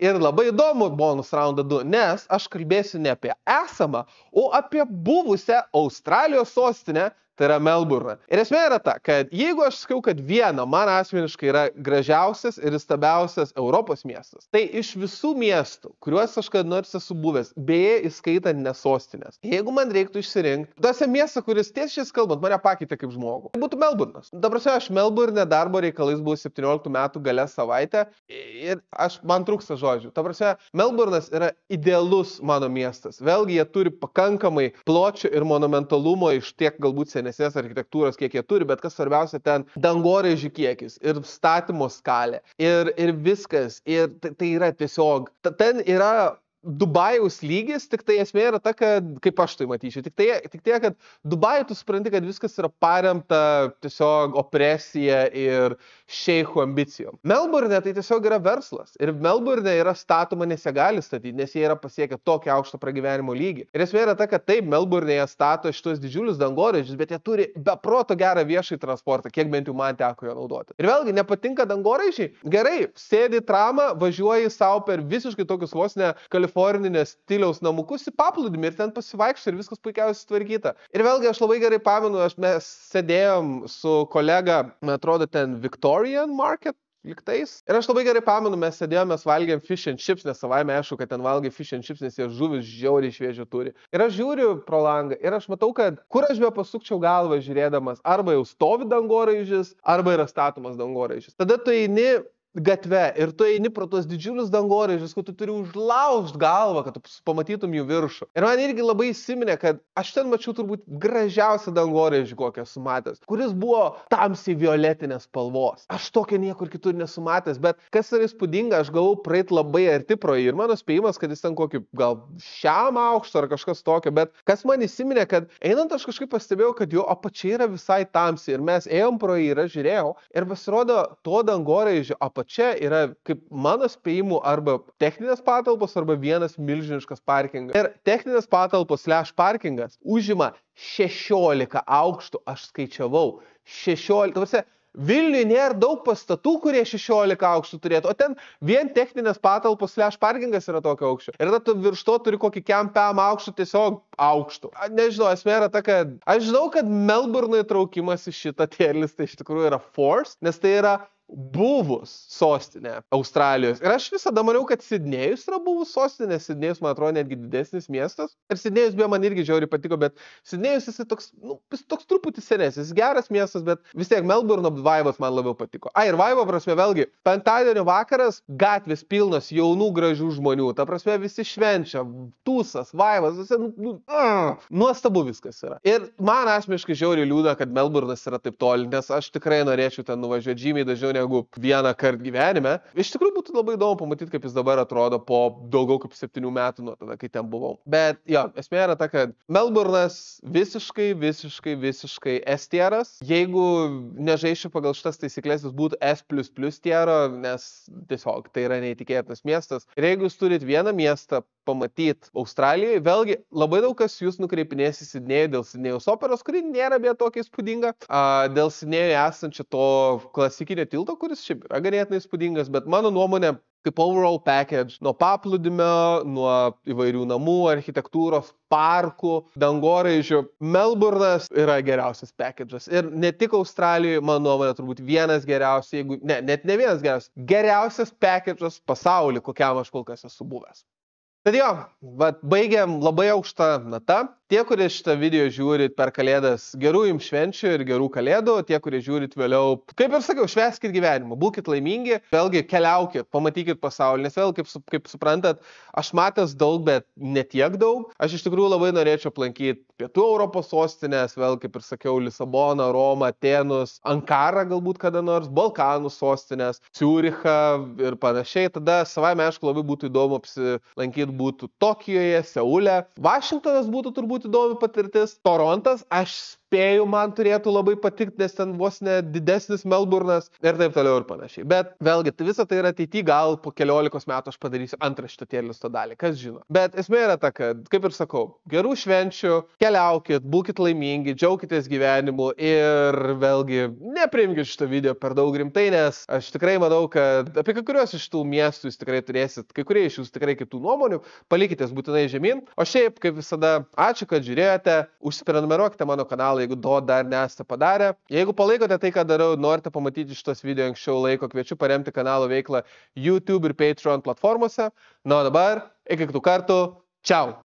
[SPEAKER 1] Ir labai įdomu bonus raundą 2, nes aš kalbėsiu ne apie esamą, o apie buvusią Australijos sostinę, tai yra Melburną. Ir esmė yra ta, kad jeigu aš sakiau, kad viena man asmeniškai yra gražiausias ir įstabiausias Europos miestas, tai iš visų miestų, kuriuos aš kada nors esu buvęs, beje, įskaitant ne sostinės, jeigu man reiktų išsirinkti, tose miestą, kuris tiesiai kalbant mane pakeitė kaip žmogų, tai būtų Melburnas. Dabar aš Melburne darbo reikalais buvau 17 metų gale savaitę ir man trūksta žodžių. Ta prasme, Melburnas yra idealus mano miestas. Vėlgi, jie turi pakankamai pločio ir monumentalumo iš tiek galbūt senesnės architektūros, kiek jie turi, bet kas svarbiausia, ten dangoraižių kiekis ir statymo skalė ir viskas. Ir tai yra tiesiog, ten yra Dubajaus lygis, tik tai esmė yra ta, kad, kaip aš tai matyčiau, tik tai, kad Dubajui tu supranti, kad viskas yra paremta tiesiog opresija ir šeichų ambicijom. Melburne tai tiesiog yra verslas. Ir Melburne yra statoma, nes jie gali statyti, nes jie yra pasiekę tokį aukštą pragyvenimo lygį. Ir esmė yra ta, kad taip, Melburne jie stato šitos didžiulius dangoraižius, bet jie turi beproto gerą viešai transportą, kiek bent jau man teko jo naudoti. Ir vėlgi, nepatinka dangoraižiai? Gerai, sėdi tramą, važiuoji savo per visiškai tokius vos ne kaliforninės stiliaus namukus į paplūdimį ir ten pasivaikščioti ir viskas puikiausiai sutvarkyta. Ir vėlgi, aš labai gerai pamenu, mes sėdėjom su kolega, man atrodo, ten Victorian Market liktais. Ir aš labai gerai pamenu, mes sėdėjom, mes valgėm fish and chips, nes savaime aišku, kad ten valgai fish and chips, nes jie žuvis žiauriai šviežio turi. Ir aš žiūriu pro langą ir aš matau, kad kur aš be pasukčiau galvą žiūrėdamas, arba jau stovi dangoraižis, arba yra statomas dangoraižis. Tada tu eini gatve ir tu eini pro tuos didžiulius dangoraižius, kad tu turi užlaužt galvą, kad tu pamatytum jų viršų. Ir man irgi labai įsiminė, kad aš ten mačiau turbūt gražiausią dangoraižį, kokią esu matęs, kuris buvo tamsiai violetinės spalvos. Aš tokio niekur kitur nesu matęs, bet kas yra įspūdinga, aš gavau praeit labai arti pro jį ir mano spėjimas, kad jis ten kokį gal šiam aukšto ar kažkas tokio, bet kas man įsiminė, kad einant aš kažkaip pastebėjau, kad jo apačia yra visai tamsiai ir mes ėjom pro jį ir aš žiūrėjau ir pasirodo to dangoraižio apačia yra, kaip mano spėjimų, arba techninės patalpos, arba vienas milžiniškas parkingas. Ir techninės patalpos / parkingas užima 16 aukštų, aš skaičiavau, 16, tarsi, Vilniuje nėra daug pastatų, kurie 16 aukštų turėtų, o ten vien techninės patalpos / parkingas yra tokio aukščio. Ir tada tu virš to turi kokį kempiam aukštų, tiesiog aukštų. Nežinau, esmė yra ta, kad aš žinau, kad Melburno įtraukimas į šitą tier listą iš tikrųjų yra forced, nes tai yra buvus sostinė Australijos. Ir aš visada maniau, kad Sidnėjus yra buvus sostinė, Sidnėjus, man atrodo, netgi didesnis miestas. Ir Sidnėjus beje man irgi žiauriai patiko, bet Sidnėjus jis toks truputį senesnis, jis geras miestas, bet vis tiek Melburno vaibas man labiau patiko. Ir vaibo prasme, vėlgi, penktadienio vakaras, gatvės pilnos jaunų gražių žmonių, ta prasme visi švenčia, tūsas, vaibas, nuostabu viskas yra. Ir man asmeniškai žiauriai liūdna, kad Melburnas yra taip toli, nes aš tikrai norėčiau ten nuvažiuoti žymiai dažniau negu vieną kartą gyvenime. Iš tikrųjų būtų labai įdomu pamatyti, kaip jis dabar atrodo po daugiau kaip 7 metų nuo tada, kai ten buvau. Bet jo, esmė yra ta, kad Melburnas visiškai S-tieras. Jeigu nežaisčiau pagal šitas taisyklės, jis būtų S++ tiero, nes tiesiog tai yra neįtikėtinas miestas. Ir jeigu jūs turit vieną miestą pamatyti Australijoje, vėlgi labai daug kas jūs nukreipinės į Sidnėjų dėl Sidnėjus operos, kuri nėra beje tokia įspūdinga, dėl Sidnėjų esančio to klasikinio tilto, kuris šiaip yra ganėtinai įspūdingas, bet mano nuomonė, kaip overall package, nuo paplūdimio, nuo įvairių namų, architektūros, parkų, dangoraižių, Melburnas yra geriausias package'as. Ir ne tik Australijoje, mano nuomonė, turbūt vienas geriausias, jeigu, net ne vienas geriausias package'as pasaulyje, kokiam aš kol kas esu buvęs. Tad jo, baigiam labai aukštą natą. Tie, kurie šitą video žiūrit per kalėdas, gerų jums švenčių ir gerų kalėdų. Tie, kurie žiūrit vėliau, kaip ir sakiau, švęskit gyvenimą, būkit laimingi, vėlgi keliaukit, pamatykit pasaulį, nes vėl, kaip suprantat, aš matęs daug, bet ne tiek daug. Aš iš tikrųjų labai norėčiau aplankyti Pietų Europos sostinės, vėl, kaip ir sakiau, Lisaboną, Romą, Atėnus, Ankarą galbūt kada nors, Balkanų sostinės, Ciurichą ir panašiai. Tada savaime, aišku, labai būtų įdomu apsilankyti būtų Tokijoje, Seule. Vašingtonas būtų turbūt įdomi patirtis. Torontas, aš spėju, man turėtų labai patikti, nes ten vos ne didesnis Melburnas ir taip toliau ir panašiai. Bet vėlgi, visą tai yra ateity, gal po 15 metų aš padarysiu antrą šito tier listo dalį, kas žino. Bet esmė yra ta, kad, kaip ir sakau, gerų švenčių, keliaukit, būkit laimingi, džiaukitės gyvenimu ir vėlgi, nepriimkit šito video per daug rimtai, nes aš tikrai manau, kad apie kai kuriuos iš tų miestų jūs tikrai turėsit, kai kurie iš jūs tikrai kitų nuomonių, palikitės būtinai žemyn. O šiaip, kaip visada, ačiū, kad žiūrėjote, užsiprenumeruokite mano kanalą, jeigu to dar nesate padarę. Jeigu palaikote tai, ką darau, norite pamatyti šitos video anksčiau laiko, kviečiu paremti kanalo veiklą YouTube ir Patreon platformose. Na, o dabar, iki kitų kartų, čiau!